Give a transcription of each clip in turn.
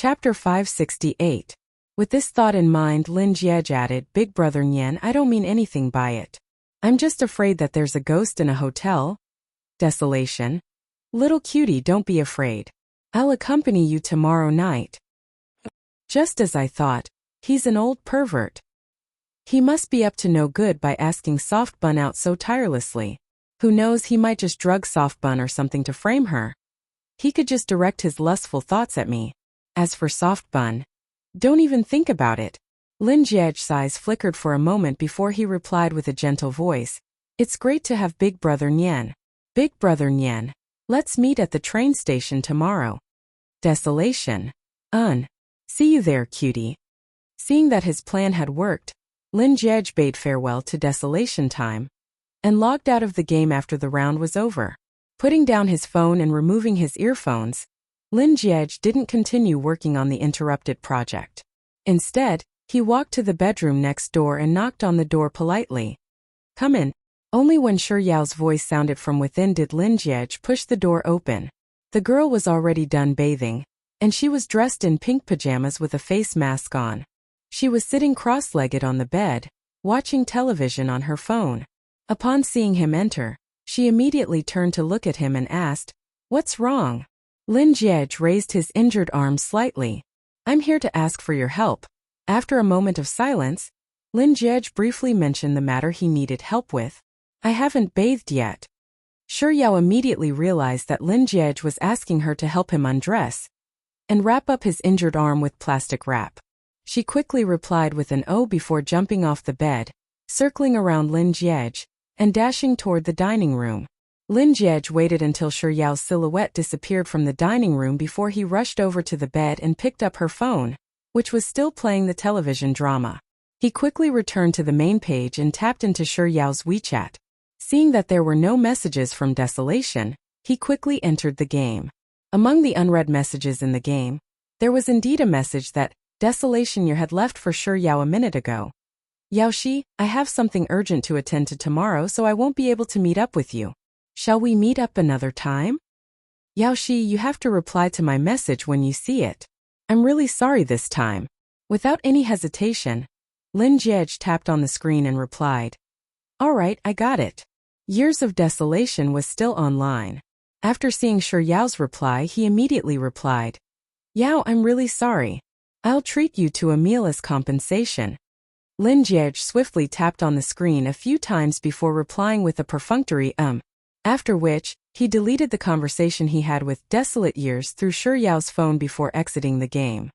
Chapter 568. With this thought in mind, Lin Jiej added, Big Brother Nyan, I don't mean anything by it. I'm just afraid that there's a ghost in a hotel. Desolation. Little cutie, don't be afraid. I'll accompany you tomorrow night. Just as I thought, he's an old pervert. He must be up to no good by asking Soft Bun out so tirelessly. Who knows, he might just drug Soft Bun or something to frame her. He could just direct his lustful thoughts at me. As for Soft Bun, don't even think about it. Lin Jiej's eyes flickered for a moment before he replied with a gentle voice. It's great to have Big Brother Nyan. Big Brother Nyan, let's meet at the train station tomorrow. Desolation. See you there, cutie. Seeing that his plan had worked, Lin Jiej bade farewell to Desolation time and logged out of the game after the round was over. Putting down his phone and removing his earphones, Lin Jiej didn't continue working on the interrupted project. Instead, he walked to the bedroom next door and knocked on the door politely. Come in. Only when Shi Yao's voice sounded from within did Lin Jiej push the door open. The girl was already done bathing, and she was dressed in pink pajamas with a face mask on. She was sitting cross-legged on the bed, watching television on her phone. Upon seeing him enter, she immediately turned to look at him and asked, What's wrong? Lin Jiej raised his injured arm slightly. I'm here to ask for your help. After a moment of silence, Lin Jiej briefly mentioned the matter he needed help with. I haven't bathed yet. Shi Yao immediately realized that Lin Jiej was asking her to help him undress and wrap up his injured arm with plastic wrap. She quickly replied with an "oh" before jumping off the bed, circling around Lin Jiej, and dashing toward the dining room. Lin Jiej waited until Shi Yao's silhouette disappeared from the dining room before he rushed over to the bed and picked up her phone, which was still playing the television drama. He quickly returned to the main page and tapped into Shi Yao's WeChat. Seeing that there were no messages from Desolation, he quickly entered the game. Among the unread messages in the game, there was indeed a message that Desolation had left for Shi Yao a minute ago. Yaoshi, I have something urgent to attend to tomorrow, so I won't be able to meet up with you. Shall we meet up another time? Yaoshi, you have to reply to my message when you see it. I'm really sorry this time. Without any hesitation, Lin Jiej tapped on the screen and replied. All right, I got it. Years of Desolation was still online. After seeing Shi Yao's reply, he immediately replied. Yao, I'm really sorry. I'll treat you to a meal as compensation. Lin Jiej swiftly tapped on the screen a few times before replying with a perfunctory after which, he deleted the conversation he had with Desolate Years through Shi Yao's phone before exiting the game.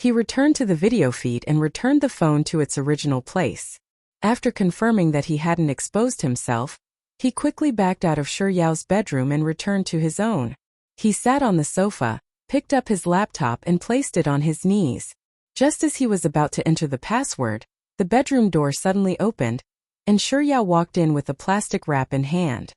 He returned to the video feed and returned the phone to its original place. After confirming that he hadn't exposed himself, he quickly backed out of Shi Yao's bedroom and returned to his own. He sat on the sofa, picked up his laptop and placed it on his knees. Just as he was about to enter the password, the bedroom door suddenly opened, and Shi Yao walked in with a plastic wrap in hand.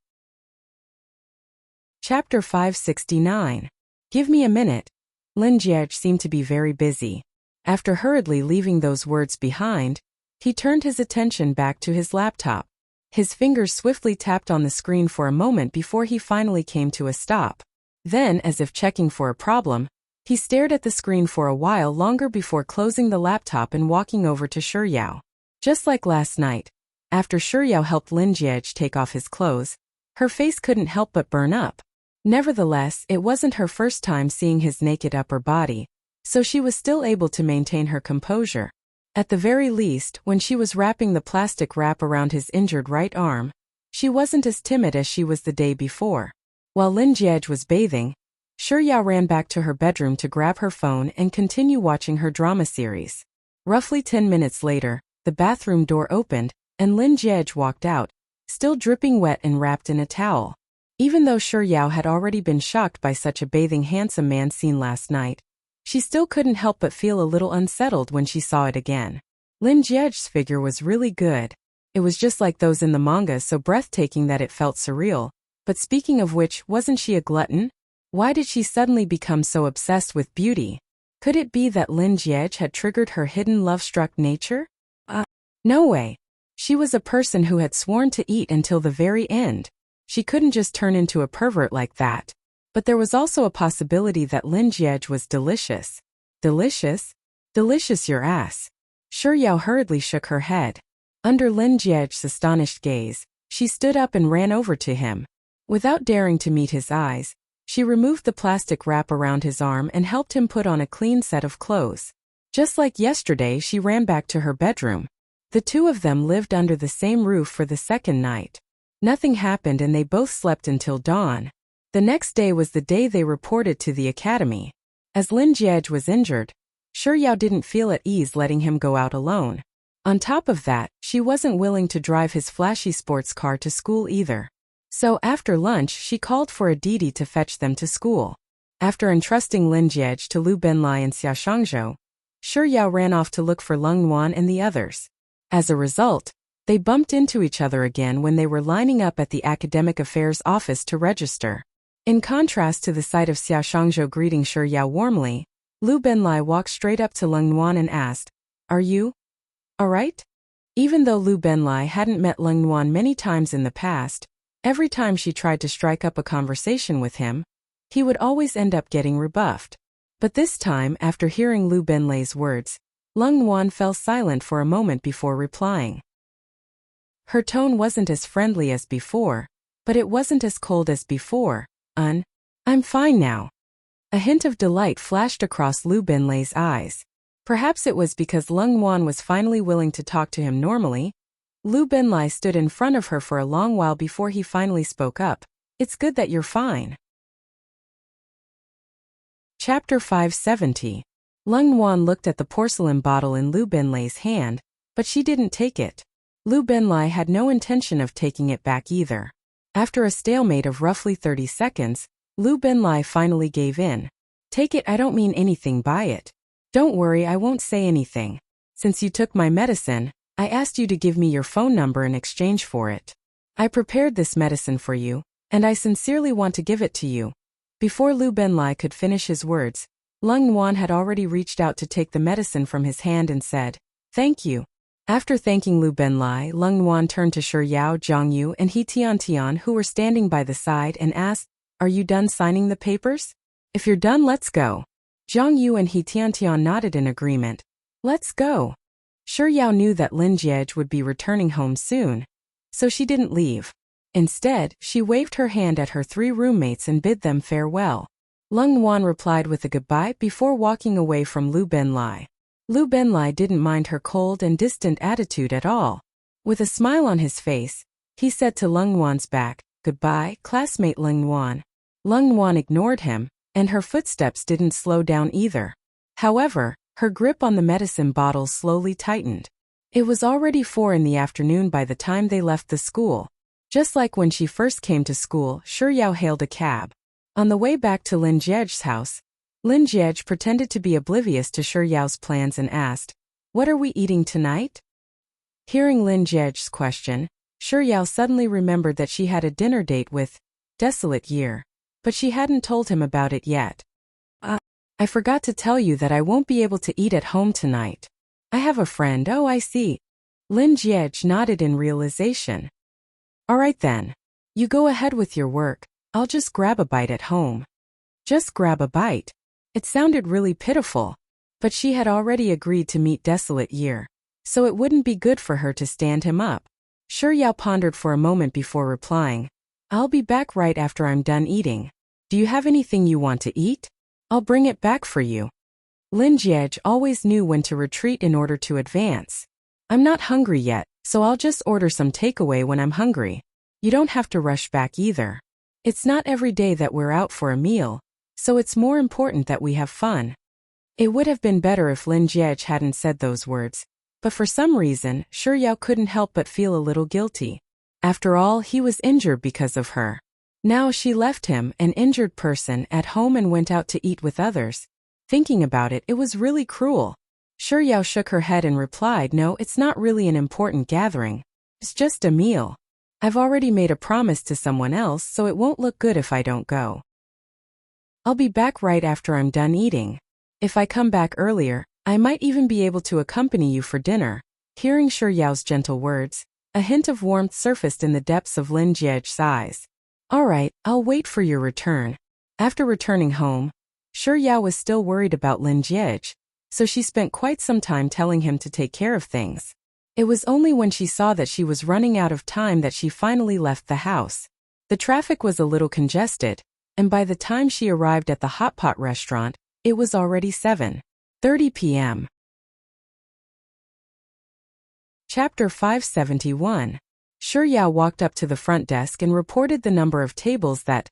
Chapter 569. Give me a minute. Lin Jiej seemed to be very busy. After hurriedly leaving those words behind, he turned his attention back to his laptop. His fingers swiftly tapped on the screen for a moment before he finally came to a stop. Then, as if checking for a problem, he stared at the screen for a while longer before closing the laptop and walking over to Shi Yao. Just like last night, after Shi Yao helped Lin Jiej take off his clothes, her face couldn't help but burn up. Nevertheless, it wasn't her first time seeing his naked upper body, so she was still able to maintain her composure. At the very least, when she was wrapping the plastic wrap around his injured right arm, she wasn't as timid as she was the day before. While Lin Jiej was bathing, Shi Yao ran back to her bedroom to grab her phone and continue watching her drama series. Roughly 10 minutes later, the bathroom door opened, and Lin Jiej walked out, still dripping wet and wrapped in a towel. Even though Shi Yao had already been shocked by such a bathing handsome man seen last night, she still couldn't help but feel a little unsettled when she saw it again. Lin Jiej's figure was really good. It was just like those in the manga, so breathtaking that it felt surreal. But speaking of which, wasn't she a glutton? Why did she suddenly become so obsessed with beauty? Could it be that Lin Jiej had triggered her hidden love-struck nature? No way. She was a person who had sworn to eat until the very end. She couldn't just turn into a pervert like that. But there was also a possibility that Lin Jiej was delicious. Delicious? Delicious your ass. Shi Yao hurriedly shook her head. Under Lin Jiej's astonished gaze, she stood up and ran over to him. Without daring to meet his eyes, she removed the plastic wrap around his arm and helped him put on a clean set of clothes. Just like yesterday, she ran back to her bedroom. The two of them lived under the same roof for the second night. Nothing happened and they both slept until dawn. The next day was the day they reported to the academy. As Lin Jiej was injured, Shi Yao didn't feel at ease letting him go out alone. On top of that, she wasn't willing to drive his flashy sports car to school either. So after lunch she called for a Didi to fetch them to school. After entrusting Lin Jiej to Lu Benlai and Xia Shangzhou, Shi Yao ran off to look for Leng Nuan and the others. As a result, they bumped into each other again when they were lining up at the Academic Affairs office to register. In contrast to the sight of Xia Shangzhou greeting Shi Yao warmly, Lu Benlai walked straight up to Leng Nuan and asked, "Are you alright?" Even though Lu Benlai hadn't met Leng Nuan many times in the past, every time she tried to strike up a conversation with him, he would always end up getting rebuffed. But this time, after hearing Lu Benlai's words, Leng Nuan fell silent for a moment before replying. Her tone wasn't as friendly as before, but it wasn't as cold as before. I'm fine now." A hint of delight flashed across Lu Benlai's eyes. Perhaps it was because Leng Nuan was finally willing to talk to him normally. Lu Benlai stood in front of her for a long while before he finally spoke up. "It's good that you're fine." Chapter 570. Leng Nuan looked at the porcelain bottle in Lu Benlai's hand, but she didn't take it. Lu Benlai had no intention of taking it back either. After a stalemate of roughly 30 seconds, Lu Benlai finally gave in. "Take it, I don't mean anything by it. Don't worry, I won't say anything. Since you took my medicine, I asked you to give me your phone number in exchange for it. I prepared this medicine for you, and I sincerely want to give it to you." Before Lu Benlai could finish his words, Leng Nuan had already reached out to take the medicine from his hand and said, "Thank you." After thanking Lu Benlai, Leng Nuan turned to Shi Yao, Zhang Yu and He Tiantian who were standing by the side and asked, "Are you done signing the papers? If you're done, let's go." Zhang Yu and He Tiantian nodded in agreement. "Let's go." Shi Yao knew that Lin Jiej would be returning home soon, so she didn't leave. Instead, she waved her hand at her three roommates and bid them farewell. Leng Nuan replied with a goodbye before walking away from Lu Benlai. Lu Benlai didn't mind her cold and distant attitude at all. With a smile on his face, he said to Leng Nuan's back, "Goodbye, classmate Leng Nuan." Leng Nuan ignored him, and her footsteps didn't slow down either. However, her grip on the medicine bottle slowly tightened. It was already 4 in the afternoon by the time they left the school. Just like when she first came to school, Shi Yao hailed a cab. On the way back to Lin Jiej's house, Lin Jiej pretended to be oblivious to Shi Yao's plans and asked, "What are we eating tonight?" Hearing Lin Jiej's question, Shi Yao suddenly remembered that she had a dinner date with Desolate Year, but she hadn't told him about it yet. I forgot to tell you that I won't be able to eat at home tonight. I have a friend." "Oh, I see." Lin Jiej nodded in realization. "Alright then. You go ahead with your work, I'll just grab a bite at home." Just grab a bite. It sounded really pitiful, but she had already agreed to meet Desolate Year, so it wouldn't be good for her to stand him up. Shi Yao pondered for a moment before replying, "I'll be back right after I'm done eating. Do you have anything you want to eat? I'll bring it back for you." Lin Jiej always knew when to retreat in order to advance. "I'm not hungry yet, so I'll just order some takeaway when I'm hungry. You don't have to rush back either. It's not every day that we're out for a meal, so it's more important that we have fun." It would have been better if Lin Jiej hadn't said those words, but for some reason, Shi Yao couldn't help but feel a little guilty. After all, he was injured because of her. Now she left him, an injured person, at home and went out to eat with others. Thinking about it, it was really cruel. Shi Yao shook her head and replied, "No, it's not really an important gathering. It's just a meal. I've already made a promise to someone else, so it won't look good if I don't go. I'll be back right after I'm done eating. If I come back earlier, I might even be able to accompany you for dinner." Hearing Shi Yao's gentle words, a hint of warmth surfaced in the depths of Lin Jiej's eyes. "Alright, I'll wait for your return. After returning home, Shi Yao was still worried about Lin Jiege, so she spent quite some time telling him to take care of things. It was only when she saw that she was running out of time that she finally left the house. The traffic was a little congested, and by the time she arrived at the hot pot restaurant, it was already 7:30 p.m. Chapter 571. Shi Yao walked up to the front desk and reported the number of tables that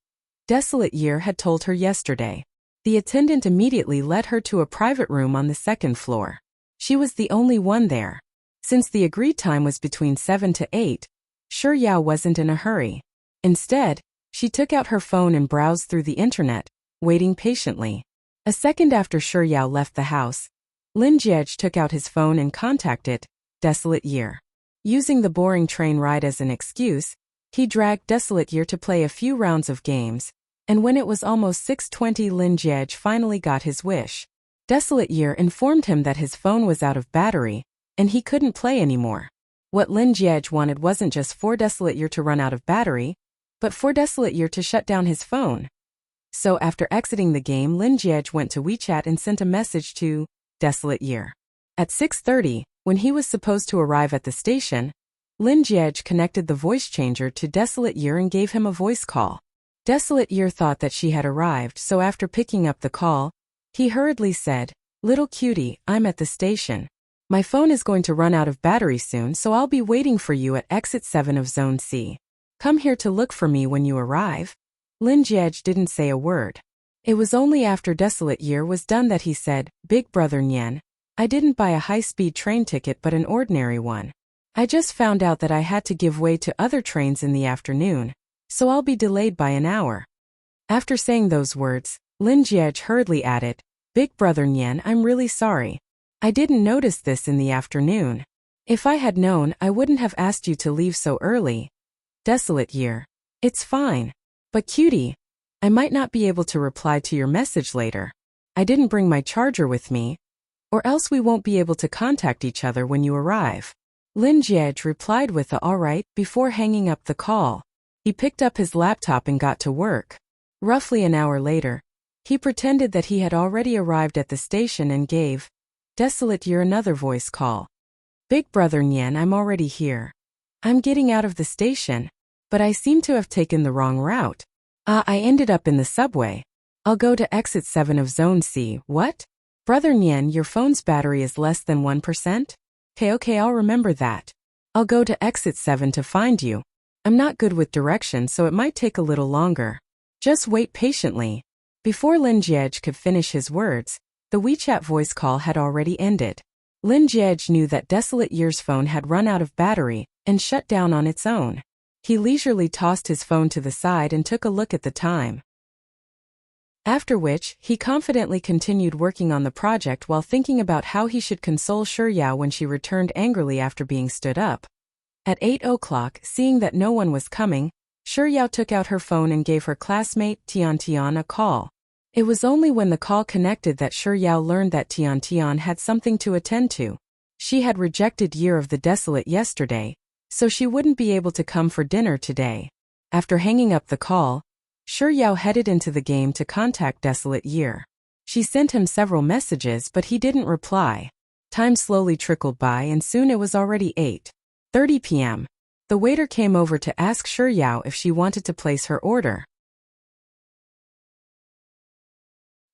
Desolate Year had told her yesterday. The attendant immediately led her to a private room on the second floor. She was the only one there. Since the agreed time was between 7 to 8, Shi Yao wasn't in a hurry. Instead, she took out her phone and browsed through the internet, waiting patiently. A second after Shi Yao left the house, Lin Jiege took out his phone and contacted Desolate Year. Using the boring train ride as an excuse, he dragged Desolate Year to play a few rounds of games, and when it was almost 6:20, Lin Jiege finally got his wish. Desolate Year informed him that his phone was out of battery, and he couldn't play anymore. What Lin Jiege wanted wasn't just for Desolate Year to run out of battery, but for Desolate Year to shut down his phone. So after exiting the game, Lin Jiege went to WeChat and sent a message to Desolate Year. At 6:30, when he was supposed to arrive at the station, Lin Jiege connected the voice changer to Desolate Year and gave him a voice call. Desolate Year thought that she had arrived, so after picking up the call, he hurriedly said, "Little cutie, I'm at the station. My phone is going to run out of battery soon, so I'll be waiting for you at exit 7 of Zone C. Come here to look for me when you arrive." Lin Jiege didn't say a word. It was only after Desolate Year was done that he said, "Big brother Nian, I didn't buy a high-speed train ticket but an ordinary one. I just found out that I had to give way to other trains in the afternoon, so I'll be delayed by an hour." After saying those words, Lin Jiege hurriedly added, "Big brother Nian, I'm really sorry. I didn't notice this in the afternoon. If I had known, I wouldn't have asked you to leave so early." Desolate Year, "It's fine. But cutie, I might not be able to reply to your message later. I didn't bring my charger with me, or else we won't be able to contact each other when you arrive." Lin Jiege replied with a "all right" before hanging up the call. He picked up his laptop and got to work. Roughly an hour later, he pretended that he had already arrived at the station and gave Desolate Year another voice call. "Big brother Nian, I'm already here. I'm getting out of the station, but I seem to have taken the wrong route. I ended up in the subway. I'll go to exit 7 of Zone C. What? Brother Nian, your phone's battery is less than 1%? Okay, I'll remember that. I'll go to exit 7 to find you. I'm not good with directions, so it might take a little longer. Just wait patiently." Before Lin Jiege could finish his words, the WeChat voice call had already ended. Lin Jiege knew that Desolate Year's phone had run out of battery and shut down on its own. He leisurely tossed his phone to the side and took a look at the time. After which, he confidently continued working on the project while thinking about how he should console Shi Yao when she returned angrily after being stood up. At 8 o'clock, seeing that no one was coming, Shi Yao took out her phone and gave her classmate Tian Tian a call. It was only when the call connected that Shi Yao learned that Tian Tian had something to attend to. She had rejected Year of the Desolate yesterday, so she wouldn't be able to come for dinner today. After hanging up the call, Shi Yao headed into the game to contact Desolate Year. She sent him several messages, but he didn't reply. Time slowly trickled by and soon it was already 8:30 p.m. The waiter came over to ask Shi Yao if she wanted to place her order.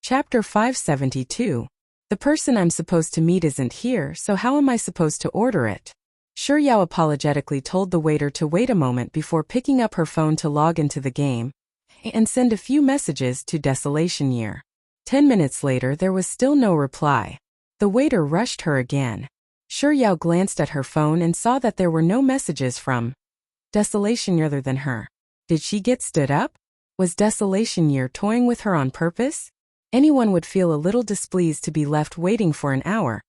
Chapter 572. The person I'm supposed to meet isn't here, so how am I supposed to order it? Shi Yao apologetically told the waiter to wait a moment before picking up her phone to log into the game and send a few messages to Desolation Year. 10 minutes later, there was still no reply. The waiter rushed her again. Shi Yao glanced at her phone and saw that there were no messages from Desolation Year other than her. Did she get stood up? Was Desolation Year toying with her on purpose? Anyone would feel a little displeased to be left waiting for an hour,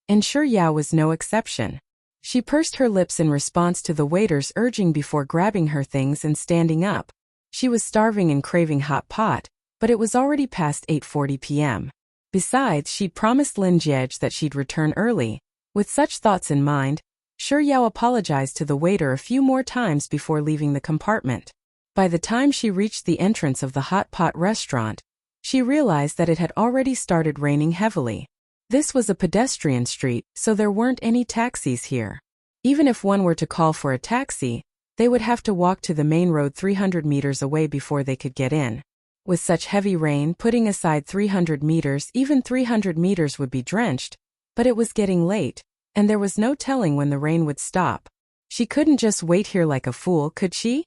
and Shi Yao was no exception. She pursed her lips in response to the waiter's urging before grabbing her things and standing up. She was starving and craving hot pot, but it was already past 8:40 p.m. Besides, she'd promised Lin Jiege that she'd return early. With such thoughts in mind, Shi Yao apologized to the waiter a few more times before leaving the compartment. By the time she reached the entrance of the hot pot restaurant, she realized that it had already started raining heavily. This was a pedestrian street, so there weren't any taxis here. Even if one were to call for a taxi, they would have to walk to the main road 300 meters away before they could get in. With such heavy rain, putting aside 300 meters, even 300 meters would be drenched, but it was getting late, and there was no telling when the rain would stop. She couldn't just wait here like a fool, could she?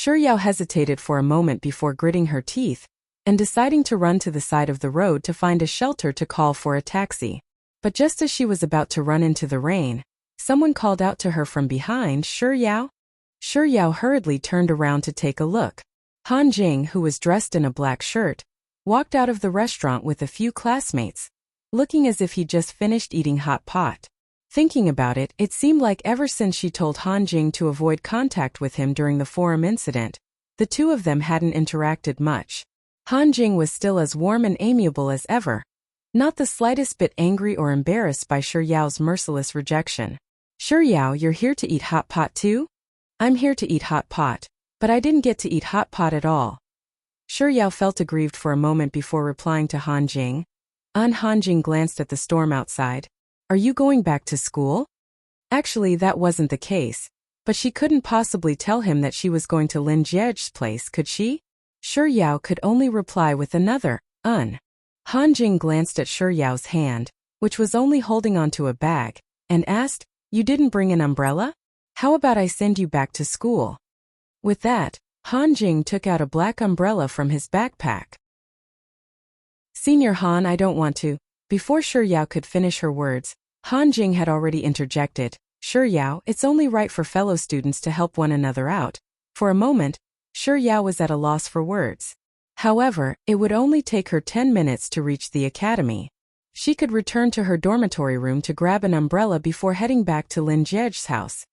Yao hesitated for a moment before gritting her teeth and deciding to run to the side of the road to find a shelter to call for a taxi. But just as she was about to run into the rain, someone called out to her from behind, Yao? Yao hurriedly turned around to take a look. Han Jing, who was dressed in a black shirt, walked out of the restaurant with a few classmates, looking as if he'd just finished eating hot pot. Thinking about it, it seemed like ever since she told Han Jing to avoid contact with him during the forum incident, the two of them hadn't interacted much. Han Jing was still as warm and amiable as ever, not the slightest bit angry or embarrassed by Yao's merciless rejection. Yao, you're here to eat hot pot too? I'm here to eat hot pot, but I didn't get to eat hot pot at all. Yao felt aggrieved for a moment before replying to Han Jing. Han Jing glanced at the storm outside. Are you going back to school? Actually, that wasn't the case, but she couldn't possibly tell him that she was going to Lin Jiej's place, could she? Yao could only reply with another, Han Jing glanced at Yao's hand, which was only holding onto a bag, and asked, You didn't bring an umbrella? How about I send you back to school? With that, Han Jing took out a black umbrella from his backpack. Senior Han, I don't want to. Before Yao could finish her words, Han Jing had already interjected, Yao, it's only right for fellow students to help one another out. For a moment, Yao was at a loss for words. However, it would only take her 10 minutes to reach the academy. She could return to her dormitory room to grab an umbrella before heading back to Lin Jiej's house.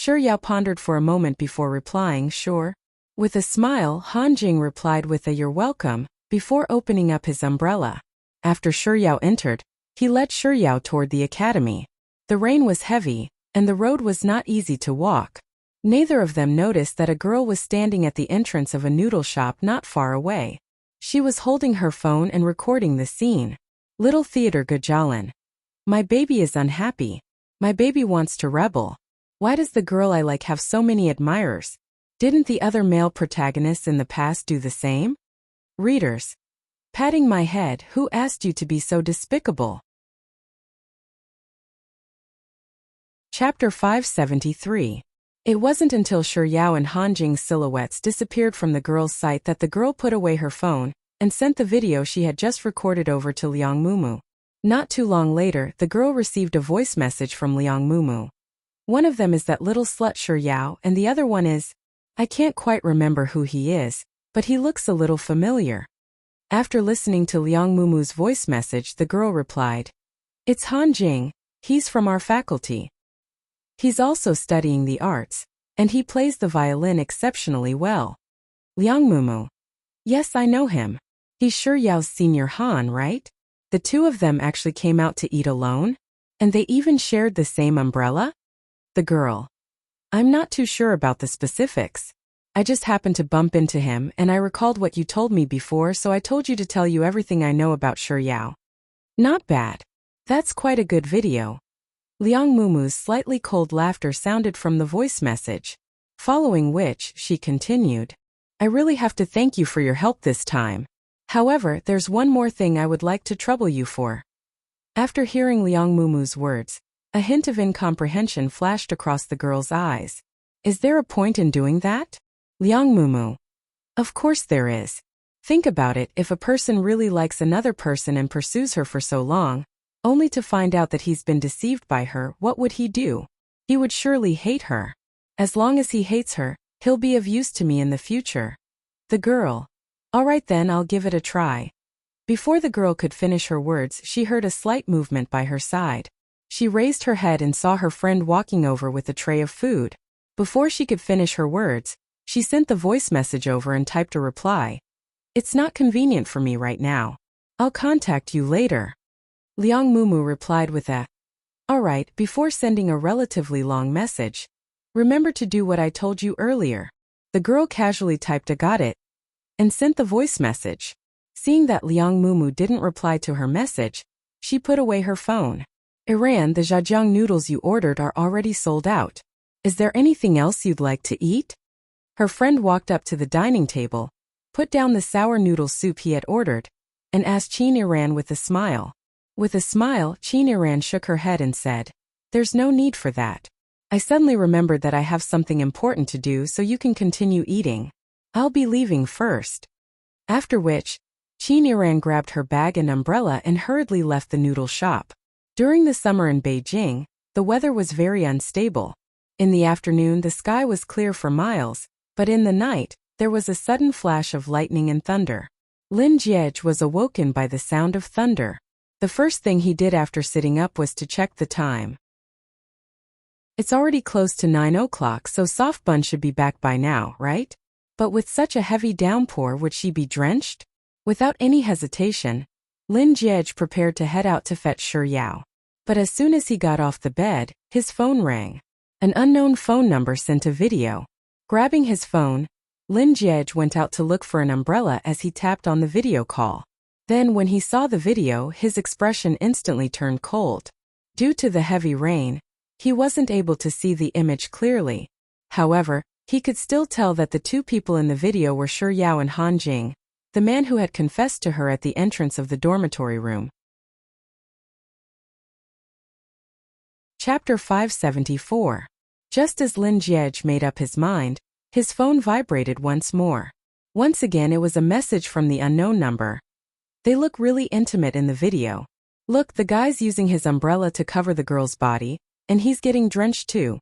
Yao pondered for a moment before replying, Sure. With a smile, Han Jing replied with a You're welcome, before opening up his umbrella. After Yao entered, he led Yao toward the academy. The rain was heavy, and the road was not easy to walk. Neither of them noticed that a girl was standing at the entrance of a noodle shop not far away. She was holding her phone and recording the scene. Little Theater Gajalan. My baby is unhappy. My baby wants to rebel. Why does the girl I like have so many admirers? Didn't the other male protagonists in the past do the same? Readers. Patting my head, who asked you to be so despicable? Chapter 573. It wasn't until Yao and Han Jing's silhouettes disappeared from the girl's sight that the girl put away her phone and sent the video she had just recorded over to Liang Mumu. Not too long later, the girl received a voice message from Liang Mumu. One of them is that little slut Yao, and the other one is, I can't quite remember who he is, but he looks a little familiar. After listening to Liang Mumu's voice message, the girl replied, It's Han Jing, he's from our faculty. He's also studying the arts, and he plays the violin exceptionally well. Liang Mumu. Yes, I know him. He's Yao's senior Han, right? The two of them actually came out to eat alone? And they even shared the same umbrella? The girl. I'm not too sure about the specifics. I just happened to bump into him, and I recalled what you told me before, so I told you to tell you everything I know about Yao. Not bad. That's quite a good video. Liang Mumu's slightly cold laughter sounded from the voice message, following which, she continued, I really have to thank you for your help this time. However, there's one more thing I would like to trouble you for. After hearing Liang Mumu's words, a hint of incomprehension flashed across the girl's eyes. Is there a point in doing that? Liang Mumu. Of course there is. Think about it, if a person really likes another person and pursues her for so long, only to find out that he's been deceived by her, what would he do? He would surely hate her. As long as he hates her, he'll be of use to me in the future. The girl. All right then, I'll give it a try. Before the girl could finish her words, she heard a slight movement by her side. She raised her head and saw her friend walking over with a tray of food. Before she could finish her words, she sent the voice message over and typed a reply. It's not convenient for me right now. I'll contact you later. Liang Mumu replied with a, All right, before sending a relatively long message. Remember to do what I told you earlier. The girl casually typed a got it and sent the voice message. Seeing that Liang Mumu didn't reply to her message, she put away her phone. Iran, the jajang noodles you ordered are already sold out. Is there anything else you'd like to eat? Her friend walked up to the dining table, put down the sour noodle soup he had ordered, and asked Chin Iran with a smile. With a smile, Chin Iran shook her head and said, "There's no need for that. I suddenly remembered that I have something important to do, so you can continue eating. I'll be leaving first." After which, Chin Iran grabbed her bag and umbrella and hurriedly left the noodle shop. During the summer in Beijing, the weather was very unstable. In the afternoon the sky was clear for miles, but in the night, there was a sudden flash of lightning and thunder. Lin Jiej was awoken by the sound of thunder. The first thing he did after sitting up was to check the time. It's already close to 9 o'clock, so Soft Bun should be back by now, right? But with such a heavy downpour, would she be drenched? Without any hesitation, Lin Jiej prepared to head out to fetch Shi Yao. But as soon as he got off the bed, his phone rang. An unknown phone number sent a video. Grabbing his phone, Lin Jiej went out to look for an umbrella as he tapped on the video call. Then when he saw the video, his expression instantly turned cold. Due to the heavy rain, he wasn't able to see the image clearly. However, he could still tell that the two people in the video were Shi Yao and Han Jing, the man who had confessed to her at the entrance of the dormitory room. Chapter 574. Just as Lin Jiej made up his mind, his phone vibrated once more. Once again it was a message from the unknown number. They look really intimate in the video. Look, the guy's using his umbrella to cover the girl's body, and he's getting drenched too.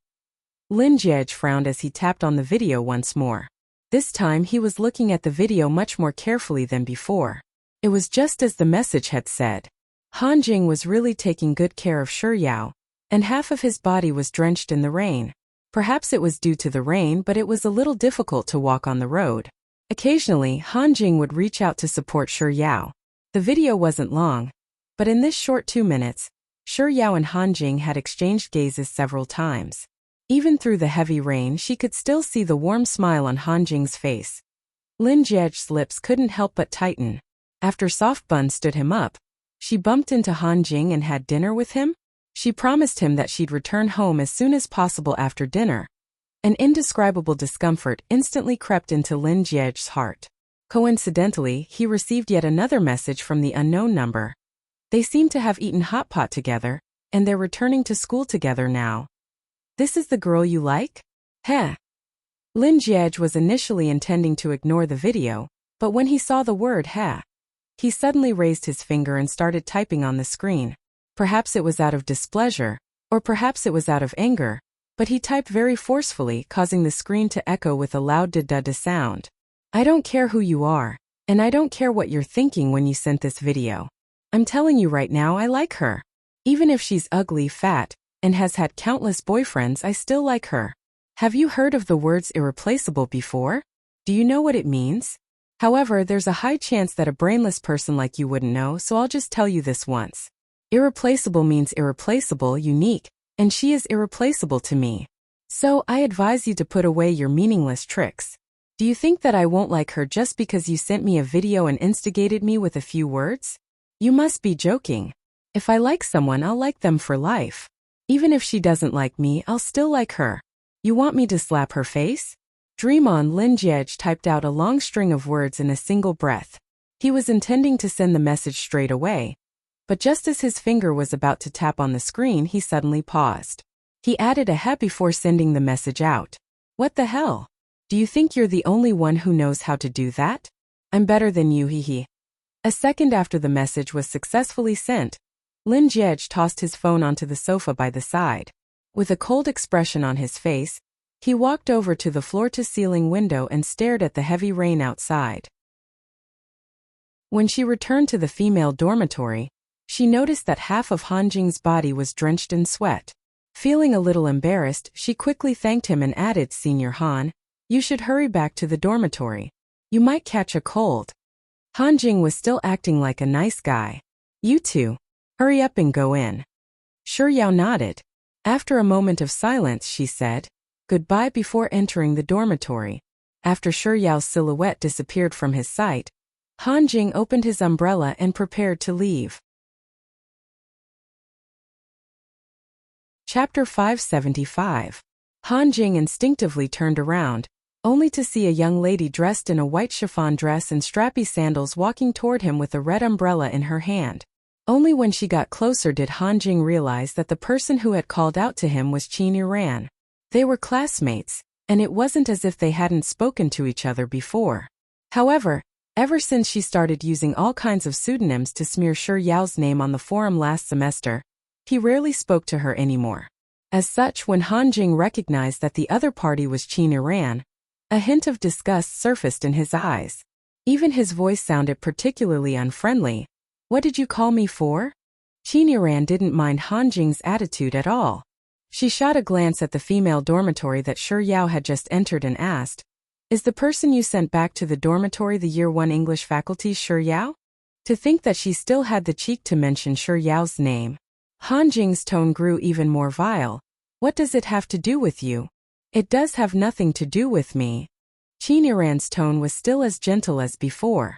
Lin Jiej frowned as he tapped on the video once more. This time he was looking at the video much more carefully than before. It was just as the message had said. Han Jing was really taking good care of Shi Yao, and half of his body was drenched in the rain. Perhaps it was due to the rain, but it was a little difficult to walk on the road. Occasionally, Han Jing would reach out to support Shi Yao. The video wasn't long, but in this short 2 minutes, Shi Yao and Han Jing had exchanged gazes several times. Even through the heavy rain, she could still see the warm smile on Han Jing's face. Lin Jiej's lips couldn't help but tighten. After Soft Bun stood him up, she bumped into Han Jing and had dinner with him. She promised him that she'd return home as soon as possible after dinner. An indescribable discomfort instantly crept into Lin Jiej's heart. Coincidentally, he received yet another message from the unknown number. They seem to have eaten hot pot together, and they're returning to school together now. This is the girl you like? Heh. Lin Jiej was initially intending to ignore the video, but when he saw the word heh, he suddenly raised his finger and started typing on the screen. Perhaps it was out of displeasure, or perhaps it was out of anger, but he typed very forcefully, causing the screen to echo with a loud da-da-da sound. I don't care who you are, and I don't care what you're thinking when you sent this video. I'm telling you right now, I like her. Even if she's ugly, fat, and has had countless boyfriends, I still like her. Have you heard of the words irreplaceable before? Do you know what it means? However, there's a high chance that a brainless person like you wouldn't know, so I'll just tell you this once. Irreplaceable means irreplaceable, unique, and she is irreplaceable to me. So, I advise you to put away your meaningless tricks. Do you think that I won't like her just because you sent me a video and instigated me with a few words? You must be joking. If I like someone, I'll like them for life. Even if she doesn't like me, I'll still like her. You want me to slap her face? Dream on. Lin Jiej typed out a long string of words in a single breath. He was intending to send the message straight away, but just as his finger was about to tap on the screen, he suddenly paused. He added a heh before sending the message out. What the hell? Do you think you're the only one who knows how to do that? I'm better than you, hee. A second after the message was successfully sent, Lin Jiej tossed his phone onto the sofa by the side. With a cold expression on his face, he walked over to the floor-to-ceiling window and stared at the heavy rain outside. When she returned to the female dormitory, she noticed that half of Han Jing's body was drenched in sweat. Feeling a little embarrassed, she quickly thanked him and added, Senior Han, you should hurry back to the dormitory. You might catch a cold. Han Jing was still acting like a nice guy. You two, hurry up and go in. Shi Yao nodded. After a moment of silence, she said, goodbye before entering the dormitory. After Shi Yao's silhouette disappeared from his sight, Han Jing opened his umbrella and prepared to leave. Chapter 575. Han Jing instinctively turned around, only to see a young lady dressed in a white chiffon dress and strappy sandals walking toward him with a red umbrella in her hand. Only when she got closer did Han Jing realize that the person who had called out to him was Qin Yuran. They were classmates, and it wasn't as if they hadn't spoken to each other before. However, ever since she started using all kinds of pseudonyms to smear Shi Yao's name on the forum last semester, he rarely spoke to her anymore. As such, when Han Jing recognized that the other party was Qin Yuran, a hint of disgust surfaced in his eyes. Even his voice sounded particularly unfriendly. "What did you call me for?" Qin Yuran didn't mind Han Jing's attitude at all. She shot a glance at the female dormitory that Shi Yao had just entered and asked, "Is the person you sent back to the dormitory the Year 1 English faculty Shi Yao?" To think that she still had the cheek to mention Shi Yao's name. Han Jing's tone grew even more vile. "What does it have to do with you?" "It does have nothing to do with me." Qin Yuran's tone was still as gentle as before.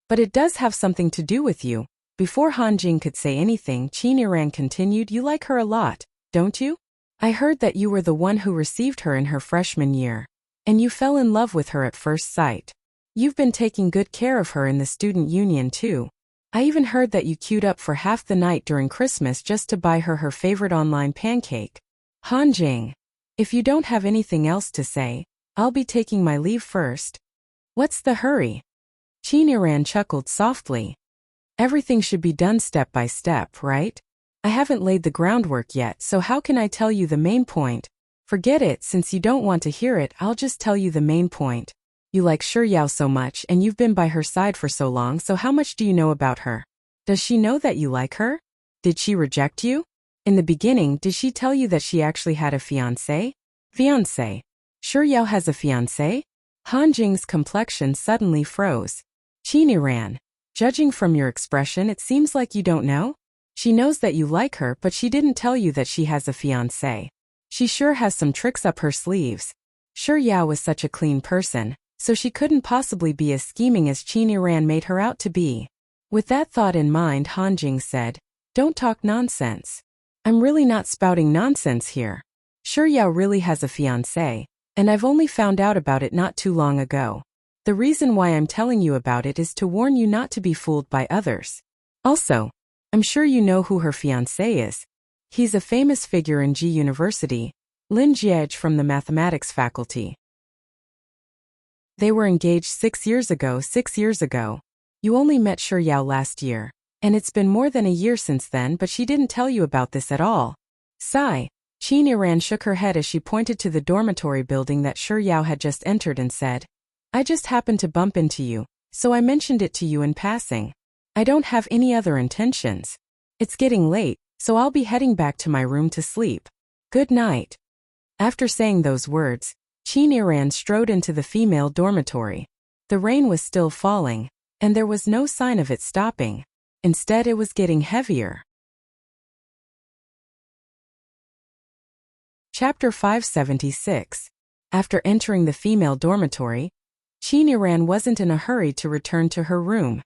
"But it does have something to do with you." Before Han Jing could say anything, Qin Yuran continued, "You like her a lot, don't you? I heard that you were the one who received her in her freshman year, and you fell in love with her at first sight. You've been taking good care of her in the student union too. I even heard that you queued up for half the night during Christmas just to buy her favorite online pancake." "Han Jing, if you don't have anything else to say, I'll be taking my leave first." "What's the hurry?" Qin Yuran chuckled softly. "Everything should be done step by step, right? I haven't laid the groundwork yet, so how can I tell you the main point?" "Forget it, since you don't want to hear it, I'll just tell you the main point. You like Shi Yao so much and you've been by her side for so long, so how much do you know about her? Does she know that you like her? Did she reject you? In the beginning, did she tell you that she actually had a fiancé?" "Fiancé? Shi Yao has a fiancé?" Han Jing's complexion suddenly froze. "Qin Yuran, judging from your expression, it seems like you don't know? She knows that you like her, but she didn't tell you that she has a fiancé. She sure has some tricks up her sleeves. Shi Yao was such a clean person, so she couldn't possibly be as scheming as Qin Yuran made her out to be." With that thought in mind, Han Jing said, "Don't talk nonsense. I'm really not spouting nonsense here. Shi Yao really has a fiancé, and I've only found out about it not too long ago. The reason why I'm telling you about it is to warn you not to be fooled by others. Also, I'm sure you know who her fiancé is. He's a famous figure in Ji University, Lin Jiej from the mathematics faculty. They were engaged 6 years ago. 6 years ago. You only met Shi Yao last year, and it's been more than a year since then, but she didn't tell you about this at all." Sigh. Qin Yuran shook her head as she pointed to the dormitory building that Shi Yao had just entered and said, "I just happened to bump into you, so I mentioned it to you in passing. I don't have any other intentions. It's getting late, so I'll be heading back to my room to sleep. Good night." After saying those words, Qin Yuran strode into the female dormitory. The rain was still falling, and there was no sign of it stopping. Instead, it was getting heavier. Chapter 576. After entering the female dormitory, Qin Yuran wasn't in a hurry to return to her room.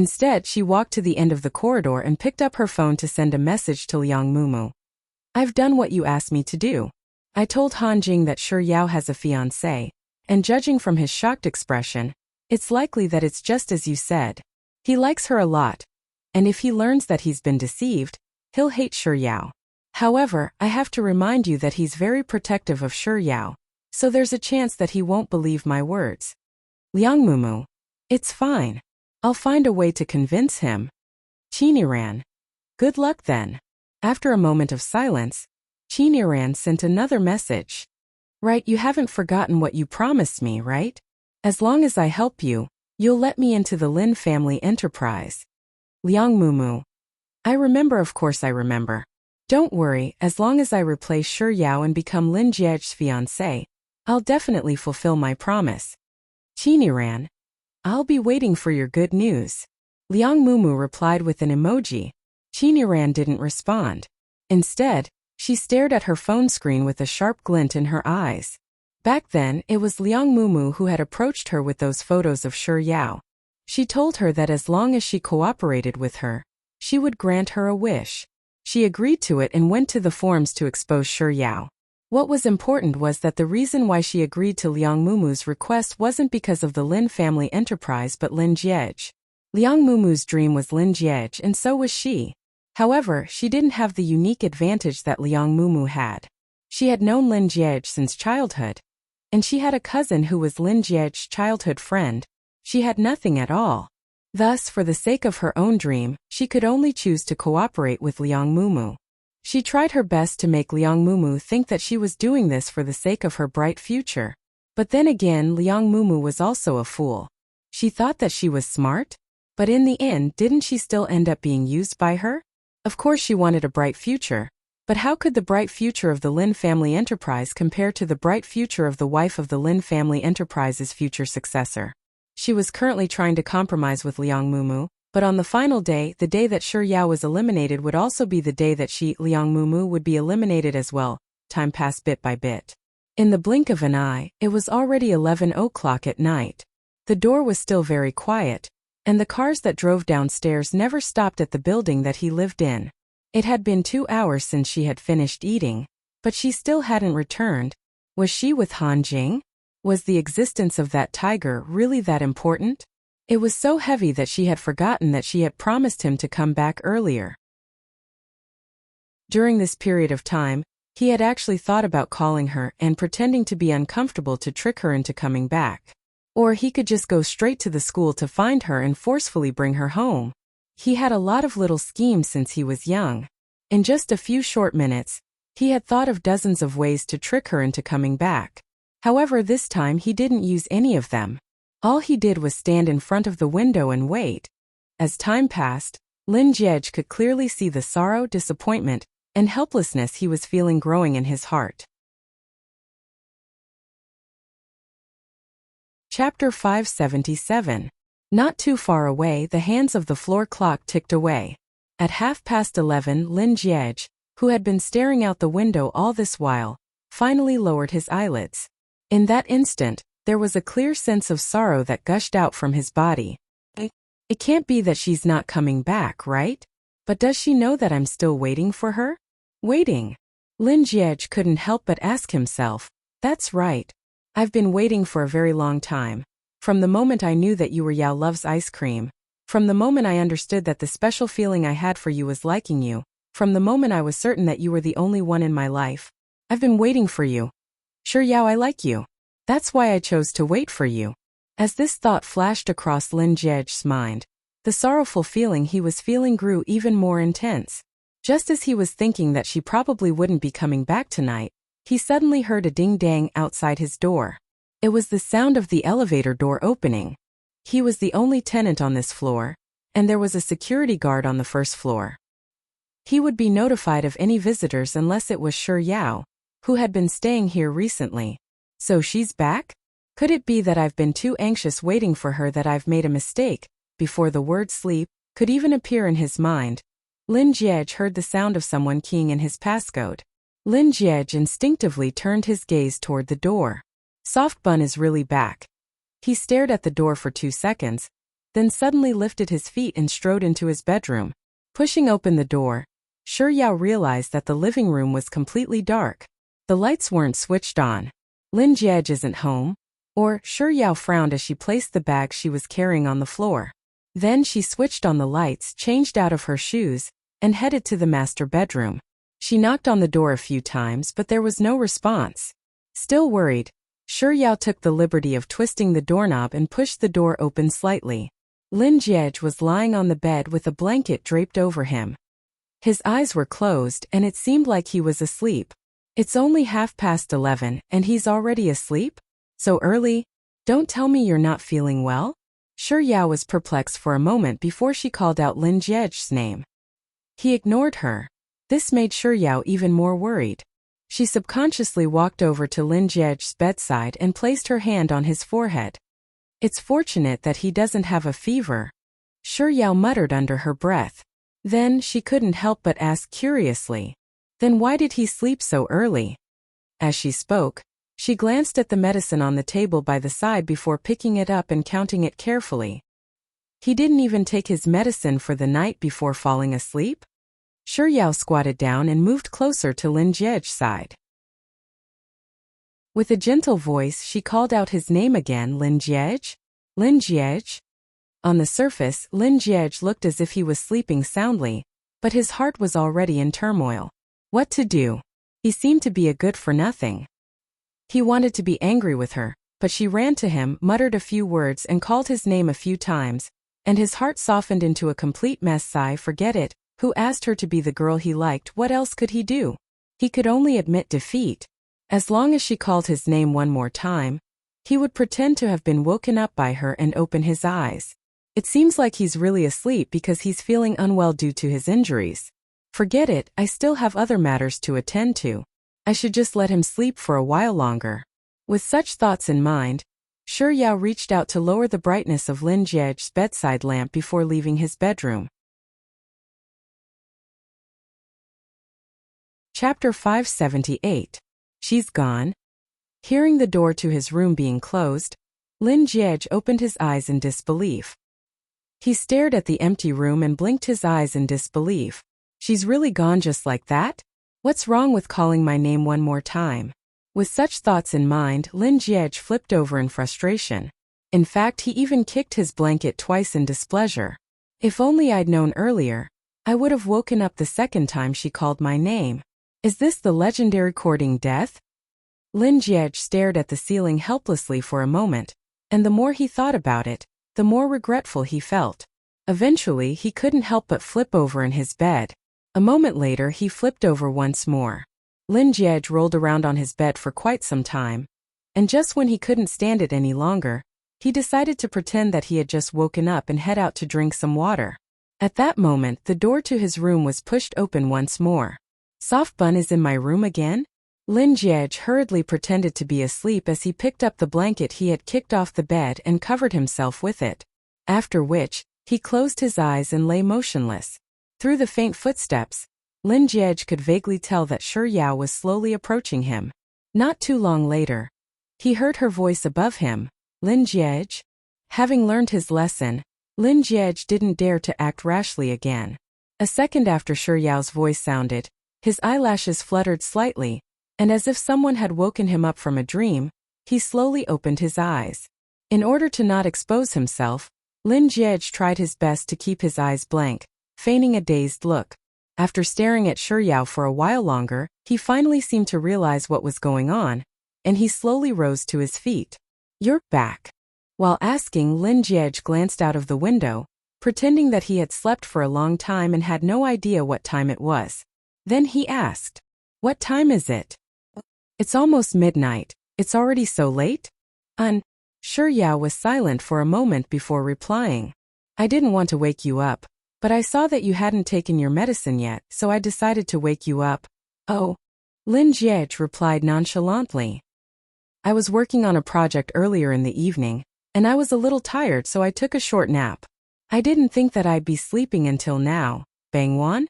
Instead, she walked to the end of the corridor and picked up her phone to send a message to Liang Mumu. "I've done what you asked me to do. I told Han Jing that Shi Yao has a fiancé, and judging from his shocked expression, it's likely that it's just as you said. He likes her a lot, and if he learns that he's been deceived, he'll hate Shi Yao. However, I have to remind you that he's very protective of Shi Yao, so there's a chance that he won't believe my words." "Liang Mumu, it's fine. I'll find a way to convince him." "Qin Yuran, good luck then." After a moment of silence, Qin Yuran sent another message. "Right, you haven't forgotten what you promised me, right? As long as I help you, you'll let me into the Lin family enterprise." "Liang Mumu, I remember, of course I remember. Don't worry, as long as I replace Shi Yao and become Lin Jiej's fiancé, I'll definitely fulfill my promise." "Qin Yuran, I'll be waiting for your good news." Liang Mumu replied with an emoji. Qin Yuran didn't respond. Instead, she stared at her phone screen with a sharp glint in her eyes. Back then, it was Liang Mumu who had approached her with those photos of Shi Yao. She told her that as long as she cooperated with her, she would grant her a wish. She agreed to it and went to the forums to expose Shi Yao. What was important was that the reason why she agreed to Liang Mumu's request wasn't because of the Lin family enterprise but Lin Jiej. Liang Mumu's dream was Lin Jiej and so was she. However, she didn't have the unique advantage that Liang Mumu had. She had known Lin Jiej since childhood. And she had a cousin who was Lin Jiej's childhood friend. She had nothing at all. Thus, for the sake of her own dream, she could only choose to cooperate with Liang Mumu. She tried her best to make Liang Mumu think that she was doing this for the sake of her bright future. But then again, Liang Mumu was also a fool. She thought that she was smart? But in the end, didn't she still end up being used by her? Of course she wanted a bright future. But how could the bright future of the Lin family enterprise compare to the bright future of the wife of the Lin family enterprise's future successor? She was currently trying to compromise with Liang Mumu, but on the final day, the day that Shi Yao was eliminated would also be the day that she, Liang Mumu, would be eliminated as well. Time passed bit by bit. In the blink of an eye, it was already 11 o'clock at night. The door was still very quiet, and the cars that drove downstairs never stopped at the building that he lived in. It had been 2 hours since she had finished eating, but she still hadn't returned. Was she with Han Jing? Was the existence of that tiger really that important? It was so heavy that she had forgotten that she had promised him to come back earlier. During this period of time, he had actually thought about calling her and pretending to be uncomfortable to trick her into coming back. Or he could just go straight to the school to find her and forcefully bring her home. He had a lot of little schemes since he was young. In just a few short minutes, he had thought of dozens of ways to trick her into coming back. However, this time he didn't use any of them. All he did was stand in front of the window and wait. As time passed, Lin Jiej could clearly see the sorrow, disappointment, and helplessness he was feeling growing in his heart. Chapter 577. Not too far away, the hands of the floor clock ticked away. At 11:30, Lin Jiej, who had been staring out the window all this while, finally lowered his eyelids. In that instant, there was a clear sense of sorrow that gushed out from his body. It can't be that she's not coming back, right? But does she know that I'm still waiting for her? Waiting? Lin Jiej couldn't help but ask himself. That's right. I've been waiting for a very long time. From the moment I knew that you were Yao Loves Ice Cream. From the moment I understood that the special feeling I had for you was liking you. From the moment I was certain that you were the only one in my life. I've been waiting for you. Shi Yao, I like you. That's why I chose to wait for you. As this thought flashed across Lin Jiej's mind, the sorrowful feeling he was feeling grew even more intense. Just as he was thinking that she probably wouldn't be coming back tonight, he suddenly heard a ding-dang outside his door. It was the sound of the elevator door opening. He was the only tenant on this floor, and there was a security guard on the first floor. He would be notified of any visitors unless it was Shi Yao, who had been staying here recently. So she's back? Could it be that I've been too anxious waiting for her, that I've made a mistake? Before the word sleep could even appear in his mind, Lin Jiej heard the sound of someone keying in his passcode. Lin Jiej instinctively turned his gaze toward the door. Soft Bun is really back. He stared at the door for 2 seconds, then suddenly lifted his feet and strode into his bedroom. Pushing open the door, Shi Yao realized that the living room was completely dark. The lights weren't switched on. Lin Jiej isn't home? Or, Shi Yao frowned as she placed the bag she was carrying on the floor. Then she switched on the lights, changed out of her shoes, and headed to the master bedroom. She knocked on the door a few times, but there was no response. Still worried, Shi Yao took the liberty of twisting the doorknob and pushed the door open slightly. Lin Jiej was lying on the bed with a blanket draped over him. His eyes were closed and it seemed like he was asleep. It's only 11:30 and he's already asleep? So early? Don't tell me you're not feeling well? Shi Yao was perplexed for a moment before she called out Lin Jiej's name. He ignored her. This made Shi Yao even more worried. She subconsciously walked over to Lin Jiej's bedside and placed her hand on his forehead. It's fortunate that he doesn't have a fever, Shi Yao muttered under her breath. Then she couldn't help but ask curiously, then why did he sleep so early? As she spoke, She glanced at the medicine on the table by the side before picking it up and counting it carefully. He didn't even take his medicine for the night before falling asleep? Yao squatted down and moved closer to Lin Jie's side. With a gentle voice, she called out his name again, Lin Jie? Lin Jie? On the surface, Lin Jie looked as if he was sleeping soundly, but his heart was already in turmoil. What to do? He seemed to be a good-for-nothing. He wanted to be angry with her, but she ran to him, muttered a few words and called his name a few times, and his heart softened into a complete mess. Sigh, forget it. Who asked her to be the girl he liked? What else could he do? He could only admit defeat. As long as she called his name one more time, he would pretend to have been woken up by her and open his eyes. It seems like he's really asleep because he's feeling unwell due to his injuries. Forget it, I still have other matters to attend to. I should just let him sleep for a while longer. With such thoughts in mind, Yao reached out to lower the brightness of Lin Jie's bedside lamp before leaving his bedroom. Chapter 578. She's gone. Hearing the door to his room being closed, Lin Jie opened his eyes in disbelief. He stared at the empty room and blinked his eyes in disbelief. She's really gone just like that? What's wrong with calling my name one more time? With such thoughts in mind, Lin Jie flipped over in frustration. In fact, he even kicked his blanket twice in displeasure. If only I'd known earlier, I would have woken up the second time she called my name. Is this the legendary courting death? Lin Jie stared at the ceiling helplessly for a moment, and the more he thought about it, the more regretful he felt. Eventually, he couldn't help but flip over in his bed. A moment later, he flipped over once more. Lin Jie rolled around on his bed for quite some time, and just when he couldn't stand it any longer, he decided to pretend that he had just woken up and head out to drink some water. At that moment, the door to his room was pushed open once more. Soft Bun is in my room again? Lin Jie hurriedly pretended to be asleep as he picked up the blanket he had kicked off the bed and covered himself with it. After which, he closed his eyes and lay motionless. Through the faint footsteps, Lin Jie could vaguely tell that Yao was slowly approaching him. Not too long later, he heard her voice above him. Lin Jie? Having learned his lesson, Lin Jie didn't dare to act rashly again. A second after Yao's voice sounded, his eyelashes fluttered slightly, and as if someone had woken him up from a dream, he slowly opened his eyes. In order to not expose himself, Lin Jie tried his best to keep his eyes blank, feigning a dazed look. After staring at Yao for a while longer, he finally seemed to realize what was going on, and he slowly rose to his feet. You're back. While asking, Lin Jie glanced out of the window, pretending that he had slept for a long time and had no idea what time it was. Then he asked, what time is it? It's almost midnight. It's already so late? Yao was silent for a moment before replying. I didn't want to wake you up, but I saw that you hadn't taken your medicine yet, so I decided to wake you up. Oh. Lin Jie replied nonchalantly. I was working on a project earlier in the evening, and I was a little tired, so I took a short nap. I didn't think that I'd be sleeping until now. Bangwan?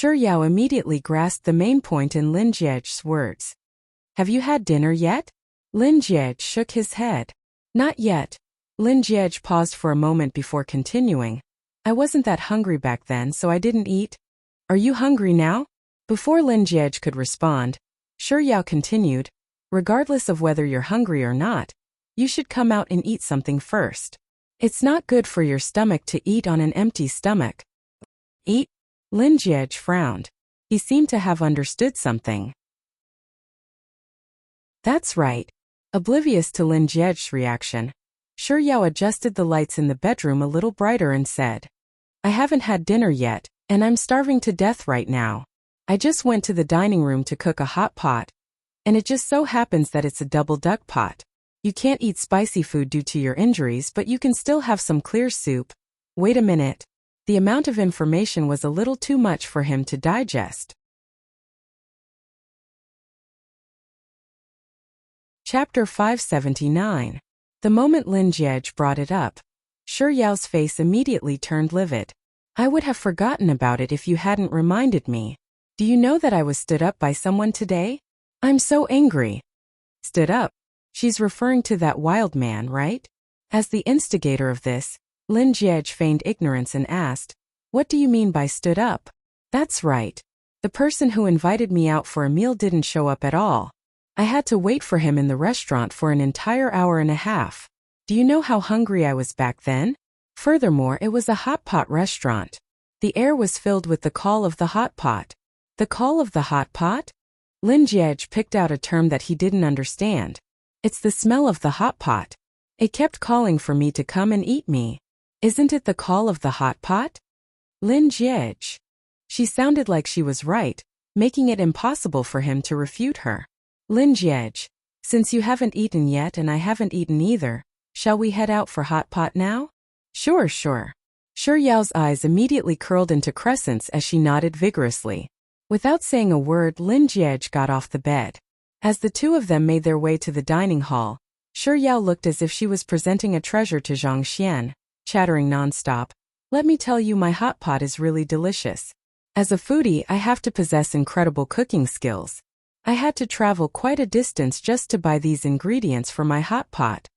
Yao immediately grasped the main point in Lin Jie's words. Have you had dinner yet? Lin Jie shook his head. Not yet. Lin Jie paused for a moment before continuing. I wasn't that hungry back then, so I didn't eat. Are you hungry now? Before Lin Jie could respond, Yao continued, regardless of whether you're hungry or not, you should come out and eat something first. It's not good for your stomach to eat on an empty stomach. Eat? Lin Jie frowned. He seemed to have understood something. That's right. Oblivious to Lin Jie's reaction, Yao adjusted the lights in the bedroom a little brighter and said, I haven't had dinner yet, and I'm starving to death right now. I just went to the dining room to cook a hot pot, and it just so happens that it's a double duck pot. You can't eat spicy food due to your injuries, but you can still have some clear soup. Wait a minute. The amount of information was a little too much for him to digest. Chapter 579. The moment Lin Jie brought it up, Yao's face immediately turned livid. I would have forgotten about it if you hadn't reminded me. Do you know that I was stood up by someone today? I'm so angry. Stood up. She's referring to that wild man, right? As the instigator of this, Lin Jiej feigned ignorance and asked, "What do you mean by stood up?" "That's right. The person who invited me out for a meal didn't show up at all. I had to wait for him in the restaurant for an entire hour and a half. Do you know how hungry I was back then? Furthermore, it was a hot pot restaurant. The air was filled with the call of the hot pot." "The call of the hot pot?" Lin Jiej picked out a term that he didn't understand. "It's the smell of the hot pot. It kept calling for me to come and eat me. Isn't it the call of the hot pot?" Lin Jiej. She sounded like she was right, making it impossible for him to refute her. "Lin Jiej, since you haven't eaten yet and I haven't eaten either, shall we head out for hot pot now?" Sure. Shi Yao's eyes immediately curled into crescents as she nodded vigorously. Without saying a word, Lin Jiej got off the bed. As the two of them made their way to the dining hall, Shi Yao looked as if she was presenting a treasure to Zhang Xian, chattering nonstop. "Let me tell you, my hot pot is really delicious. As a foodie, I have to possess incredible cooking skills. I had to travel quite a distance just to buy these ingredients for my hot pot.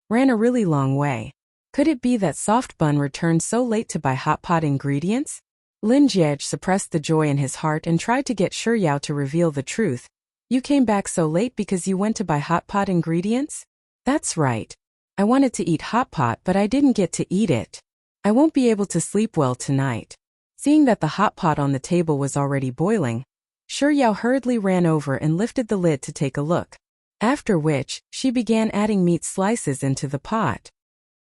Ran a really long way. Could it be that Soft Bun returned so late to buy hot pot ingredients?" Lin Jiej suppressed the joy in his heart and tried to get Shi Yao to reveal the truth. "You came back so late because you went to buy hot pot ingredients?" "That's right. I wanted to eat hot pot, but I didn't get to eat it. I won't be able to sleep well tonight." Seeing that the hot pot on the table was already boiling, Shi Yao hurriedly ran over and lifted the lid to take a look. After which, she began adding meat slices into the pot.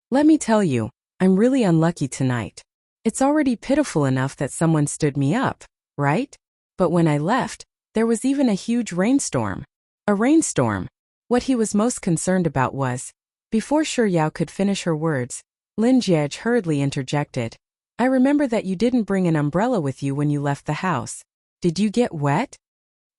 "Let me tell you, I'm really unlucky tonight. It's already pitiful enough that someone stood me up, right? But when I left, there was even a huge rainstorm." A rainstorm. What he was most concerned about was, before Shi Yao could finish her words, Lin Jiej hurriedly interjected, "I remember that you didn't bring an umbrella with you when you left the house. Did you get wet?"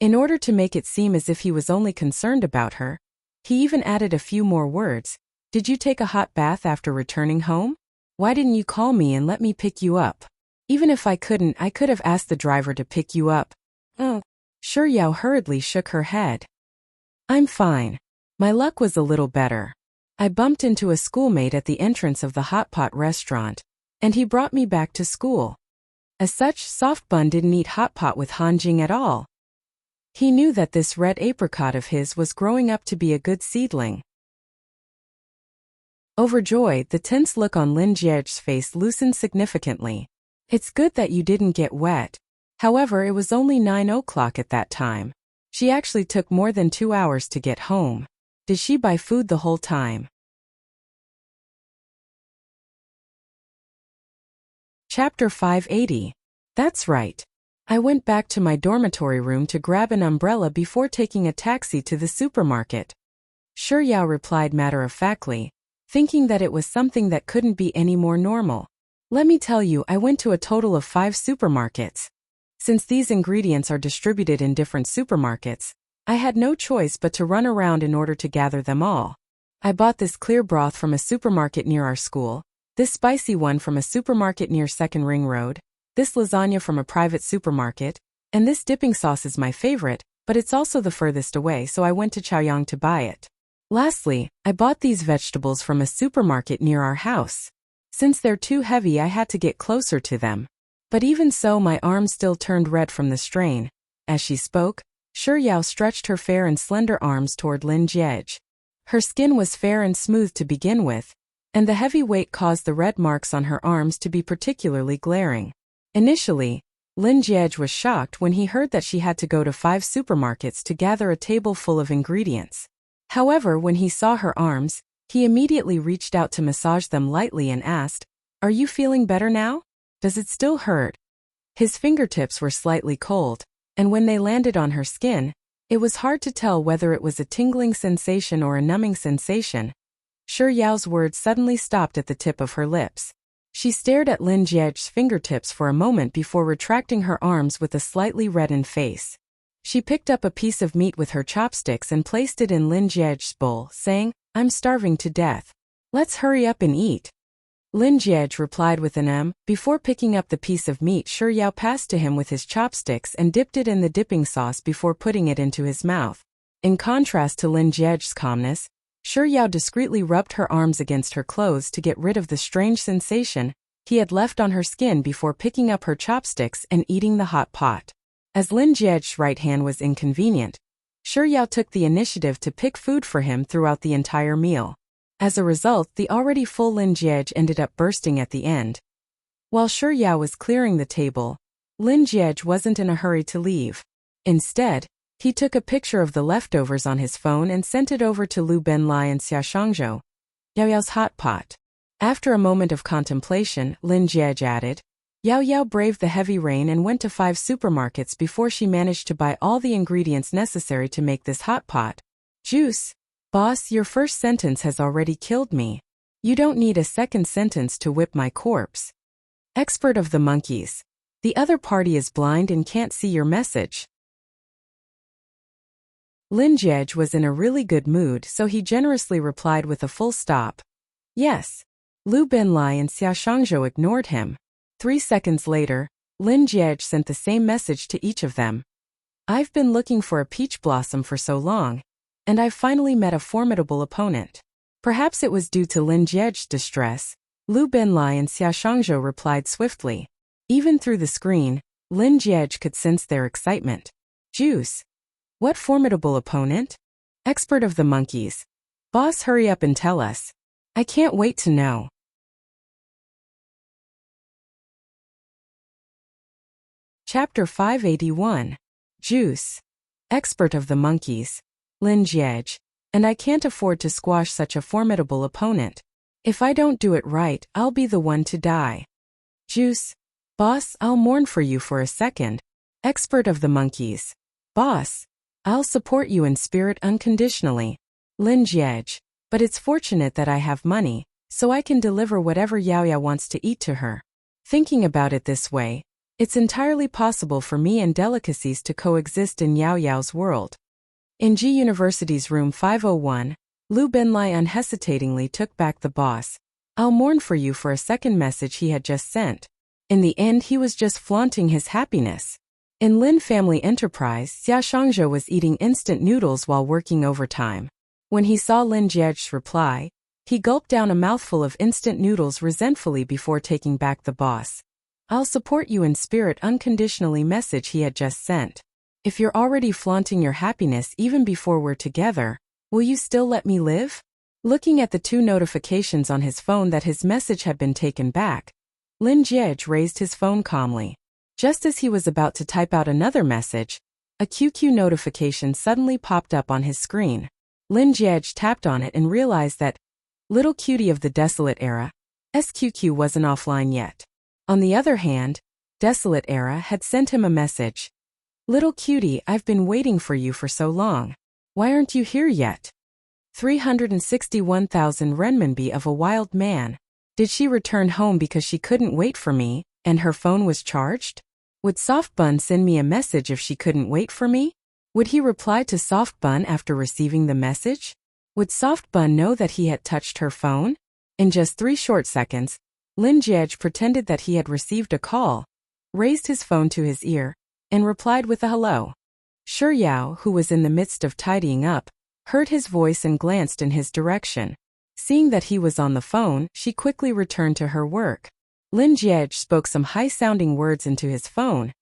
In order to make it seem as if he was only concerned about her, he even added a few more words. "Did you take a hot bath after returning home? Why didn't you call me and let me pick you up? Even if I couldn't, I could have asked the driver to pick you up." Shi Yao hurriedly shook her head. "I'm fine. My luck was a little better. I bumped into a schoolmate at the entrance of the hot pot restaurant, and he brought me back to school. As such, Soft Bun didn't eat hot pot with Hanjing at all. He knew that this red apricot of his was growing up to be a good seedling." Overjoyed, the tense look on Lin Jiej's face loosened significantly. "It's good that you didn't get wet. However, it was only 9 o'clock at that time. She actually took more than 2 hours to get home. Did she buy food the whole time?" Chapter 580. That's right. I went back to my dormitory room to grab an umbrella before taking a taxi to the supermarket. Shi Yao replied matter-of-factly, thinking that it was something that couldn't be any more normal. "Let me tell you, I went to a total of 5 supermarkets. Since these ingredients are distributed in different supermarkets, I had no choice but to run around in order to gather them all. I bought this clear broth from a supermarket near our school, this spicy one from a supermarket near Second Ring Road, this lasagna from a private supermarket, and this dipping sauce is my favorite, but it's also the furthest away, so I went to Chaoyang to buy it. Lastly, I bought these vegetables from a supermarket near our house. Since they're too heavy, I had to get closer to them. But even so, my arms still turned red from the strain." As she spoke, Shi Yao stretched her fair and slender arms toward Lin Jiej. Her skin was fair and smooth to begin with, and the heavy weight caused the red marks on her arms to be particularly glaring. Initially, Lin Jiej was shocked when he heard that she had to go to 5 supermarkets to gather a table full of ingredients. However, when he saw her arms, he immediately reached out to massage them lightly and asked, "Are you feeling better now? Does it still hurt?" His fingertips were slightly cold, and when they landed on her skin, it was hard to tell whether it was a tingling sensation or a numbing sensation. Shi Yao's words suddenly stopped at the tip of her lips. She stared at Lin Jiej's fingertips for a moment before retracting her arms with a slightly reddened face. She picked up a piece of meat with her chopsticks and placed it in Lin Jiej's bowl, saying, "I'm starving to death. Let's hurry up and eat." Lin Jiej replied with an Before picking up the piece of meat, Shi Yao passed to him with his chopsticks and dipped it in the dipping sauce before putting it into his mouth. In contrast to Lin Jiej's calmness, Shi Yao discreetly rubbed her arms against her clothes to get rid of the strange sensation he had left on her skin before picking up her chopsticks and eating the hot pot. As Lin Jiej's right hand was inconvenient, Shi Yao took the initiative to pick food for him throughout the entire meal. As a result, the already full Lin Jiej ended up bursting at the end. While Shi Yao was clearing the table, Lin Jiej wasn't in a hurry to leave. Instead, he took a picture of the leftovers on his phone and sent it over to Lu Benlai and Xia Shangzhou, Yao Yao's hot pot. After a moment of contemplation, Lin Jiej added, Yao Yao braved the heavy rain and went to 5 supermarkets before she managed to buy all the ingredients necessary to make this hot pot. Juice. Boss, your first sentence has already killed me. You don't need a second sentence to whip my corpse. Expert of the monkeys. The other party is blind and can't see your message. Lin Jiej was in a really good mood, so he generously replied with a full stop. Yes. Lu Benlai and Xia Shangzhou ignored him. 3 seconds later, Lin Jiej sent the same message to each of them. I've been looking for a peach blossom for so long, and I've finally met a formidable opponent. Perhaps it was due to Lin Jiej's distress. Lu Benlai and Xia Shangzhou replied swiftly. Even through the screen, Lin Jiej could sense their excitement. Juice. What formidable opponent? Expert of the monkeys. Boss, hurry up and tell us. I can't wait to know. Chapter 581. Juice. Expert of the monkeys. Lin Jiej. And I can't afford to squash such a formidable opponent. If I don't do it right, I'll be the one to die. Juice. Boss, I'll mourn for you for a second. Expert of the monkeys. Boss. I'll support you in spirit unconditionally. Lin Jiej. But it's fortunate that I have money, so I can deliver whatever Yao Yao wants to eat to her. Thinking about it this way, it's entirely possible for me and delicacies to coexist in Yao Yao's world. In G University's room 501, Lu Benlai unhesitatingly took back the boss. I'll mourn for you for a second message he had just sent. In the end, he was just flaunting his happiness. In Lin Family Enterprise, Xia Shangzhou was eating instant noodles while working overtime. When he saw Lin Jiej's reply, he gulped down a mouthful of instant noodles resentfully before taking back the boss. I'll support you in spirit unconditionally message he had just sent. If you're already flaunting your happiness even before we're together, will you still let me live? Looking at the 2 notifications on his phone that his message had been taken back, Lin Jiej raised his phone calmly. Just as he was about to type out another message, a QQ notification suddenly popped up on his screen. Lin Jiej tapped on it and realized that Little Cutie of the Desolate Era, SQQ, wasn't offline yet. On the other hand, Desolate Era had sent him a message. Little Cutie, I've been waiting for you for so long. Why aren't you here yet? 361,000 renminbi of a wild man. Did she return home because she couldn't wait for me, and her phone was charged? Would Softbun send me a message if she couldn't wait for me? Would he reply to Softbun after receiving the message? Would Softbun know that he had touched her phone? In just 3 short seconds, Lin Jiej pretended that he had received a call, raised his phone to his ear, and replied with a hello. Shi Yao, who was in the midst of tidying up, heard his voice and glanced in his direction. Seeing that he was on the phone, she quickly returned to her work. Lin Jiej spoke some high-sounding words into his phone,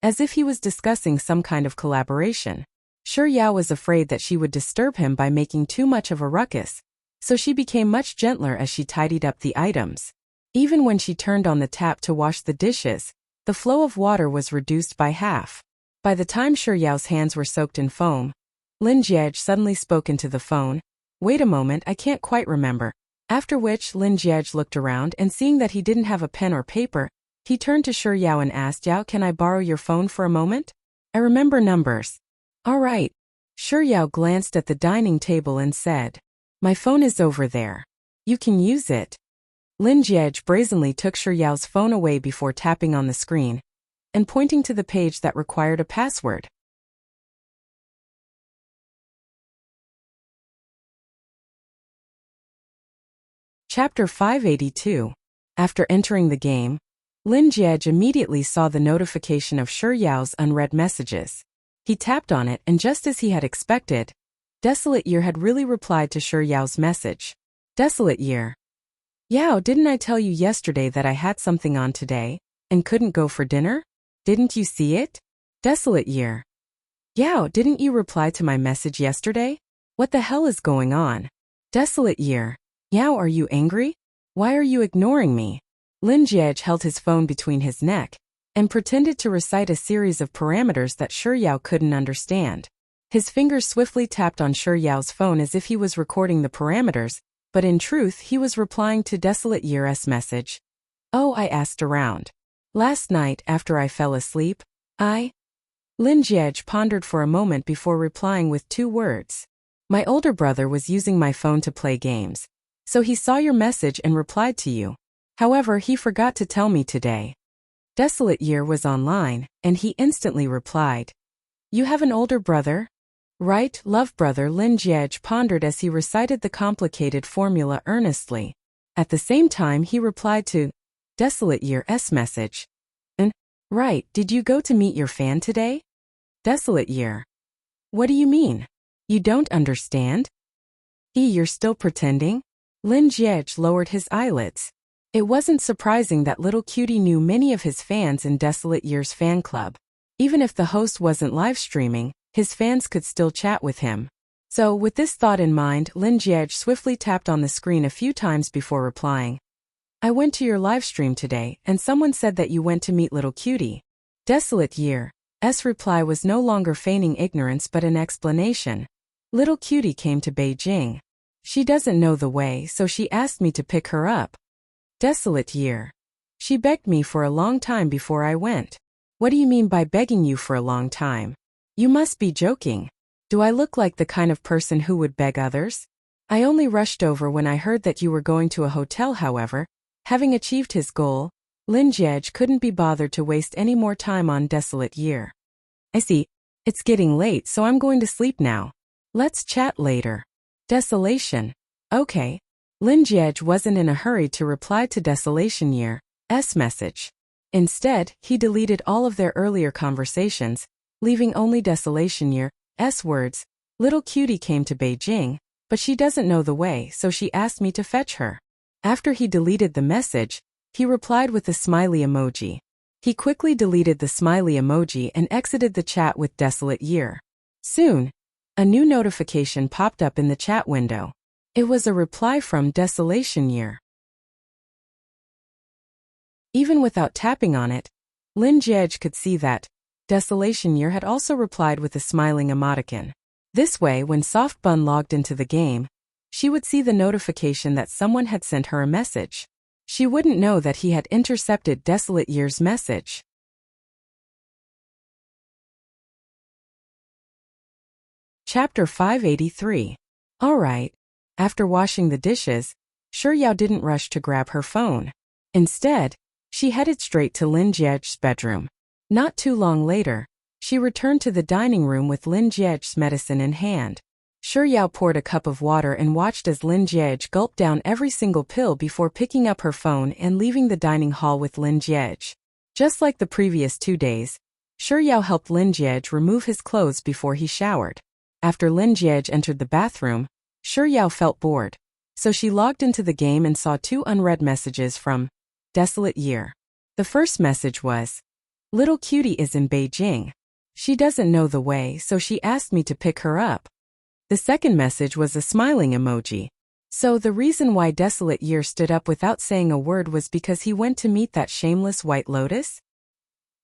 as if he was discussing some kind of collaboration. Shi Yao was afraid that she would disturb him by making too much of a ruckus, so she became much gentler as she tidied up the items. Even when she turned on the tap to wash the dishes, the flow of water was reduced by half. By the time Shi Yao's hands were soaked in foam, Lin Jiej suddenly spoke into the phone. Wait a moment, I can't quite remember. After which, Lin Jiej looked around and seeing that he didn't have a pen or paper, he turned to Shi Yao and asked, Yao, can I borrow your phone for a moment? I remember numbers. All right. Shi Yao glanced at the dining table and said, my phone is over there. You can use it. Lin Jiej brazenly took Shi Yao's phone away before tapping on the screen and pointing to the page that required a password. Chapter 582. After entering the game, Lin Jiej immediately saw the notification of Shi Yao's unread messages. He tapped on it and just as he had expected, Desolate Year had really replied to Shi Yao's message. Desolate Year. Yao, didn't I tell you yesterday that I had something on today, and couldn't go for dinner? Didn't you see it? Desolate Year. Yao, didn't you reply to my message yesterday? What the hell is going on? Desolate Year. Yao, are you angry? Why are you ignoring me? Lin Jiej held his phone between his neck and pretended to recite a series of parameters that Shi Yao couldn't understand. His fingers swiftly tapped on Shi Yao's phone as if he was recording the parameters, but in truth he was replying to Desolate Year's message. Oh, I asked around. Last night, after I fell asleep, Lin Jiej pondered for a moment before replying with 2 words. My older brother was using my phone to play games. So he saw your message and replied to you. However, he forgot to tell me today. Desolate Year was online, and he instantly replied. You have an older brother? Right, love brother. Lin Jiej pondered as he recited the complicated formula earnestly. At the same time he replied to Desolate Year's message. Right, did you go to meet your fan today? Desolate Year. What do you mean? You don't understand? You're still pretending? Lin Jiej lowered his eyelids. It wasn't surprising that little cutie knew many of his fans in Desolate Year's fan club. Even if the host wasn't live streaming, his fans could still chat with him. So, with this thought in mind, Lin Jiej swiftly tapped on the screen a few times before replying. I went to your live stream today, and someone said that you went to meet little cutie. Desolate Year's reply was no longer feigning ignorance but an explanation. Little cutie came to Beijing. She doesn't know the way, so she asked me to pick her up. Desolate Year. She begged me for a long time before I went. What do you mean by begging you for a long time? You must be joking. Do I look like the kind of person who would beg others? I only rushed over when I heard that you were going to a hotel. However, having achieved his goal, Lin Jiej couldn't be bothered to waste any more time on Desolate Year. I see. It's getting late, so I'm going to sleep now. Let's chat later. Desolation. Okay. Lin Jiej wasn't in a hurry to reply to Desolation Year's message. Instead, he deleted all of their earlier conversations, leaving only Desolation Year's words. Little cutie came to Beijing, but she doesn't know the way, so she asked me to fetch her. After he deleted the message, he replied with a smiley emoji. He quickly deleted the smiley emoji and exited the chat with Desolate Year. Soon, a new notification popped up in the chat window. It was a reply from Desolation Year. Even without tapping on it, Lin Jiej could see that Desolation Year had also replied with a smiling emoticon. This way, when Soft Bun logged into the game, she would see the notification that someone had sent her a message. She wouldn't know that he had intercepted Desolate Year's message. Chapter 583. Alright. After washing the dishes, Shi Yao didn't rush to grab her phone. Instead, she headed straight to Lin Jiej's bedroom. Not too long later, she returned to the dining room with Lin Jiej's medicine in hand. Shi Yao poured a cup of water and watched as Lin Jiej gulped down every single pill before picking up her phone and leaving the dining hall with Lin Jiej. Just like the previous 2 days, Shi Yao helped Lin Jiej remove his clothes before he showered. After Lin Jiej entered the bathroom, Shi Yao felt bored, so she logged into the game and saw 2 unread messages from Desolate Year. The first message was, Little cutie is in Beijing. She doesn't know the way, so she asked me to pick her up. The second message was a smiling emoji. So the reason why Desolate Year stood up without saying a word was because he went to meet that shameless White Lotus?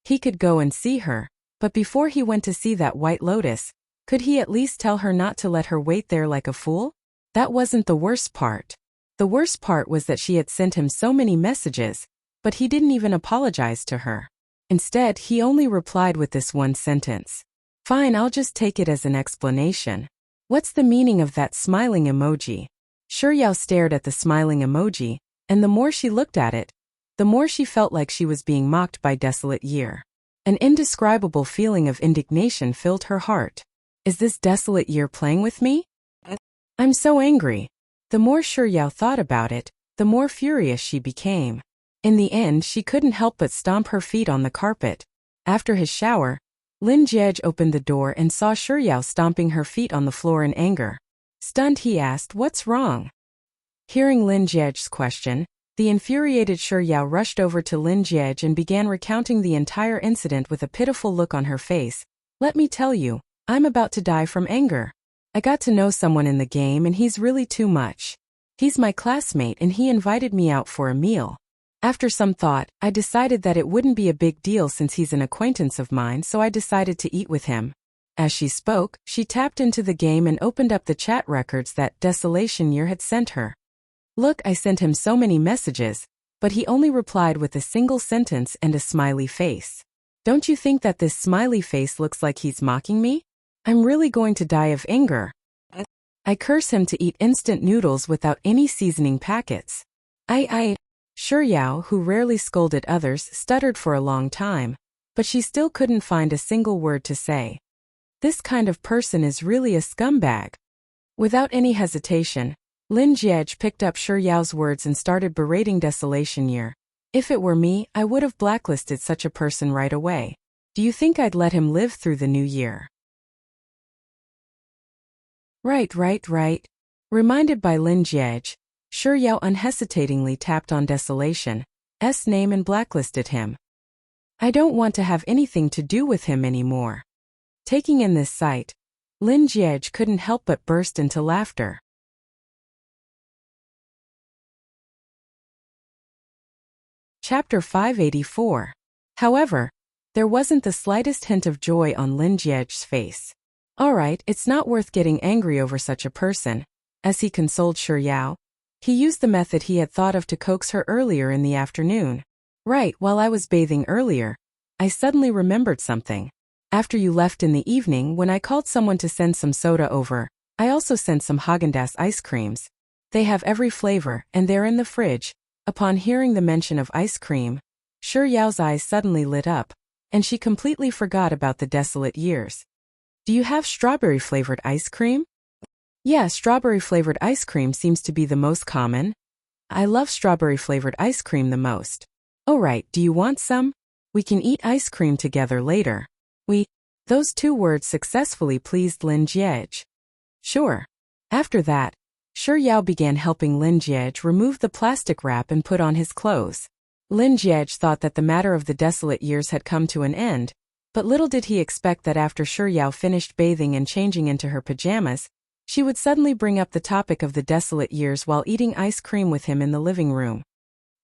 He could go and see her, but before he went to see that White Lotus, could he at least tell her not to let her wait there like a fool? That wasn't the worst part. The worst part was that she had sent him so many messages, but he didn't even apologize to her. Instead, he only replied with this one sentence. Fine, I'll just take it as an explanation. What's the meaning of that smiling emoji? Shi Yao stared at the smiling emoji, and the more she looked at it, the more she felt like she was being mocked by Desolate Year. An indescribable feeling of indignation filled her heart. Is this Desolate Year playing with me? I'm so angry. The more Shi Yao thought about it, the more furious she became. In the end, she couldn't help but stomp her feet on the carpet. After his shower, Lin Jiej opened the door and saw Shuyao stomping her feet on the floor in anger. Stunned, he asked, "What's wrong?" Hearing Lin Jiej's question, the infuriated Shuyao rushed over to Lin Jiej and began recounting the entire incident with a pitiful look on her face. "Let me tell you, I'm about to die from anger. I got to know someone in the game and he's really too much. He's my classmate and he invited me out for a meal. After some thought, I decided that it wouldn't be a big deal since he's an acquaintance of mine, so I decided to eat with him." As she spoke, she tapped into the game and opened up the chat records that Desolation Year had sent her. "Look, I sent him so many messages, but he only replied with a single sentence and a smiley face. Don't you think that this smiley face looks like he's mocking me? I'm really going to die of anger. I curse him to eat instant noodles without any seasoning packets." Shuyao, who rarely scolded others, stuttered for a long time, but she still couldn't find a single word to say. This kind of person is really a scumbag. Without any hesitation, Lin Jiej picked up Shuyao's words and started berating Desolation Year. "If it were me, I would have blacklisted such a person right away. Do you think I'd let him live through the new year?" Right. Reminded by Lin Jiej, Shuyao unhesitatingly tapped on Desolation's name and blacklisted him. "I don't want to have anything to do with him anymore." Taking in this sight, Lin Jiej couldn't help but burst into laughter. Chapter 584. However, there wasn't the slightest hint of joy on Lin Jiej's face. "Alright, it's not worth getting angry over such a person," as he consoled Shuyao. He used the method he had thought of to coax her earlier in the afternoon. "Right, while I was bathing earlier, I suddenly remembered something. After you left in the evening when I called someone to send some soda over, I also sent some Häagen-Dazs ice creams. They have every flavor, and they're in the fridge." Upon hearing the mention of ice cream, Shuyao's eyes suddenly lit up, and she completely forgot about the desolate years. "Do you have strawberry-flavored ice cream?" "Yeah, strawberry-flavored ice cream seems to be the most common. I love strawberry-flavored ice cream the most." "Oh right, do you want some? We can eat ice cream together later." Those two words successfully pleased Lin Jiej. "Sure." After that, Shuyao began helping Lin Jiej remove the plastic wrap and put on his clothes. Lin Jiej thought that the matter of the desolate years had come to an end, but little did he expect that after Shuyao finished bathing and changing into her pajamas, she would suddenly bring up the topic of the desolate years while eating ice cream with him in the living room.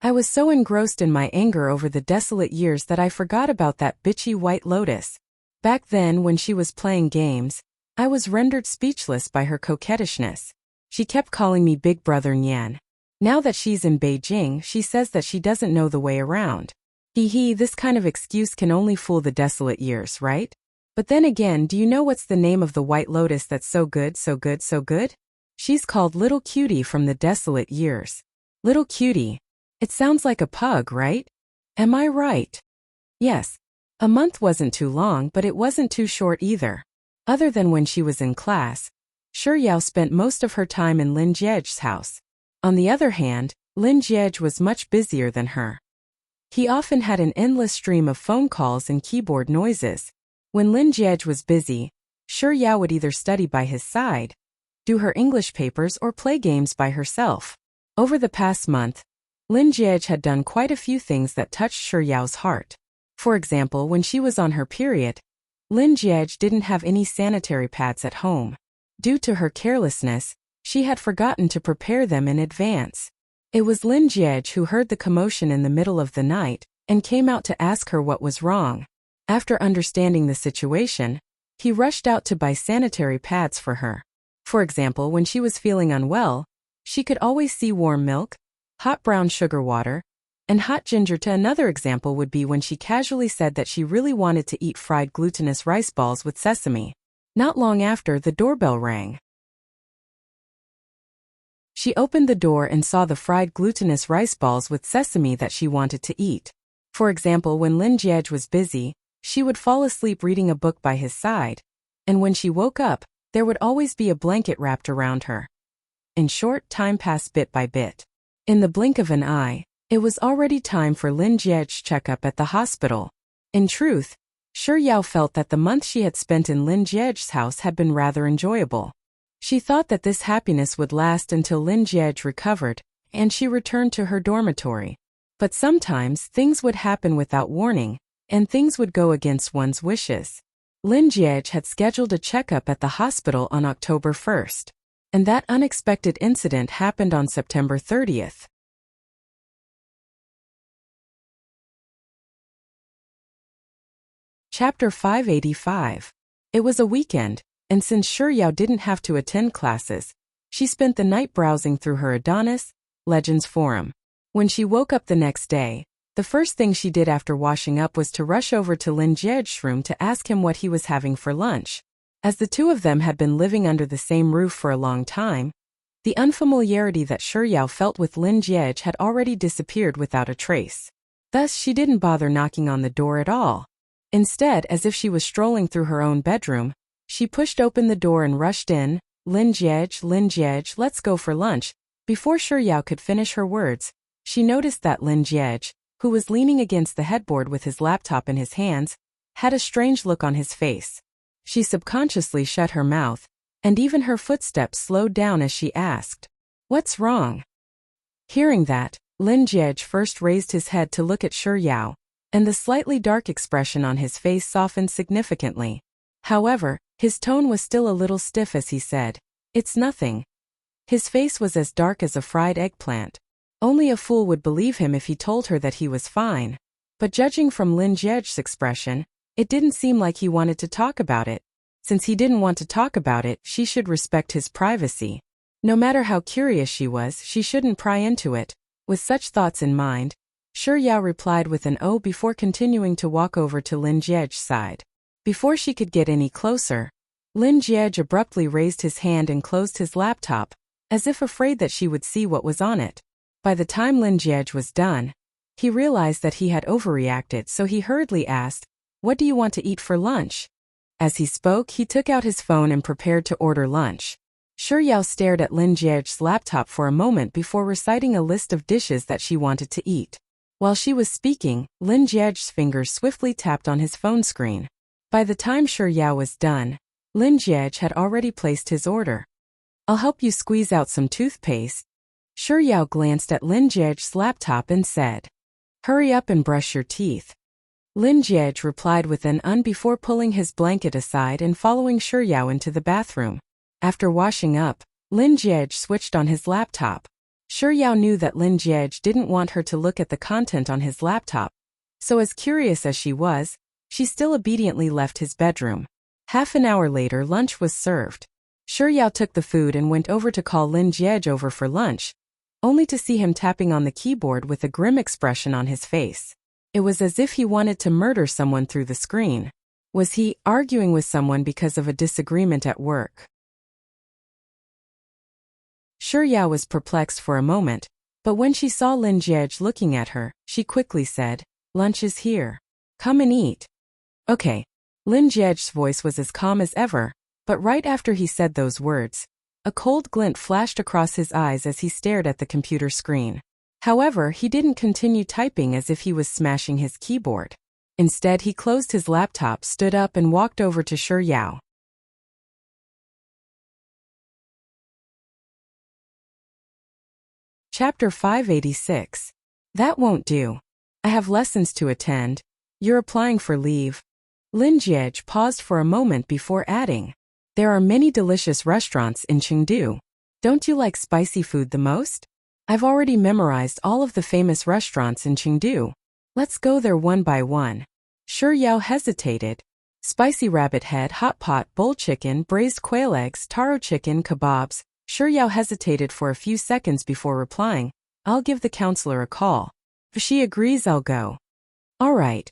"I was so engrossed in my anger over the desolate years that I forgot about that bitchy White Lotus. Back then when she was playing games, I was rendered speechless by her coquettishness. She kept calling me Big Brother Nyan. Now that she's in Beijing, she says that she doesn't know the way around. This kind of excuse can only fool the desolate years, right? But then again, do you know what's the name of the White Lotus that's so good? She's called Little Cutie from the desolate years." Little Cutie. It sounds like a pug, right? Am I right? Yes. A month wasn't too long, but it wasn't too short either. Other than when she was in class, Shuyao spent most of her time in Lin Jiej's house. On the other hand, Lin Jiej was much busier than her. He often had an endless stream of phone calls and keyboard noises. When Lin Jiej was busy, Shuyao would either study by his side, do her English papers, or play games by herself. Over the past month, Lin Jiej had done quite a few things that touched Shuyao's heart. For example, when she was on her period, Lin Jiej didn't have any sanitary pads at home. Due to her carelessness, she had forgotten to prepare them in advance. It was Lin Jiej who heard the commotion in the middle of the night and came out to ask her what was wrong. After understanding the situation, he rushed out to buy sanitary pads for her. For example, when she was feeling unwell, she could always see warm milk, hot brown sugar water, and hot ginger tea. Another example would be when she casually said that she really wanted to eat fried glutinous rice balls with sesame. Not long after, the doorbell rang. She opened the door and saw the fried glutinous rice balls with sesame that she wanted to eat. For example, when Lin Jiej was busy, she would fall asleep reading a book by his side, and when she woke up, there would always be a blanket wrapped around her. In short, time passed bit by bit. In the blink of an eye, it was already time for Lin Jiej's checkup at the hospital. In truth, Shi Yao felt that the month she had spent in Lin Jie's house had been rather enjoyable. She thought that this happiness would last until Lin Jie recovered, and she returned to her dormitory. But sometimes things would happen without warning, and things would go against one's wishes. Lin Jie had scheduled a checkup at the hospital on October 1st, and that unexpected incident happened on September 30th. Chapter 585. It was a weekend, and since Shi Yao didn't have to attend classes, she spent the night browsing through her Adonis Legends forum. When she woke up the next day, the first thing she did after washing up was to rush over to Lin Jie's room to ask him what he was having for lunch. As the two of them had been living under the same roof for a long time, the unfamiliarity that Shi Yao felt with Lin Jie had already disappeared without a trace. Thus, she didn't bother knocking on the door at all. Instead, as if she was strolling through her own bedroom, she pushed open the door and rushed in. Lin Jie, let's go for lunch." Before Shi Yao could finish her words, she noticed that Lin Jie, who was leaning against the headboard with his laptop in his hands, had a strange look on his face. She subconsciously shut her mouth, and even her footsteps slowed down as she asked, "What's wrong?" Hearing that, Lin Jie first raised his head to look at Shi Yao, and the slightly dark expression on his face softened significantly. However, his tone was still a little stiff as he said, "It's nothing." His face was as dark as a fried eggplant. Only a fool would believe him if he told her that he was fine. But judging from Lin Jie's expression, it didn't seem like he wanted to talk about it. Since he didn't want to talk about it, she should respect his privacy. No matter how curious she was, she shouldn't pry into it. With such thoughts in mind, Shi Yao replied with an "oh" before continuing to walk over to Lin Jie's side. Before she could get any closer, Lin Jie abruptly raised his hand and closed his laptop, as if afraid that she would see what was on it. By the time Lin Jie was done, he realized that he had overreacted, so he hurriedly asked, "What do you want to eat for lunch?" As he spoke, he took out his phone and prepared to order lunch. Shi Yao stared at Lin Jie's laptop for a moment before reciting a list of dishes that she wanted to eat. While she was speaking, Lin Jie's fingers swiftly tapped on his phone screen. By the time Shi Yao was done, Lin Jie had already placed his order. "I'll help you squeeze out some toothpaste." Shi Yao glanced at Lin Jie's laptop and said, "Hurry up and brush your teeth." Lin Jie replied with an before pulling his blanket aside and following Shi Yao into the bathroom. After washing up, Lin Jie switched on his laptop. Shi Yao knew that Lin Jie didn't want her to look at the content on his laptop, so as curious as she was, she still obediently left his bedroom. Half an hour later, lunch was served. Shi Yao took the food and went over to call Lin Jie over for lunch, only to see him tapping on the keyboard with a grim expression on his face. It was as if he wanted to murder someone through the screen. Was he arguing with someone because of a disagreement at work? Shi Yao was perplexed for a moment, but when she saw Lin Jie looking at her, she quickly said, "Lunch is here. Come and eat." "Okay." Lin Jie's voice was as calm as ever, but right after he said those words, a cold glint flashed across his eyes as he stared at the computer screen. However, he didn't continue typing as if he was smashing his keyboard. Instead, he closed his laptop, stood up and walked over to Shi Yao. Chapter 586. That won't do. I have lessons to attend. You're applying for leave. Lin Jie paused for a moment before adding, "There are many delicious restaurants in Chengdu. Don't you like spicy food the most? I've already memorized all of the famous restaurants in Chengdu. Let's go there one by one." Shi Yao hesitated. Spicy rabbit head, hot pot, bowl chicken, braised quail eggs, taro chicken, kebabs. Shi Yao hesitated for a few seconds before replying, "I'll give the counselor a call. If she agrees, I'll go." "All right."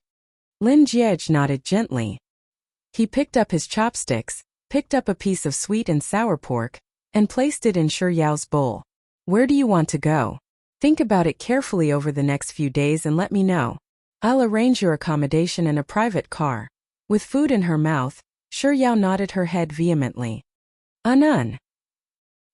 Lin Jie nodded gently. He picked up his chopsticks, picked up a piece of sweet and sour pork, and placed it in Shi Yao's bowl. "Where do you want to go? Think about it carefully over the next few days and let me know. I'll arrange your accommodation and a private car." With food in her mouth, Shi Yao nodded her head vehemently. "None.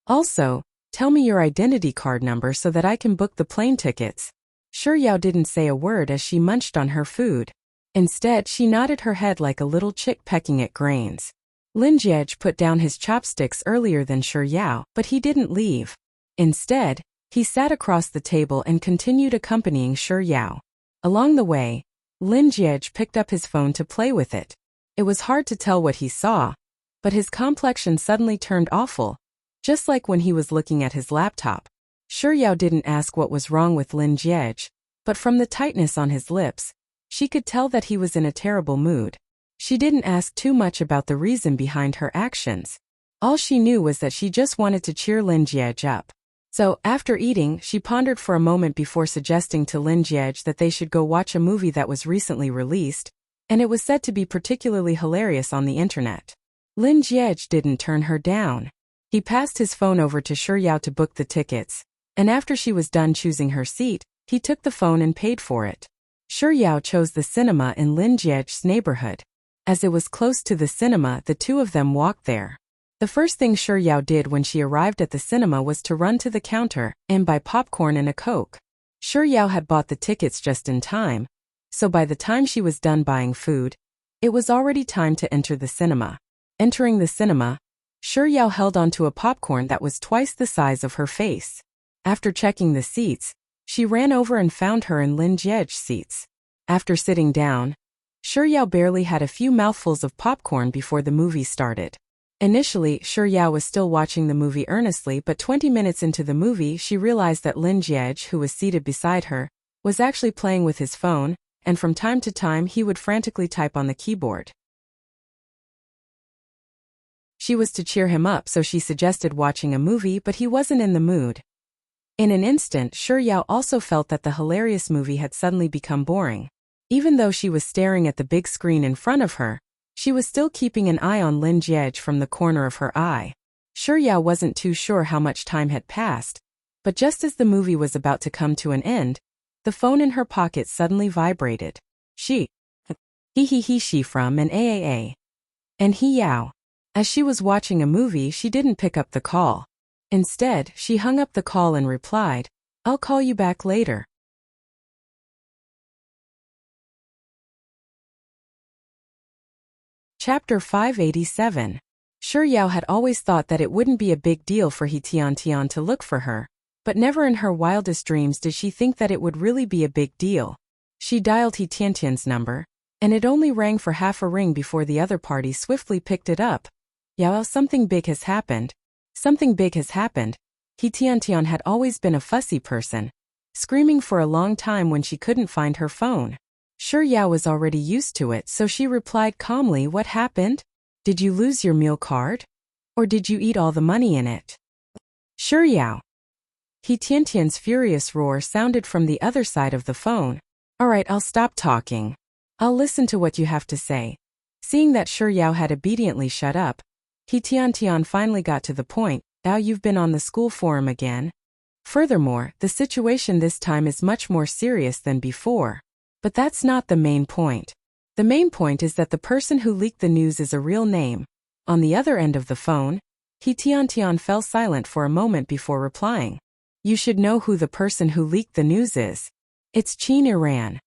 Also, tell me your identity card number so that I can book the plane tickets." Shi Yao didn't say a word as she munched on her food. Instead, she nodded her head like a little chick pecking at grains. Lin Jiej put down his chopsticks earlier than Shi Yao, but he didn't leave. Instead, he sat across the table and continued accompanying Shi Yao. Along the way, Lin Jiej picked up his phone to play with it. It was hard to tell what he saw, but his complexion suddenly turned awful, just like when he was looking at his laptop. Shi Yao didn't ask what was wrong with Lin Jiej, but from the tightness on his lips, she could tell that he was in a terrible mood. She didn't ask too much about the reason behind her actions. All she knew was that she just wanted to cheer Lin Jiej up. So, after eating, she pondered for a moment before suggesting to Lin Jiej that they should go watch a movie that was recently released, and it was said to be particularly hilarious on the internet. Lin Jiej didn't turn her down. He passed his phone over to Shi Yao to book the tickets, and after she was done choosing her seat, he took the phone and paid for it. Shi Yao chose the cinema in Lin Jiej's neighborhood. As it was close to the cinema, the two of them walked there. The first thing Shi Yao did when she arrived at the cinema was to run to the counter and buy popcorn and a Coke. Shi Yao had bought the tickets just in time, so by the time she was done buying food, it was already time to enter the cinema. Entering the cinema, Shi Yao held onto a popcorn that was twice the size of her face. After checking the seats, she ran over and found her in Lin Jiej's seats. After sitting down, Shi Yao barely had a few mouthfuls of popcorn before the movie started. Initially, Shi Yao was still watching the movie earnestly, but 20 minutes into the movie she realized that Lin Jiej, who was seated beside her, was actually playing with his phone, and from time to time he would frantically type on the keyboard. She was to cheer him up, so she suggested watching a movie, but he wasn't in the mood. In an instant, Shi Yao also felt that the hilarious movie had suddenly become boring. Even though she was staring at the big screen in front of her, she was still keeping an eye on Lin Jiej from the corner of her eye. Shi Yao wasn't too sure how much time had passed, but just as the movie was about to come to an end, the phone in her pocket suddenly vibrated. She from an AAA. And he Yao. As she was watching a movie, she didn't pick up the call. Instead, she hung up the call and replied, "I'll call you back later." Chapter 587. Shi Yao had always thought that it wouldn't be a big deal for He Tiantian to look for her, but never in her wildest dreams did she think that it would really be a big deal. She dialed He Tiantian's number, and it only rang for half a ring before the other party swiftly picked it up. "Yao, something big has happened. Something big has happened." He Tiantian had always been a fussy person, screaming for a long time when she couldn't find her phone. Shi Yao was already used to it, so she replied calmly, "What happened? Did you lose your meal card? Or did you eat all the money in it?" "Shi Yao." He Tiantian's furious roar sounded from the other side of the phone. "All right, I'll stop talking. I'll listen to what you have to say." Seeing that Shi Yao had obediently shut up, He Tiantian finally got to the point. "Now you've been on the school forum again. Furthermore, the situation this time is much more serious than before. But that's not the main point. The main point is that the person who leaked the news is a real name." On the other end of the phone, He Tiantian fell silent for a moment before replying. "You should know who the person who leaked the news is. It's Qin Iran.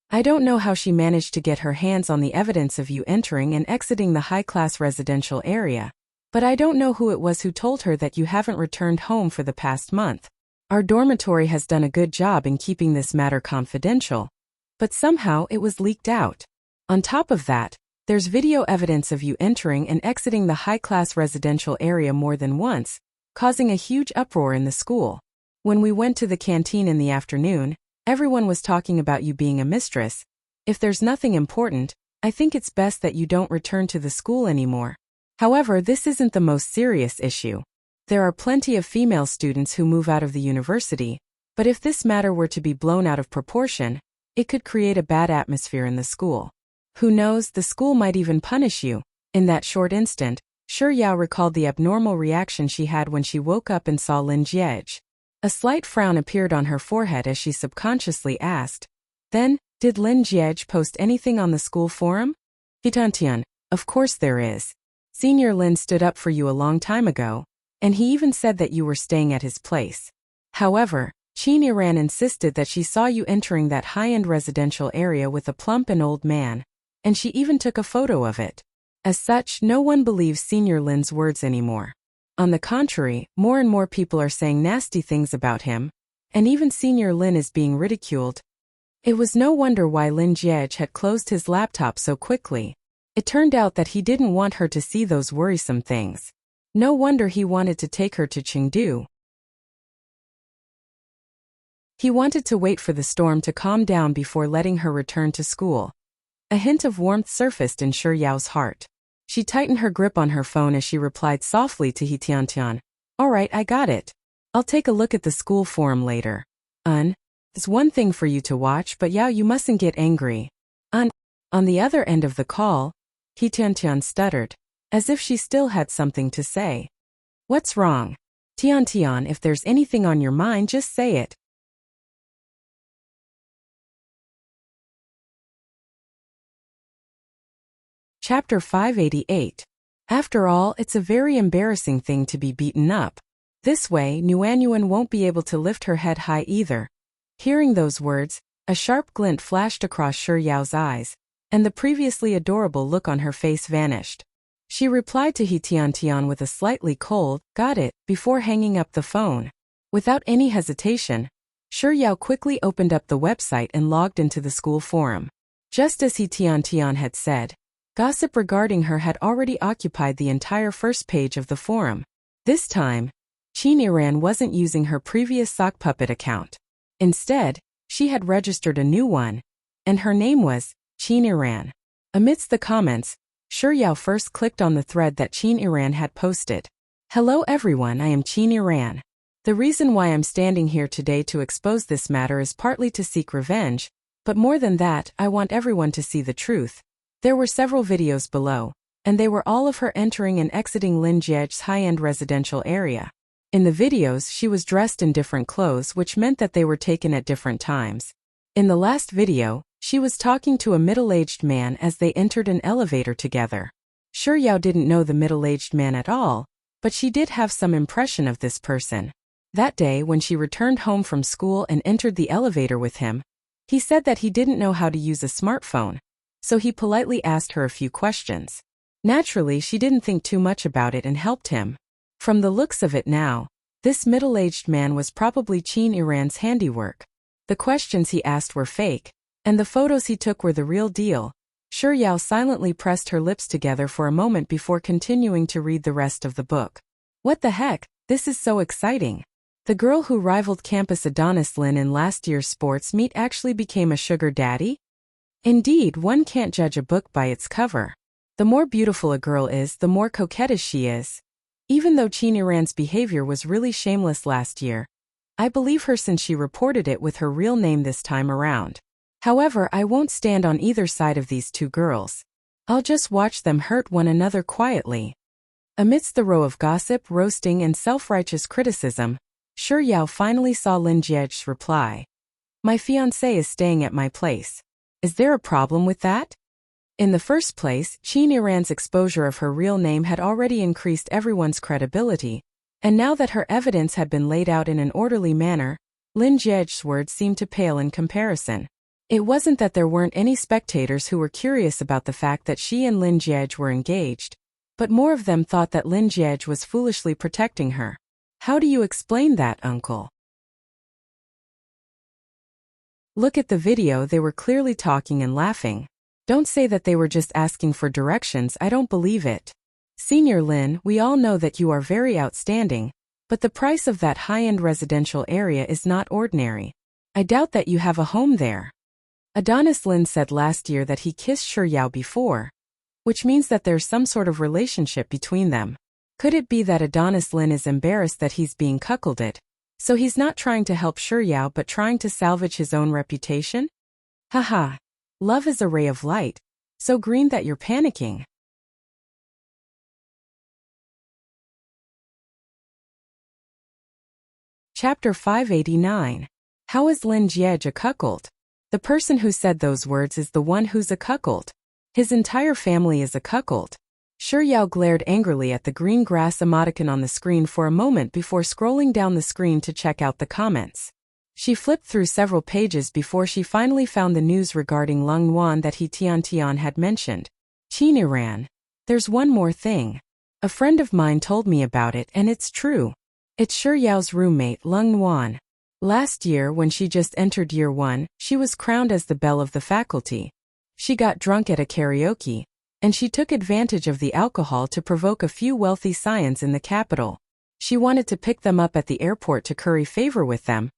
I don't know how she managed to get her hands on the evidence of you entering and exiting the high-class residential area, but I don't know who it was who told her that you haven't returned home for the past month. Our dormitory has done a good job in keeping this matter confidential, but somehow it was leaked out. On top of that, there's video evidence of you entering and exiting the high-class residential area more than once, causing a huge uproar in the school. When we went to the canteen in the afternoon, everyone was talking about you being a mistress. If there's nothing important, I think it's best that you don't return to the school anymore. However, this isn't the most serious issue. There are plenty of female students who move out of the university, but if this matter were to be blown out of proportion, it could create a bad atmosphere in the school. Who knows, the school might even punish you." In that short instant, Shi Yao recalled the abnormal reaction she had when she woke up and saw Lin Jiej. A slight frown appeared on her forehead as she subconsciously asked, "Then, did Lin Jiej post anything on the school forum?" "He Tiantian, of course there is. Senior Lin stood up for you a long time ago, and he even said that you were staying at his place. However, Qin Iran insisted that she saw you entering that high-end residential area with a plump and old man, and she even took a photo of it. As such, no one believes Senior Lin's words anymore. On the contrary, more and more people are saying nasty things about him, and even Senior Lin is being ridiculed. It was no wonder why Lin Jiej had closed his laptop so quickly. It turned out that he didn't want her to see those worrisome things. No wonder he wanted to take her to Chengdu. He wanted to wait for the storm to calm down before letting her return to school. A hint of warmth surfaced in Shi Yao's heart. She tightened her grip on her phone as she replied softly to He Tiantian. All right, I got it. I'll take a look at the school forum later. It's one thing for you to watch, but Yao, you mustn't get angry. On the other end of the call, He Tiantian stuttered, as if she still had something to say. What's wrong? Tiantian, if there's anything on your mind, just say it. Chapter 588. After all, it's a very embarrassing thing to be beaten up. This way, Nuanyuan won't be able to lift her head high either. Hearing those words, a sharp glint flashed across Shi Yao's eyes, and the previously adorable look on her face vanished. She replied to He Tiantian with a slightly cold, got it, before hanging up the phone. Without any hesitation, Shi Yao quickly opened up the website and logged into the school forum. Just as He Tiantian had said, gossip regarding her had already occupied the entire first page of the forum. This time, Qin Iran wasn't using her previous sock puppet account. Instead, she had registered a new one, and her name was Qin Iran. Amidst the comments, Shi Yao first clicked on the thread that Qin Iran had posted. Hello everyone, I am Qin Iran. The reason why I'm standing here today to expose this matter is partly to seek revenge, but more than that, I want everyone to see the truth. There were several videos below, and they were all of her entering and exiting Lin Jiej's high-end residential area. In the videos, she was dressed in different clothes, which meant that they were taken at different times. In the last video, she was talking to a middle-aged man as they entered an elevator together. Shi Yao didn't know the middle-aged man at all, but she did have some impression of this person. That day, when she returned home from school and entered the elevator with him, he said that he didn't know how to use a smartphone, so he politely asked her a few questions. Naturally, she didn't think too much about it and helped him. From the looks of it now, this middle-aged man was probably Qin Iran's handiwork. The questions he asked were fake, and the photos he took were the real deal. Shi Yao silently pressed her lips together for a moment before continuing to read the rest of the book. What the heck, this is so exciting. The girl who rivaled campus Adonis Lin in last year's sports meet actually became a sugar daddy? Indeed, one can't judge a book by its cover. The more beautiful a girl is, the more coquettish she is. Even though Qin Iran's behavior was really shameless last year, I believe her since she reported it with her real name this time around. However, I won't stand on either side of these two girls. I'll just watch them hurt one another quietly. Amidst the row of gossip, roasting, and self-righteous criticism, Shi Yao finally saw Lin Jiej's reply. My fiancé is staying at my place. Is there a problem with that? In the first place, Qin Iran's exposure of her real name had already increased everyone's credibility, and now that her evidence had been laid out in an orderly manner, Lin Jiej's words seemed to pale in comparison. It wasn't that there weren't any spectators who were curious about the fact that she and Lin Jiej were engaged, but more of them thought that Lin Jiej was foolishly protecting her. How do you explain that, uncle? Look at the video, they were clearly talking and laughing. Don't say that they were just asking for directions, I don't believe it. Senior Lin, we all know that you are very outstanding, but the price of that high-end residential area is not ordinary. I doubt that you have a home there. Adonis Lin said last year that he kissed Shi Yao before, which means that there's some sort of relationship between them. Could it be that Adonis Lin is embarrassed that he's being cuckolded, so he's not trying to help Shi Yao but trying to salvage his own reputation? Haha. Love is a ray of light, so green that you're panicking. Chapter 589. How is Lin Jiej a cuckold? The person who said those words is the one who's a cuckold. His entire family is a cuckold. Shi Yao glared angrily at the green grass emoticon on the screen for a moment before scrolling down the screen to check out the comments. She flipped through several pages before she finally found the news regarding Lung Wan that He Tian had mentioned. Qin ran. There's one more thing. A friend of mine told me about it and it's true. It's Shi Yao's roommate Lung Wan. Last year when she just entered year 1, she was crowned as the belle of the faculty. She got drunk at a karaoke, and she took advantage of the alcohol to provoke a few wealthy scions in the capital. She wanted to pick them up at the airport to curry favor with them,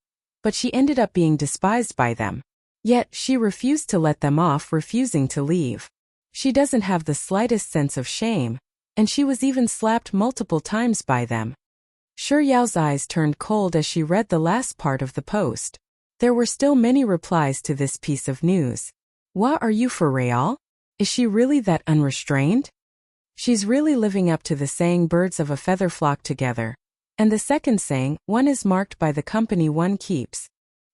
but she ended up being despised by them. Yet, she refused to let them off, refusing to leave. She doesn't have the slightest sense of shame, and she was even slapped multiple times by them. Shi Yao's eyes turned cold as she read the last part of the post. There were still many replies to this piece of news. What are you for real? Is she really that unrestrained? She's really living up to the saying birds of a feather flock together. And the second saying, one is marked by the company one keeps.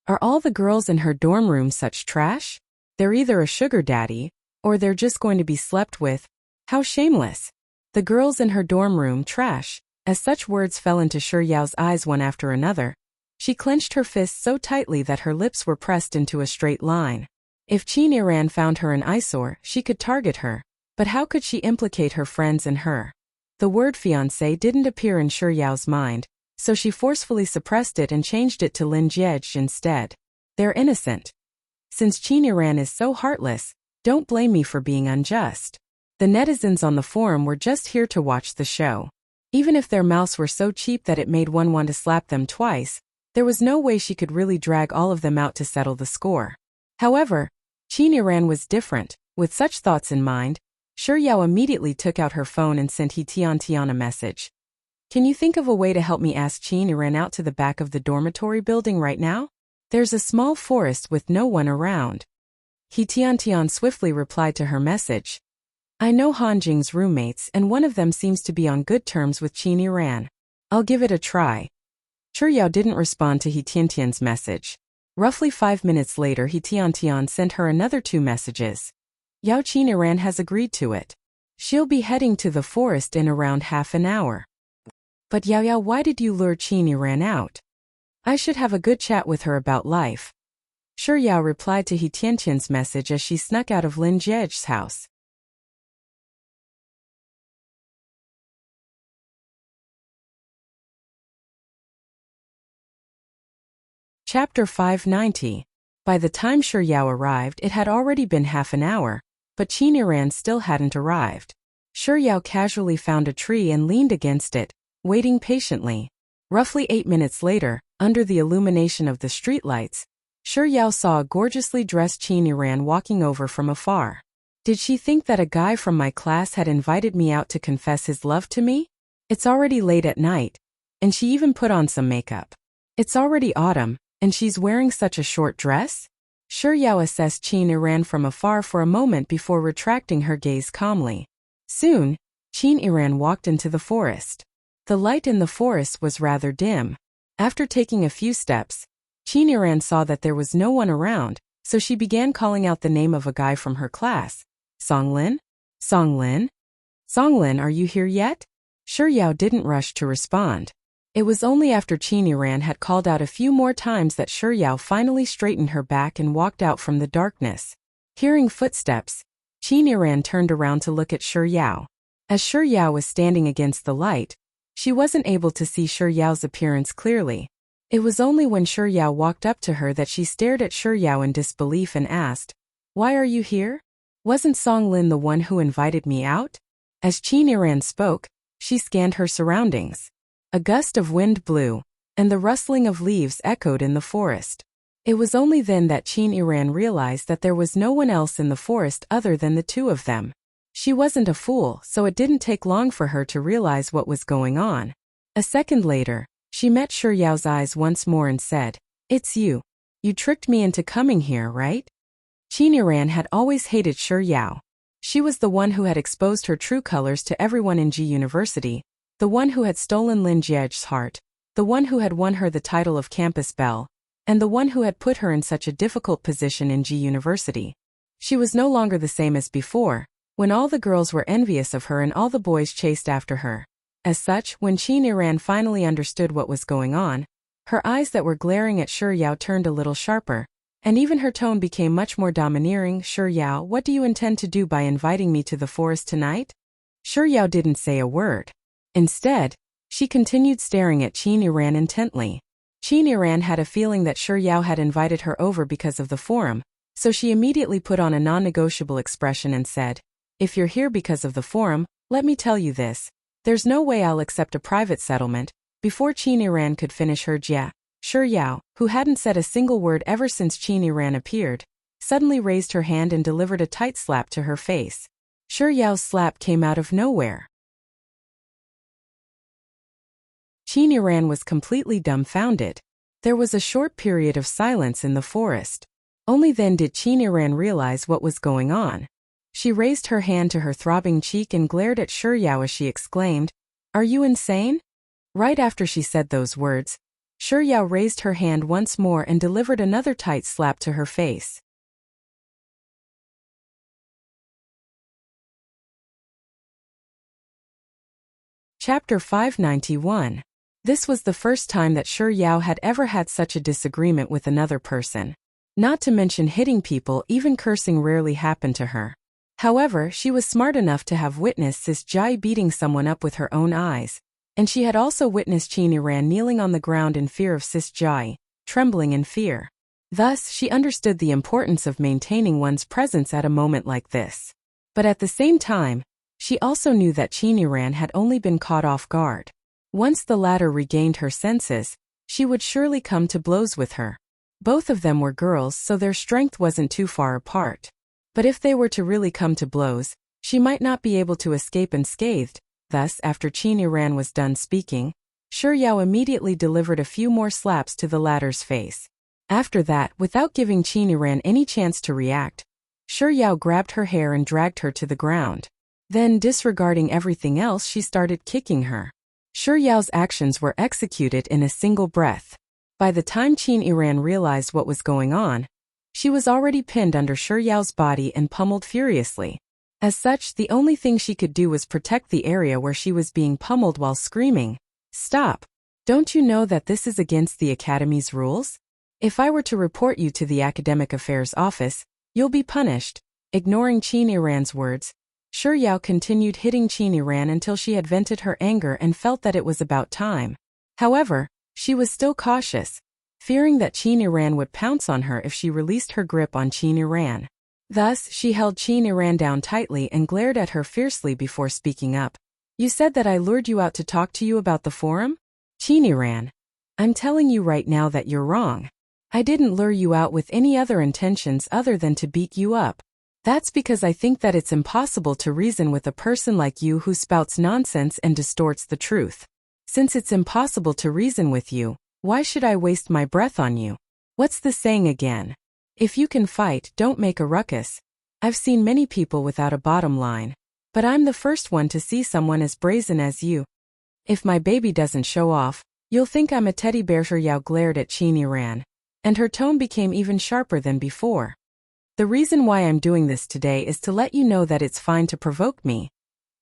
Are all the girls in her dorm room such trash? They're either a sugar daddy, or they're just going to be slept with. How shameless. The girls in her dorm room trash. As such words fell into Shi Yao's eyes one after another, she clenched her fists so tightly that her lips were pressed into a straight line. If Qin found her an eyesore, she could target her. But how could she implicate her friends and her? The word fiancé didn't appear in Shi Yao's mind, so she forcefully suppressed it and changed it to Lin Jiej instead. They're innocent. Since Qin is so heartless, don't blame me for being unjust. The netizens on the forum were just here to watch the show. Even if their mouths were so cheap that it made one want to slap them twice, there was no way she could really drag all of them out to settle the score. However, Qin was different. With such thoughts in mind, Shi Yao immediately took out her phone and sent He Tian a message. Can you think of a way to help me ask Qin out to the back of the dormitory building right now? There's a small forest with no one around. He Tian swiftly replied to her message. I know Han Jing's roommates and one of them seems to be on good terms with Qin. I'll give it a try. Shi Yao didn't respond to He Tian's message. Roughly 5 minutes later He Tian sent her another 2 messages. Yao Qin has agreed to it. She'll be heading to the forest in around half an hour. But Yao, why did you lure Qin out? I should have a good chat with her about life. Shi Yao replied to He Tian's message as she snuck out of Lin Jiej's house. Chapter 590. By the time Shi Yao arrived, it had already been half an hour, but Qin still hadn't arrived. Shi Yao casually found a tree and leaned against it, waiting patiently. Roughly 8 minutes later, under the illumination of the streetlights, Shi Yao saw a gorgeously dressed Qin walking over from afar. Did she think that a guy from my class had invited me out to confess his love to me? It's already late at night, and she even put on some makeup. It's already autumn, and she's wearing such a short dress? Shi Yao assessed Qin from afar for a moment before retracting her gaze calmly. Soon, Qin walked into the forest. The light in the forest was rather dim. After taking a few steps, Qin saw that there was no one around, so she began calling out the name of a guy from her class. Songlin? Songlin? Songlin, are you here yet? Shi Yao didn't rush to respond. It was only after Qin had called out a few more times that Shi Yao finally straightened her back and walked out from the darkness. Hearing footsteps, Qin turned around to look at Shi Yao. As Shi Yao was standing against the light, she wasn't able to see Shi Yao's appearance clearly. It was only when Shi Yao walked up to her that she stared at Shi Yao in disbelief and asked, Why are you here? Wasn't Songlin the one who invited me out? As Qin spoke, she scanned her surroundings. A gust of wind blew, and the rustling of leaves echoed in the forest. It was only then that Qin realized that there was no one else in the forest other than the 2 of them. She wasn't a fool, so it didn't take long for her to realize what was going on. A second later, she met Shi Yao's eyes once more and said, It's you. You tricked me into coming here, right? Qin had always hated Shi Yao. She was the one who had exposed her true colors to everyone in Ji University, the one who had stolen Lin Jiej's heart, the one who had won her the title of campus belle, and the one who had put her in such a difficult position in Ji University. She was no longer the same as before, when all the girls were envious of her and all the boys chased after her. As such, when Qin finally understood what was going on, Her eyes that were glaring at Shi Yao turned a little sharper, and even her tone became much more domineering. Shi Yao, what do you intend to do by inviting me to the forest tonight? Shi Yao didn't say a word. Instead, she continued staring at Qin Yiran intently. Qin Yiran had a feeling that Shi Yao had invited her over because of the forum, so she immediately put on a non-negotiable expression and said, if you're here because of the forum, let me tell you this. There's no way I'll accept a private settlement. Before Qin Yiran could finish her jia, Shi Yao, who hadn't said a single word ever since Qin Yiran appeared, suddenly raised her hand and delivered a tight slap to her face. Shi Yao's slap came out of nowhere. Qin Yiran was completely dumbfounded. There was a short period of silence in the forest. Only then did Qin Yiran realize what was going on. She raised her hand to her throbbing cheek and glared at Shi Yao as she exclaimed, "Are you insane?" Right after she said those words, Shi Yao raised her hand once more and delivered another tight slap to her face. Chapter 591. This was the first time that Shi Yao had ever had such a disagreement with another person. Not to mention hitting people, even cursing rarely happened to her. However, she was smart enough to have witnessed Sis Jai beating someone up with her own eyes, and she had also witnessed Qin Yiran kneeling on the ground in fear of Sis Jai, trembling in fear. Thus, she understood the importance of maintaining one's presence at a moment like this. But at the same time, she also knew that Qin Yiran had only been caught off guard. Once the latter regained her senses, she would surely come to blows with her. Both of them were girls, so their strength wasn't too far apart. But if they were to really come to blows, she might not be able to escape unscathed. Thus, after Qin Yiran was done speaking, Shi Yao immediately delivered a few more slaps to the latter's face. After that, without giving Qin Yiran any chance to react, Shi Yao grabbed her hair and dragged her to the ground. Then, disregarding everything else, she started kicking her. Shi Yao's actions were executed in a single breath. By the time Qin Yiran realized what was going on, she was already pinned under Shi Yao's body and pummeled furiously. As such, the only thing she could do was protect the area where she was being pummeled while screaming, "Stop! Don't you know that this is against the Academy's rules? If I were to report you to the Academic Affairs Office, you'll be punished." Ignoring Qin Yiran's words, Shi Yao continued hitting Qin Yiran until she had vented her anger and felt that it was about time. However, she was still cautious, fearing that Qin Yiran would pounce on her if she released her grip on Qin Yiran. Thus, she held Qin Yiran down tightly and glared at her fiercely before speaking up. "You said that I lured you out to talk to you about the forum? Qin Yiran, I'm telling you right now that you're wrong. I didn't lure you out with any other intentions other than to beat you up. That's because I think that it's impossible to reason with a person like you who spouts nonsense and distorts the truth. Since it's impossible to reason with you, why should I waste my breath on you? What's the saying again? If you can fight, don't make a ruckus. I've seen many people without a bottom line, but I'm the first one to see someone as brazen as you. If my baby doesn't show off, you'll think I'm a teddy bear." Shi Yao glared at Qin Yiran, and her tone became even sharper than before. "The reason why I'm doing this today is to let you know that it's fine to provoke me,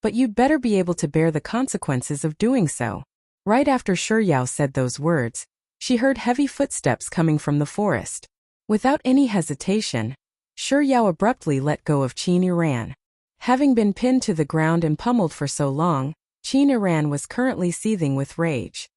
but you'd better be able to bear the consequences of doing so." Right after Shi Yao said those words, she heard heavy footsteps coming from the forest. Without any hesitation, Shi Yao abruptly let go of Qin Yiran. Having been pinned to the ground and pummeled for so long, Qin Yiran was currently seething with rage.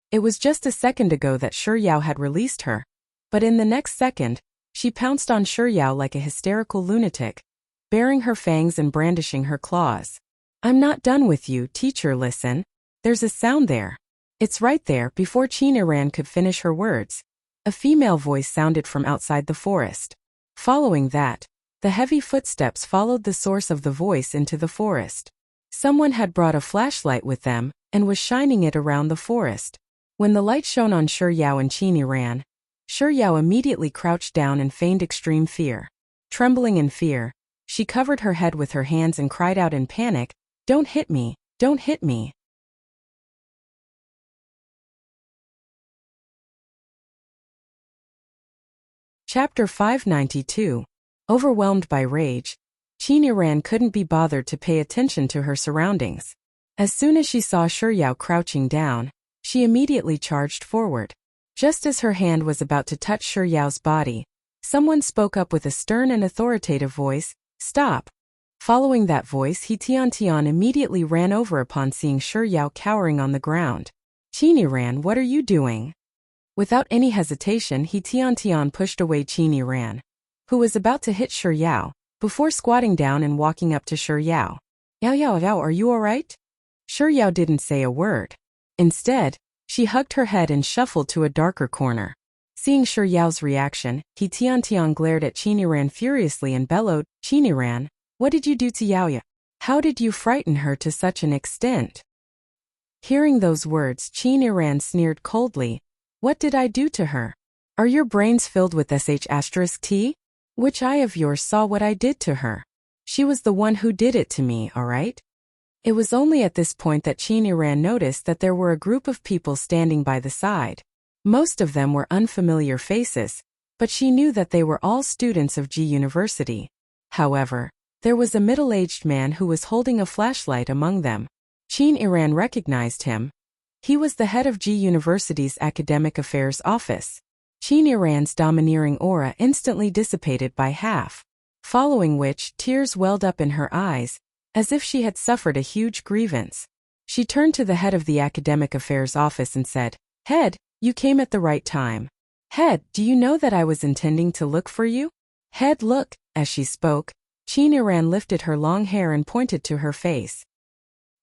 It was just a second ago that Shi Yao had released her, but in the next second, she pounced on Shi Yao like a hysterical lunatic, baring her fangs and brandishing her claws. "I'm not done with you, teacher, listen. There's a sound there. It's right there." Before Qin Yiran could finish her words, a female voice sounded from outside the forest. Following that, the heavy footsteps followed the source of the voice into the forest. Someone had brought a flashlight with them and was shining it around the forest. When the light shone on Shi Yao and Qin Yiran, Shi Yao immediately crouched down and feigned extreme fear. Trembling in fear, she covered her head with her hands and cried out in panic, "Don't hit me! Don't hit me!" Chapter 592. Overwhelmed by rage, Qin Yiran couldn't be bothered to pay attention to her surroundings. As soon as she saw Yao crouching down, she immediately charged forward. Just as her hand was about to touch Yao's body, someone spoke up with a stern and authoritative voice, "Stop." Following that voice, He Tian immediately ran over upon seeing Yao cowering on the ground. "Qiniran, what are you doing?" Without any hesitation, He Tian pushed away Qiniran, who was about to hit Yao, before squatting down and walking up to Yao. Yao, are you alright?" Yao didn't say a word. Instead, she hugged her head and shuffled to a darker corner. Seeing Yao's reaction, He Tian glared at Qiniran furiously and bellowed, "Qiniran, what did you do to Yao? How did you frighten her to such an extent?" Hearing those words, Qiniran sneered coldly, "What did I do to her? Are your brains filled with sh*t? Which eye of yours saw what I did to her? She was the one who did it to me, alright?" It was only at this point that Qiniran noticed that there were a group of people standing by the side. Most of them were unfamiliar faces, but she knew that they were all students of Ji University. However, there was a middle-aged man who was holding a flashlight among them. Qiniran recognized him. He was the head of Ji University's Academic Affairs Office. Qiniran's domineering aura instantly dissipated by half, following which tears welled up in her eyes, as if she had suffered a huge grievance. She turned to the head of the Academic Affairs Office and said, "Head, you came at the right time. Head, do you know that I was intending to look for you? Head, look." As she spoke, Qiniran lifted her long hair and pointed to her face.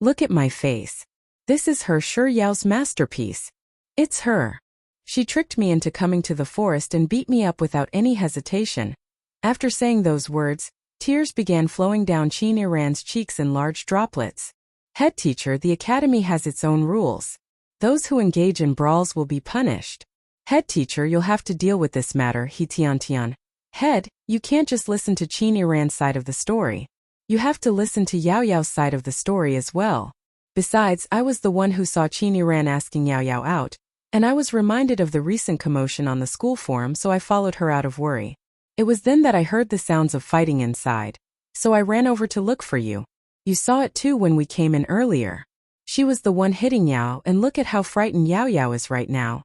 "Look at my face. This is her Yao's masterpiece. It's her. She tricked me into coming to the forest and beat me up without any hesitation." After saying those words, tears began flowing down Qiniran's cheeks in large droplets. "Head teacher, the academy has its own rules. Those who engage in brawls will be punished. Head teacher, you'll have to deal with this matter." He Tian. "Head, you can't just listen to Qiniran's side of the story. You have to listen to Yao's side of the story as well. Besides, I was the one who saw Qiniran asking Yao out, and I was reminded of the recent commotion on the school forum, so I followed her out of worry. It was then that I heard the sounds of fighting inside, so I ran over to look for you. You saw it too when we came in earlier. She was the one hitting Yao, and look at how frightened Yao is right now."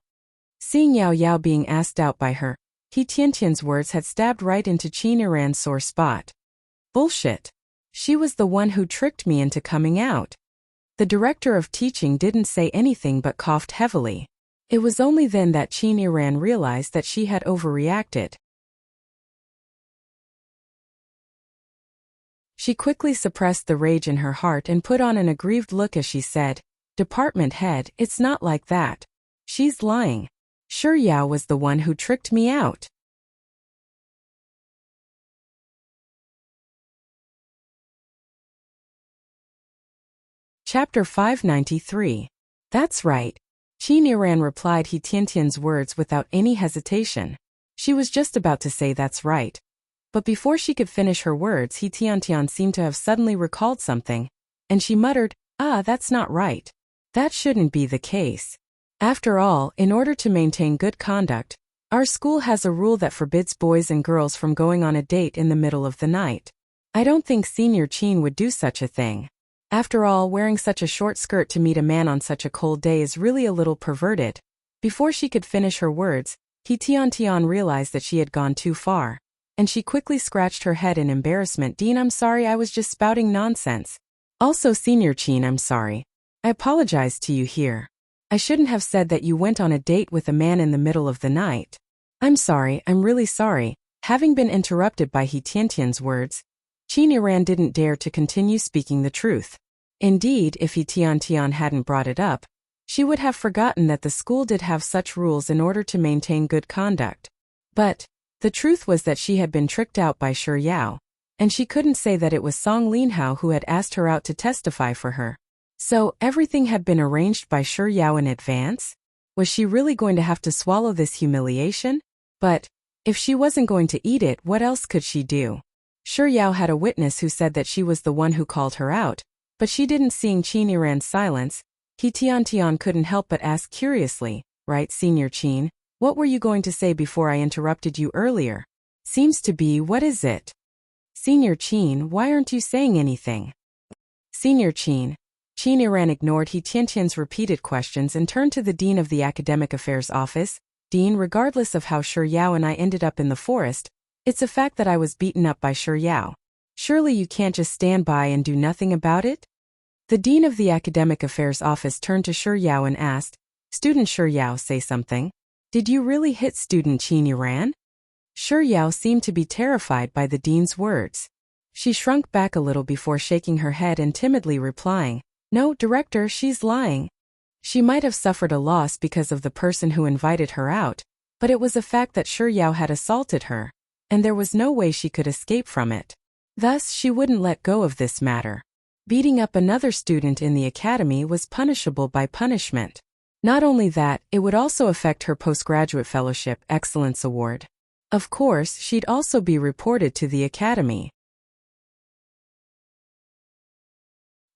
Seeing Yao being asked out by her, He Tian's words had stabbed right into Qiniran's sore spot. "Bullshit. She was the one who tricked me into coming out." The director of teaching didn't say anything but coughed heavily. It was only then that Qiniran realized that she had overreacted. She quickly suppressed the rage in her heart and put on an aggrieved look as she said, "Department head, it's not like that. She's lying. Yao was the one who tricked me out." Chapter 593. "That's right." Qiniran replied He Tian's words without any hesitation. She was just about to say "that's right." But before she could finish her words, He Tian seemed to have suddenly recalled something, and she muttered, "That's not right. That shouldn't be the case. After all, in order to maintain good conduct, our school has a rule that forbids boys and girls from going on a date in the middle of the night. I don't think Senior Qin would do such a thing. After all, wearing such a short skirt to meet a man on such a cold day is really a little perverted." Before she could finish her words, He Tian realized that she had gone too far, and she quickly scratched her head in embarrassment. "Dean, I'm sorry, I was just spouting nonsense. Also, Senior Qin, I'm sorry. I apologize to you here. I shouldn't have said that you went on a date with a man in the middle of the night. I'm sorry, I'm really sorry." Having been interrupted by He Tian's words, Qiniran didn't dare to continue speaking the truth. Indeed, if He Tian hadn't brought it up, she would have forgotten that the school did have such rules in order to maintain good conduct. But the truth was that she had been tricked out by Yao, and she couldn't say that it was Song Linhao who had asked her out to testify for her. So, everything had been arranged by Yao in advance? Was she really going to have to swallow this humiliation? But if she wasn't going to eat it, what else could she do? Yao had a witness who said that she was the one who called her out, but she didn't. Seeing Qiniran's silence, He Tian couldn't help but ask curiously, "Right, Senior Qin, what were you going to say before I interrupted you earlier?" "Seems to be, what is it?" "Senior Qin, why aren't you saying anything?" "Senior Qin, Qin Iran ignored He Tiantian's repeated questions and turned to the Dean of the Academic Affairs Office. Dean, regardless of how Shi Yao and I ended up in the forest, it's a fact that I was beaten up by Shi Yao. Surely you can't just stand by and do nothing about it? The Dean of the Academic Affairs Office turned to Shi Yao and asked, Student Shi Yao, say something. Did you really hit student Qin Iran? Shi Yao seemed to be terrified by the dean's words. She shrunk back a little before shaking her head and timidly replying, No, director, she's lying. She might have suffered a loss because of the person who invited her out, but it was a fact that Shi Yao had assaulted her, and there was no way she could escape from it. Thus, she wouldn't let go of this matter. Beating up another student in the academy was punishable by punishment. Not only that, it would also affect her postgraduate fellowship excellence award. Of course, she'd also be reported to the academy.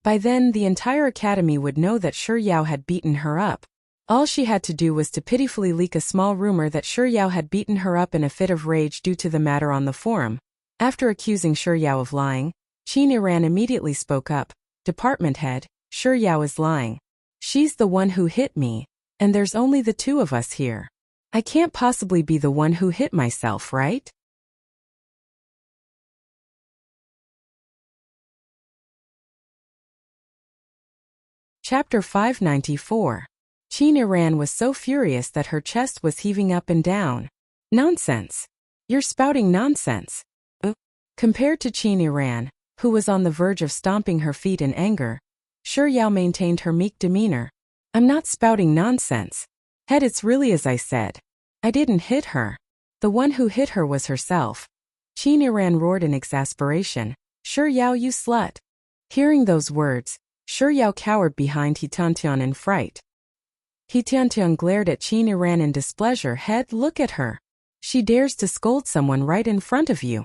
By then, the entire academy would know that Shi Yao had beaten her up. All she had to do was to pitifully leak a small rumor that Shi Yao had beaten her up in a fit of rage due to the matter on the forum. After accusing Shi Yao of lying, Qin Iran immediately spoke up. Department head, Shi Yao is lying. She's the one who hit me, and there's only the two of us here. I can't possibly be the one who hit myself, right? Chapter 594. Qin Iran was so furious that her chest was heaving up and down. Nonsense. You're spouting nonsense. Compared to Qin Iran, who was on the verge of stomping her feet in anger, Shi Yao maintained her meek demeanor. I'm not spouting nonsense. Head, it's really as I said. I didn't hit her. The one who hit her was herself. Qin Iran roared in exasperation. Shi Yao, you slut. Hearing those words, Shi Yao cowered behind He Tiantian in fright. He Tiantian glared at Qin Iran in displeasure. Head, look at her. She dares to scold someone right in front of you.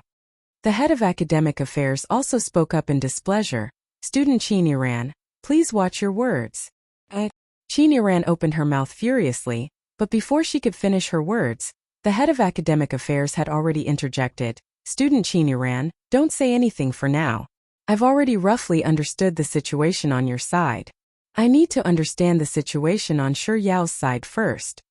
The head of academic affairs also spoke up in displeasure. Student Qin Iran, please watch your words. Qin Iran opened her mouth furiously, but before she could finish her words, the head of academic affairs had already interjected. Student Qin Iran, don't say anything for now. I've already roughly understood the situation on your side. I need to understand the situation on Shi Yao's side first.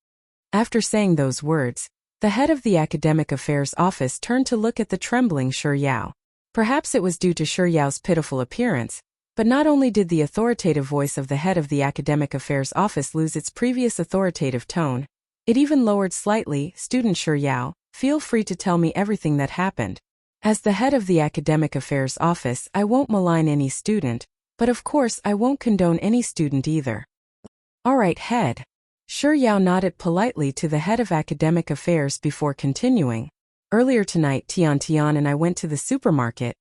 After saying those words, the head of the academic affairs office turned to look at the trembling Shi Yao. Perhaps it was due to Shi Yao's pitiful appearance, but not only did the authoritative voice of the head of the academic affairs office lose its previous authoritative tone, it even lowered slightly. Student Shi Yao, feel free to tell me everything that happened. As the head of the academic affairs office, I won't malign any student, but of course I won't condone any student either. All right, head. Shi Yao nodded politely to the head of academic affairs before continuing. Earlier tonight, Tian and I went to the supermarket,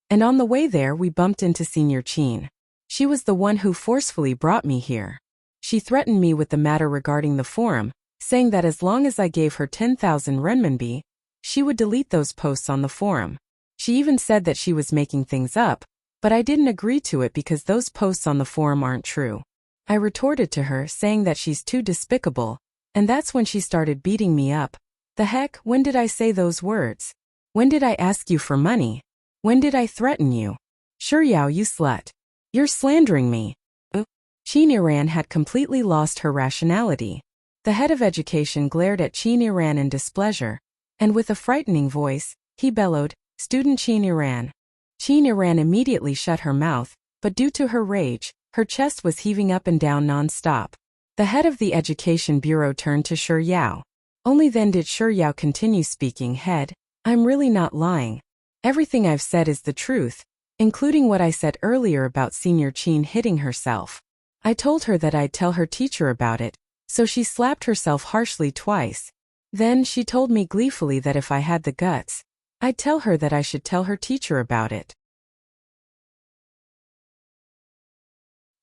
and on the way there we bumped into Senior Qin. She was the one who forcefully brought me here. She threatened me with the matter regarding the forum, saying that as long as I gave her 10,000 renminbi, she would delete those posts on the forum. She even said that she was making things up, but I didn't agree to it because those posts on the forum aren't true. I retorted to her saying that she's too despicable, and that's when she started beating me up. The heck, when did I say those words? When did I ask you for money? When did I threaten you? Shi Yao, you slut. You're slandering me. Qin Iran had completely lost her rationality. The head of education glared at Qin Iran in displeasure, and with a frightening voice, he bellowed, Student Qin Iran. Qin Iran immediately shut her mouth, but due to her rage, her chest was heaving up and down non-stop. The head of the education bureau turned to Shi Yao. Only then did Shi Yao continue speaking. Head, I'm really not lying. Everything I've said is the truth, including what I said earlier about Senior Qin hitting herself. I told her that I'd tell her teacher about it, so she slapped herself harshly twice. Then she told me gleefully that if I had the guts, I'd tell her that I should tell her teacher about it.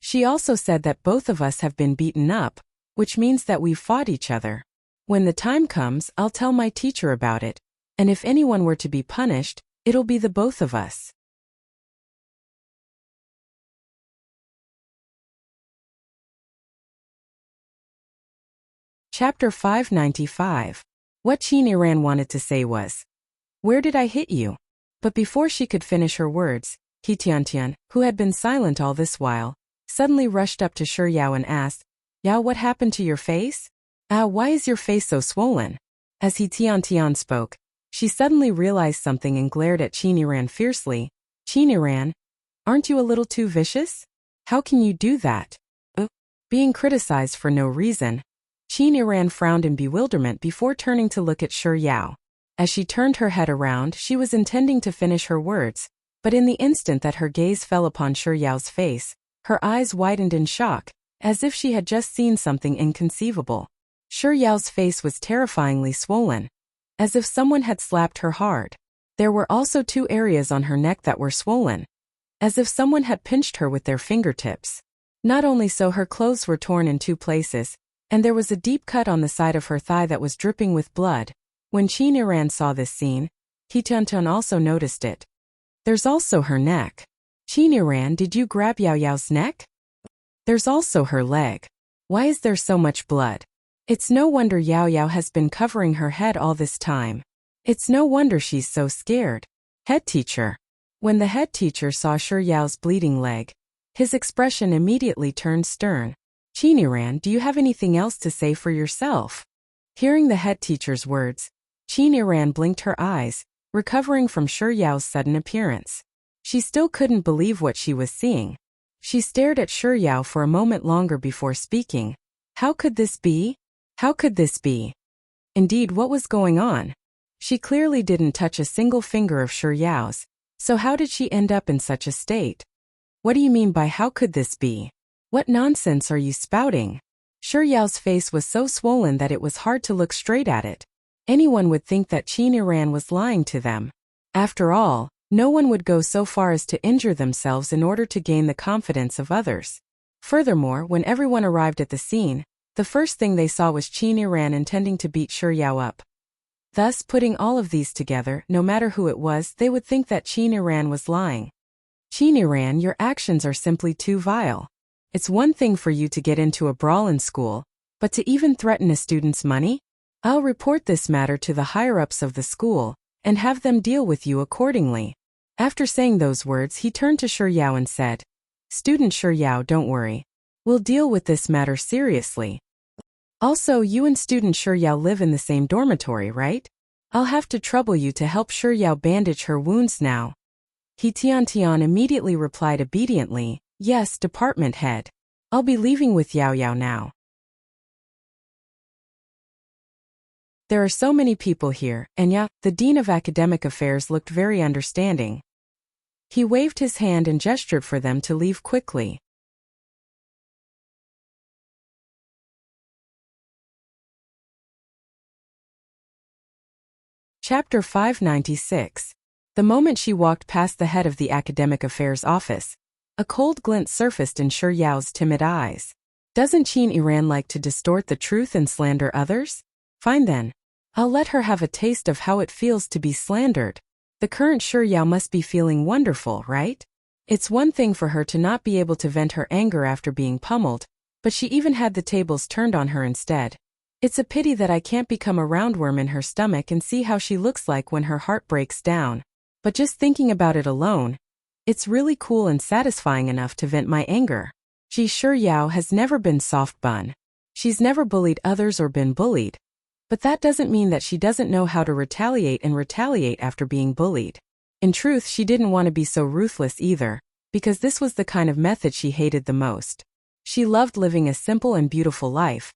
She also said that both of us have been beaten up, which means that we've fought each other. When the time comes, I'll tell my teacher about it, and if anyone were to be punished, it'll be the both of us. Chapter 595. What Qin Iran wanted to say was, Where did I hit you? But before she could finish her words, He Tiantian, who had been silent all this while, suddenly rushed up to Shi Yao and asked, Yao, what happened to your face? Why is your face so swollen? As Tian spoke, she suddenly realized something and glared at Qin Yiran fiercely. Qin Yiran, aren't you a little too vicious? How can you do that? Being criticized for no reason. Qin Yiran frowned in bewilderment before turning to look at Shi Yao. As she turned her head around, she was intending to finish her words, but in the instant that her gaze fell upon Shi Yao's face, her eyes widened in shock, as if she had just seen something inconceivable. Shi Yao's face was terrifyingly swollen, as if someone had slapped her hard. There were also 2 areas on her neck that were swollen, as if someone had pinched her with their fingertips. Not only so, her clothes were torn in 2 places, and there was a deep cut on the side of her thigh that was dripping with blood. When Qin Yiran saw this scene, Tian also noticed it. There's also her neck. Qin Yiran, did you grab Yao Yao's neck? There's also her leg. Why is there so much blood? It's no wonder Yao Yao has been covering her head all this time. It's no wonder she's so scared. Head teacher. When the head teacher saw Shi Yao's bleeding leg, his expression immediately turned stern. Qin Yiran, do you have anything else to say for yourself? Hearing the head teacher's words, Qin Yiran blinked her eyes, recovering from Shi Yao's sudden appearance. She still couldn't believe what she was seeing. She stared at Shi Yao for a moment longer before speaking. How could this be? How could this be? Indeed, what was going on? She clearly didn't touch a single finger of Shi Yao's, so how did she end up in such a state? What do you mean by how could this be? What nonsense are you spouting? Shi Yao's face was so swollen that it was hard to look straight at it. Anyone would think that Qin Yiran was lying to them. After all, no one would go so far as to injure themselves in order to gain the confidence of others. Furthermore, when everyone arrived at the scene, the first thing they saw was Qin Yiran intending to beat Shi Yao up. Thus, putting all of these together, no matter who it was, they would think that Qin Yiran was lying. Qin Yiran, your actions are simply too vile. It's one thing for you to get into a brawl in school, but to even threaten a student's money? I'll report this matter to the higher-ups of the school, and have them deal with you accordingly. After saying those words, he turned to Shi Yao and said, Student Shi Yao, don't worry. We'll deal with this matter seriously. Also, you and student Shi Yao live in the same dormitory, right? I'll have to trouble you to help Shi Yao bandage her wounds now. Tian immediately replied obediently, Yes, department head. I'll be leaving with Yao Yao now. There are so many people here, and the Dean of Academic Affairs looked very understanding. He waved his hand and gestured for them to leave quickly. Chapter 596. The moment she walked past the head of the Academic Affairs office, a cold glint surfaced in Shi Yao's timid eyes. Doesn't Qin Yiran like to distort the truth and slander others? Fine then. I'll let her have a taste of how it feels to be slandered. The current Shi Yao must be feeling wonderful, right? It's one thing for her to not be able to vent her anger after being pummeled, but she even had the tables turned on her instead. It's a pity that I can't become a roundworm in her stomach and see how she looks like when her heart breaks down. But just thinking about it alone, it's really cool and satisfying enough to vent my anger. Shi Yao has never been soft bun. She's never bullied others or been bullied. But that doesn't mean that she doesn't know how to retaliate after being bullied. In truth, she didn't want to be so ruthless either, because this was the kind of method she hated the most. She loved living a simple and beautiful life.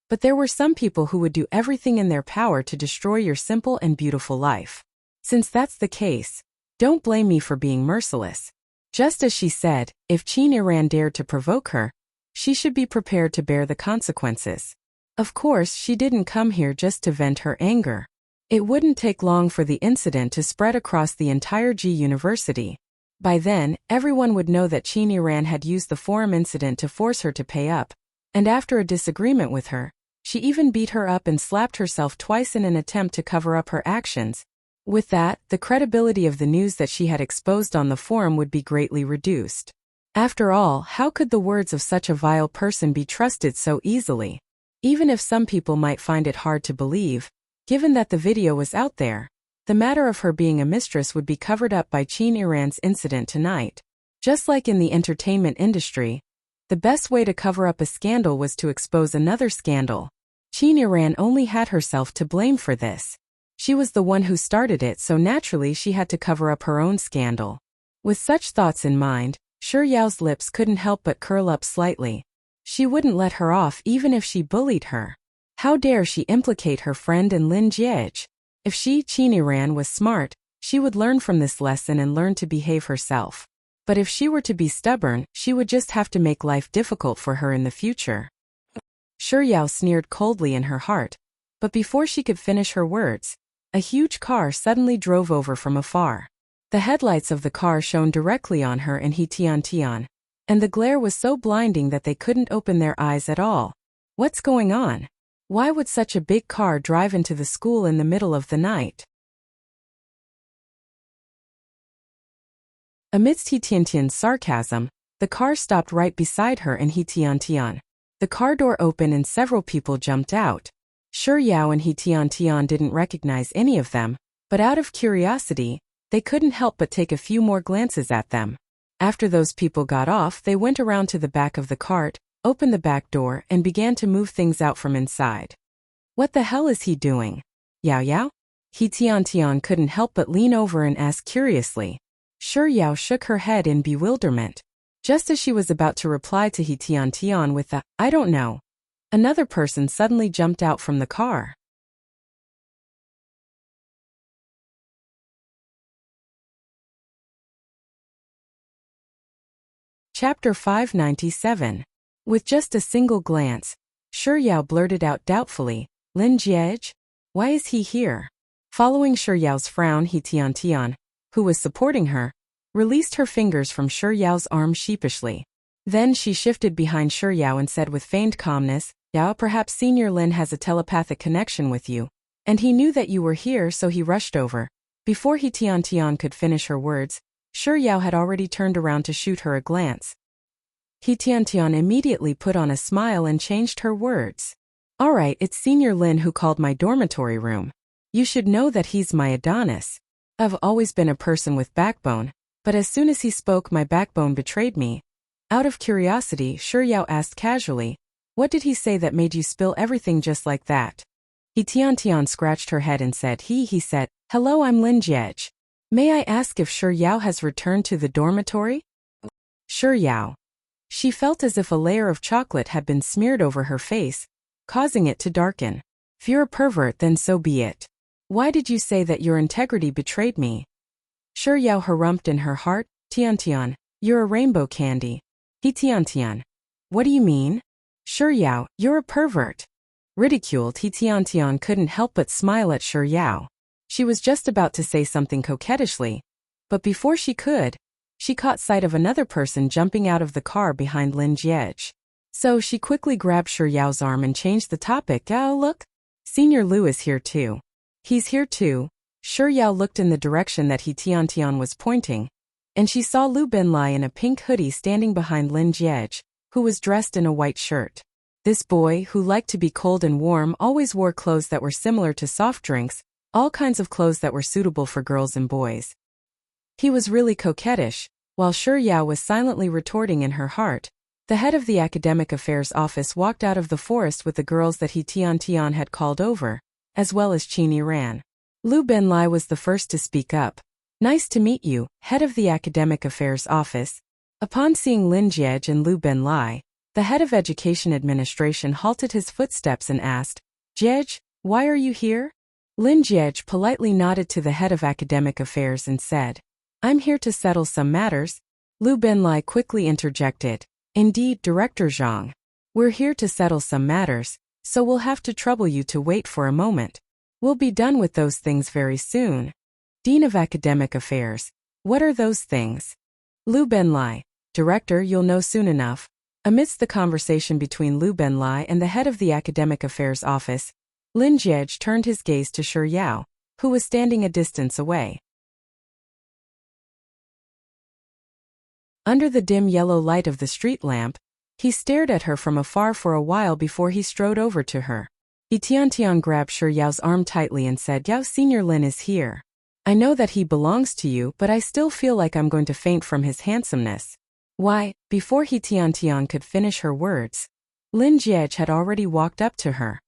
But there were some people who would do everything in their power to destroy your simple and beautiful life. Since that's the case, don't blame me for being merciless. Just as she said, if Qin Yiran dared to provoke her, she should be prepared to bear the consequences. Of course, she didn't come here just to vent her anger. It wouldn't take long for the incident to spread across the entire G University. By then, everyone would know that Qin Yiran had used the forum incident to force her to pay up, and after a disagreement with her, she even beat her up and slapped herself twice in an attempt to cover up her actions. With that, the credibility of the news that she had exposed on the forum would be greatly reduced. After all, how could the words of such a vile person be trusted so easily? Even if some people might find it hard to believe, given that the video was out there, the matter of her being a mistress would be covered up by Qin Yiran's incident tonight. Just like in the entertainment industry, The best way to cover up a scandal was to expose another scandal. Qin Ran only had herself to blame for this. She was the one who started it, so naturally she had to cover up her own scandal. With such thoughts in mind, Shi Yao's lips couldn't help but curl up slightly. She wouldn't let her off even if she bullied her. How dare she implicate her friend in Lin Jiege? If she, Qin Ran, was smart, she would learn from this lesson and learn to behave herself. But if she were to be stubborn, she would just have to make life difficult for her in the future. Shi Yao sneered coldly in her heart, but before she could finish her words, a huge car suddenly drove over from afar. The headlights of the car shone directly on her and He Tian, and the glare was so blinding that they couldn't open their eyes at all. What's going on? Why would such a big car drive into the school in the middle of the night? Amidst He Tian's sarcasm, the car stopped right beside her and He Tian. The car door opened and several people jumped out. Shi Yao and He Tian didn't recognize any of them, but out of curiosity, they couldn't help but take a few more glances at them. After those people got off, they went around to the back of the cart, opened the back door, and began to move things out from inside. What the hell is he doing? Yao Yao? He Tian couldn't help but lean over and ask curiously. Shi Yao shook her head in bewilderment. Just as she was about to reply to He Tian with a, "I don't know," another person suddenly jumped out from the car. Chapter 597. With just a single glance, Shi Yao blurted out doubtfully, "Lin Jiege? Why is he here?" Following Shi Yao's frown, He Tian, who was supporting her, released her fingers from Shi Yao's arm sheepishly. Then she shifted behind Shi Yao and said with feigned calmness, "Yao, perhaps Senior Lin has a telepathic connection with you, and he knew that you were here, so he rushed over." Before He Tian could finish her words, Shi Yao had already turned around to shoot her a glance. He Tian immediately put on a smile and changed her words. "All right, it's Senior Lin who called my dormitory room. You should know that he's my Adonis. I've always been a person with backbone, but as soon as he spoke, my backbone betrayed me." Out of curiosity, Shi Yao asked casually, "What did he say that made you spill everything just like that?" He Tian scratched her head and said, He said, "Hello, I'm Lin Jiege. May I ask if Shi Yao has returned to the dormitory?" Shi Yao. She felt as if a layer of chocolate had been smeared over her face, causing it to darken. "If you're a pervert, then so be it. Why did you say that your integrity betrayed me?" Shi Yao harumphed in her heart, Tian, "You're a rainbow candy." He Tian, "What do you mean?" Shi Yao, "You're a pervert." Ridiculed, He Tian couldn't help but smile at Shi Yao. She was just about to say something coquettishly, but before she could, she caught sight of another person jumping out of the car behind Lin Jiege. So she quickly grabbed Shi Yao's arm and changed the topic. "Oh, look, Senior Lu is here too." "He's here too." Shi Yao looked in the direction that He Tian was pointing, and she saw Lu Benlai in a pink hoodie standing behind Lin Jiege, who was dressed in a white shirt. This boy, who liked to be cold and warm, always wore clothes that were similar to soft drinks, all kinds of clothes that were suitable for girls and boys. He was really coquettish, while Shi Yao was silently retorting in her heart. The head of the academic affairs office walked out of the forest with the girls that He Tian had called over, as well as Qin Ran. Lu Benlai was the first to speak up. "Nice to meet you, head of the academic affairs office." Upon seeing Lin Jiege and Lu Benlai, the head of education administration halted his footsteps and asked, "Jiege, why are you here?" Lin Jiege politely nodded to the head of academic affairs and said, "I'm here to settle some matters." Lu Benlai quickly interjected, "Indeed, Director Zhang. We're here to settle some matters, so we'll have to trouble you to wait for a moment. We'll be done with those things very soon." Dean of Academic Affairs. "What are those things?" Lu Benlai. "Director, you'll know soon enough." Amidst the conversation between Lu Benlai and the head of the Academic Affairs office, Lin Jiege turned his gaze to Shi Yao, who was standing a distance away. Under the dim yellow light of the street lamp, he stared at her from afar for a while before he strode over to her. He Tian grabbed Shi Yao's arm tightly and said, "Yao, Senior Lin is here. I know that he belongs to you, but I still feel like I'm going to faint from his handsomeness." Why, before He Tiantian could finish her words, Lin Jiej had already walked up to her.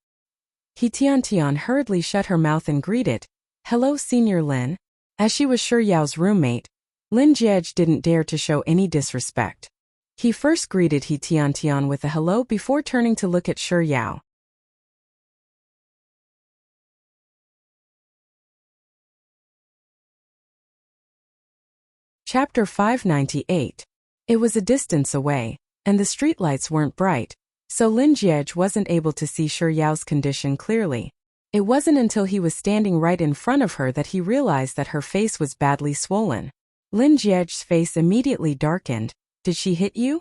He Tiantian hurriedly shut her mouth and greeted, "Hello, Senior Lin." As she was Shi Yao's roommate, Lin Jiej didn't dare to show any disrespect. He first greeted He Tiantian with a hello before turning to look at Shi Yao. Chapter 598. It was a distance away, and the streetlights weren't bright, so Lin Jiej wasn't able to see Shi Yao's condition clearly. It wasn't until he was standing right in front of her that he realized that her face was badly swollen. Lin Jiej's face immediately darkened. "Did she hit you?"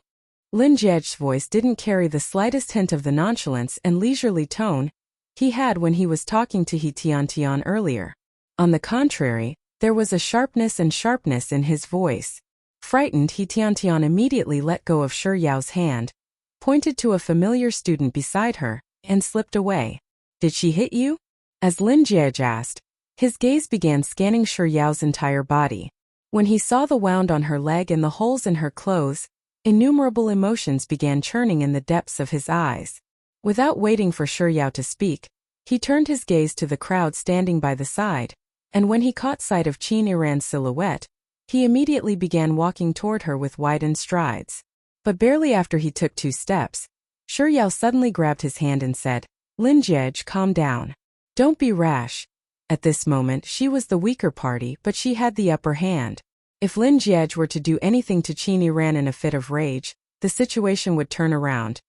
Lin Jiej's voice didn't carry the slightest hint of the nonchalance and leisurely tone he had when he was talking to He Tiantian earlier. On the contrary, there was a sharpness in his voice. Frightened, He Tiantian immediately let go of Shi Yao's hand, pointed to a familiar student beside her, and slipped away. "Did she hit you?" As Lin Jiej asked, his gaze began scanning Shi Yao's entire body. When he saw the wound on her leg and the holes in her clothes, innumerable emotions began churning in the depths of his eyes. Without waiting for Shi Yao to speak, he turned his gaze to the crowd standing by the side, and when he caught sight of Qin Iran's silhouette, he immediately began walking toward her with widened strides. But barely after he took 2 steps, Shi Yao suddenly grabbed his hand and said, "Lin Jiej, calm down. Don't be rash." At this moment she was the weaker party, but she had the upper hand. If Lin Jiej were to do anything to Qin Iran in a fit of rage, the situation would turn around.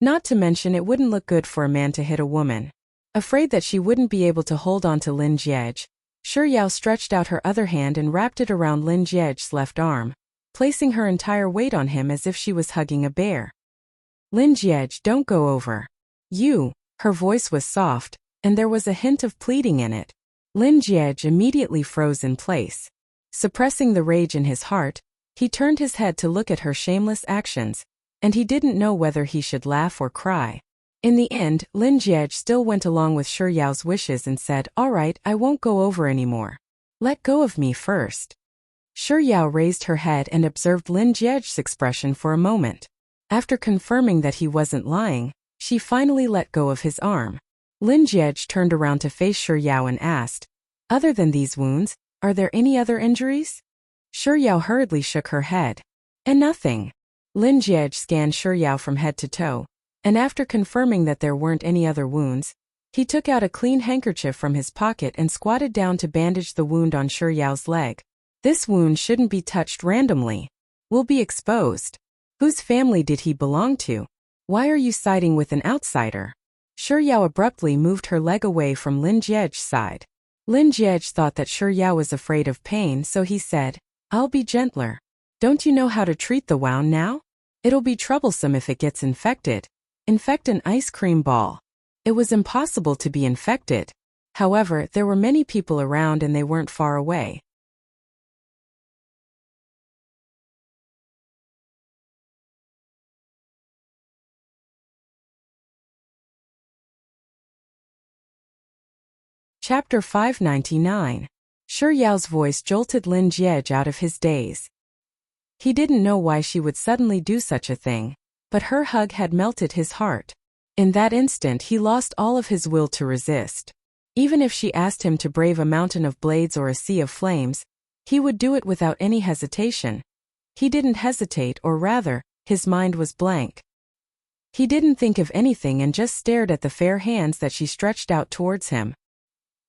Not to mention it wouldn't look good for a man to hit a woman. Afraid that she wouldn't be able to hold on to Lin Jiej, Shi Yao stretched out her other hand and wrapped it around Lin Jiej's left arm, placing her entire weight on him as if she was hugging a bear. "Lin Jiej, don't go over. You." Her voice was soft, and there was a hint of pleading in it. Lin Jiej immediately froze in place. Suppressing the rage in his heart, he turned his head to look at her shameless actions, and he didn't know whether he should laugh or cry. In the end, Lin Jiej still went along with Shi Yao's wishes and said, "All right, I won't go over anymore. Let go of me first." Shi Yao raised her head and observed Lin Jiej's expression for a moment. After confirming that he wasn't lying, she finally let go of his arm. Lin Jiej turned around to face Shi Yao and asked, "Other than these wounds, are there any other injuries?" Shi Yao hurriedly shook her head. "And nothing." Lin Jiej scanned Shi Yao from head to toe, and after confirming that there weren't any other wounds, he took out a clean handkerchief from his pocket and squatted down to bandage the wound on Shi Yao's leg. "This wound shouldn't be touched randomly. Will be exposed. Whose family did he belong to? Why are you siding with an outsider?" Shi Yao abruptly moved her leg away from Lin Jiej's side. Lin Jiej thought that Shi Yao was afraid of pain, so he said, "I'll be gentler. Don't you know how to treat the wound now? It'll be troublesome if it gets infected. Infect an ice cream ball." It was impossible to be infected. However, there were many people around and they weren't far away. Chapter 599. Shi Yao's voice jolted Lin Jiej out of his daze. He didn't know why she would suddenly do such a thing, but her hug had melted his heart. In that instant he lost all of his will to resist. Even if she asked him to brave a mountain of blades or a sea of flames, he would do it without any hesitation. He didn't hesitate, or rather, his mind was blank. He didn't think of anything and just stared at the fair hands that she stretched out towards him.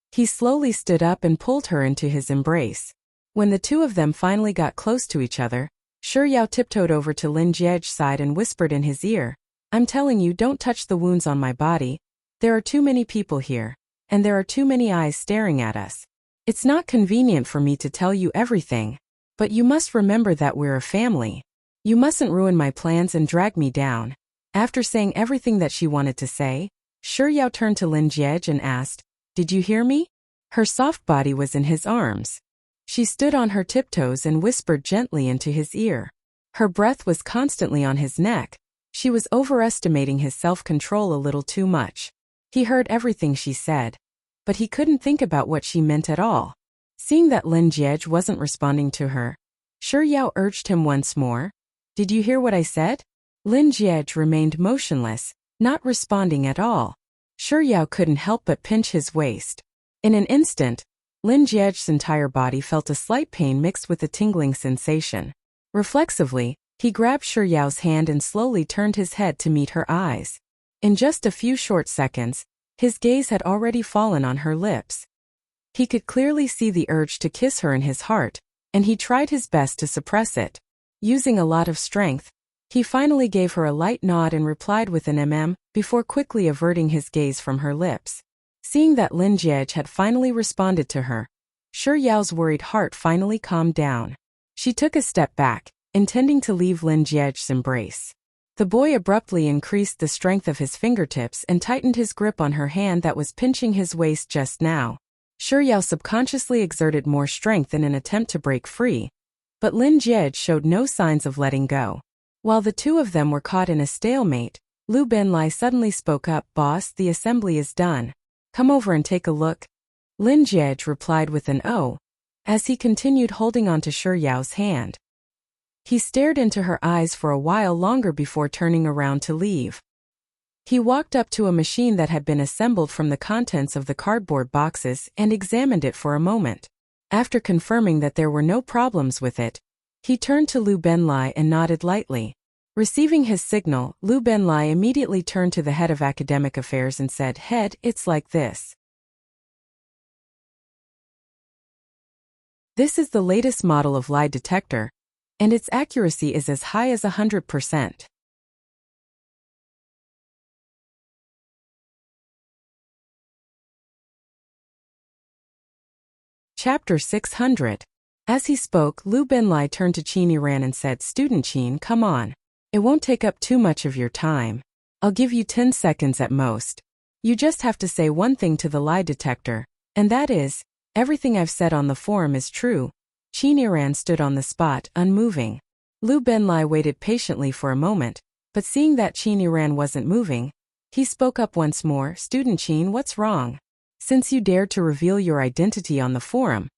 He slowly stood up and pulled her into his embrace. When the two of them finally got close to each other, Shi Yao tiptoed over to Lin Jiej's side and whispered in his ear, "I'm telling you, don't touch the wounds on my body. There are too many people here, and there are too many eyes staring at us. It's not convenient for me to tell you everything, but you must remember that we're a family. You mustn't ruin my plans and drag me down." After saying everything that she wanted to say, Shi Yao turned to Lin Jiej and asked, "Did you hear me?" Her soft body was in his arms. She stood on her tiptoes and whispered gently into his ear. Her breath was constantly on his neck. She was overestimating his self-control a little too much. He heard everything she said, but he couldn't think about what she meant at all. Seeing that Lin Jiej wasn't responding to her, Shi Yao urged him once more, Did you hear what I said? Lin Jiej remained motionless, not responding at all. Shi Yao couldn't help but pinch his waist. In an instant, Lin Jiej's entire body felt a slight pain mixed with a tingling sensation. Reflexively, he grabbed Shi Yao's hand and slowly turned his head to meet her eyes. In just a few short seconds, his gaze had already fallen on her lips. He could clearly see the urge to kiss her in his heart, and he tried his best to suppress it. Using a lot of strength, he finally gave her a light nod and replied with an before quickly averting his gaze from her lips. Seeing that Lin Jiej had finally responded to her, Shi Yao's worried heart finally calmed down. She took a step back, intending to leave Lin Jiej's embrace. The boy abruptly increased the strength of his fingertips and tightened his grip on her hand that was pinching his waist just now. Shi Yao subconsciously exerted more strength in an attempt to break free, but Lin Jiej showed no signs of letting go. While the two of them were caught in a stalemate, Lu Benlai suddenly spoke up, "Boss, the assembly is done. Come over and take a look." Lin Jiej replied with an "oh," as he continued holding on to Shi Yao's hand. He stared into her eyes for a while longer before turning around to leave. He walked up to a machine that had been assembled from the contents of the cardboard boxes and examined it for a moment. After confirming that there were no problems with it, he turned to Lu Benlai and nodded lightly. Receiving his signal, Lu Benlai immediately turned to the head of academic affairs and said, "Head, it's like this. This is the latest model of lie detector, and its accuracy is as high as 100%. Chapter 600. As he spoke, Lu Benlai turned to Qin Ran and said, "Student Qin, come on. It won't take up too much of your time. I'll give you 10 seconds at most. You just have to say one thing to the lie detector, and that is, everything I've said on the forum is true." Qin Ran stood on the spot, unmoving. Lu Benlai waited patiently for a moment, but seeing that Qin Ran wasn't moving, he spoke up once more, "Student Qin, what's wrong? Since you dared to reveal your identity on the forum,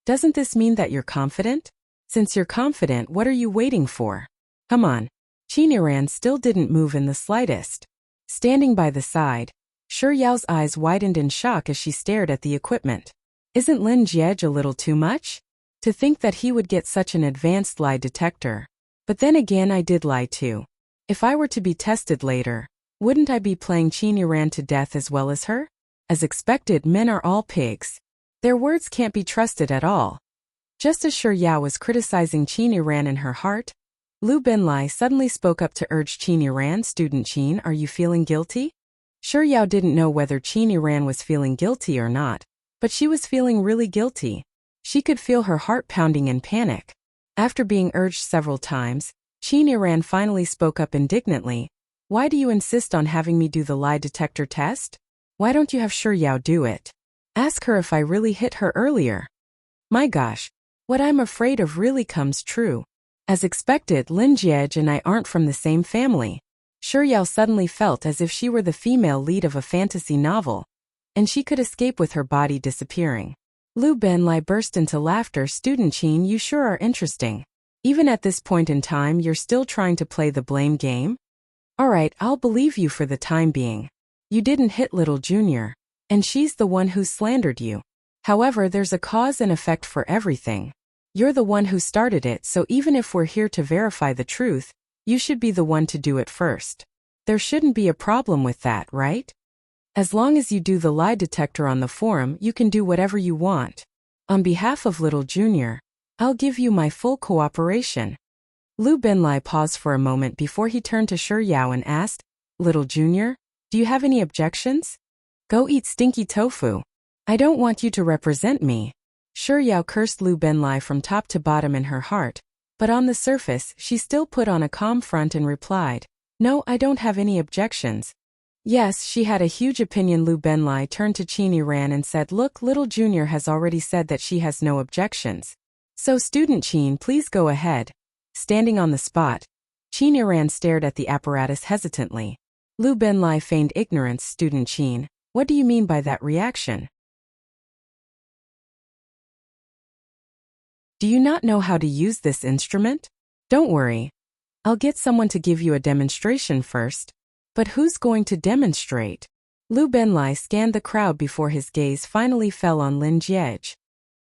doesn't this mean that you're confident? Since you're confident, what are you waiting for? Come on." Qin Ran still didn't move in the slightest. Standing by the side, Shi Yao's eyes widened in shock as she stared at the equipment. Isn't Lin Jiej a little too much? To think that he would get such an advanced lie detector. But then again, I did lie too. If I were to be tested later, wouldn't I be playing Qin Ran to death as well as her? As expected, men are all pigs. Their words can't be trusted at all. Just as Shi Yao was criticizing Qin Ran in her heart, Lu Benlai suddenly spoke up to urge Qin Ran, "Student Qin, are you feeling guilty?" Shi Yao didn't know whether Qin Ran was feeling guilty or not, but she was feeling really guilty. She could feel her heart pounding in panic. After being urged several times, Qin Ran finally spoke up indignantly, "Why do you insist on having me do the lie detector test? Why don't you have Shi Yao do it? Ask her if I really hit her earlier." My gosh, what I'm afraid of really comes true. As expected, Lin Jiej and I aren't from the same family. Shi Yao suddenly felt as if she were the female lead of a fantasy novel, and she could escape with her body disappearing. Lu Benlai burst into laughter. "Student Qin, you sure are interesting. Even at this point in time, you're still trying to play the blame game? Alright, I'll believe you for the time being. You didn't hit little Junior, and she's the one who slandered you. However, there's a cause and effect for everything. You're the one who started it, so even if we're here to verify the truth, you should be the one to do it first. There shouldn't be a problem with that, right? As long as you do the lie detector on the forum, you can do whatever you want. On behalf of little Junior, I'll give you my full cooperation." Lu Benlai paused for a moment before he turned to Shi Yao and asked, "Little Junior, do you have any objections? Go eat stinky tofu. I don't want you to represent me." Shi Yao cursed Lu Benlai from top to bottom in her heart, but on the surface, she still put on a calm front and replied, "No, I don't have any objections." Yes, she had a huge opinion. Lu Benlai turned to Qin Ran and said, "Look, little Junior has already said that she has no objections. So Student Qin, please go ahead." Standing on the spot, Qin Ran stared at the apparatus hesitantly. Lu Benlai feigned ignorance. "Student Qin, what do you mean by that reaction? Do you not know how to use this instrument? Don't worry. I'll get someone to give you a demonstration first. But who's going to demonstrate? Lu Benlai scanned the crowd before his gaze finally fell on Lin Jiej.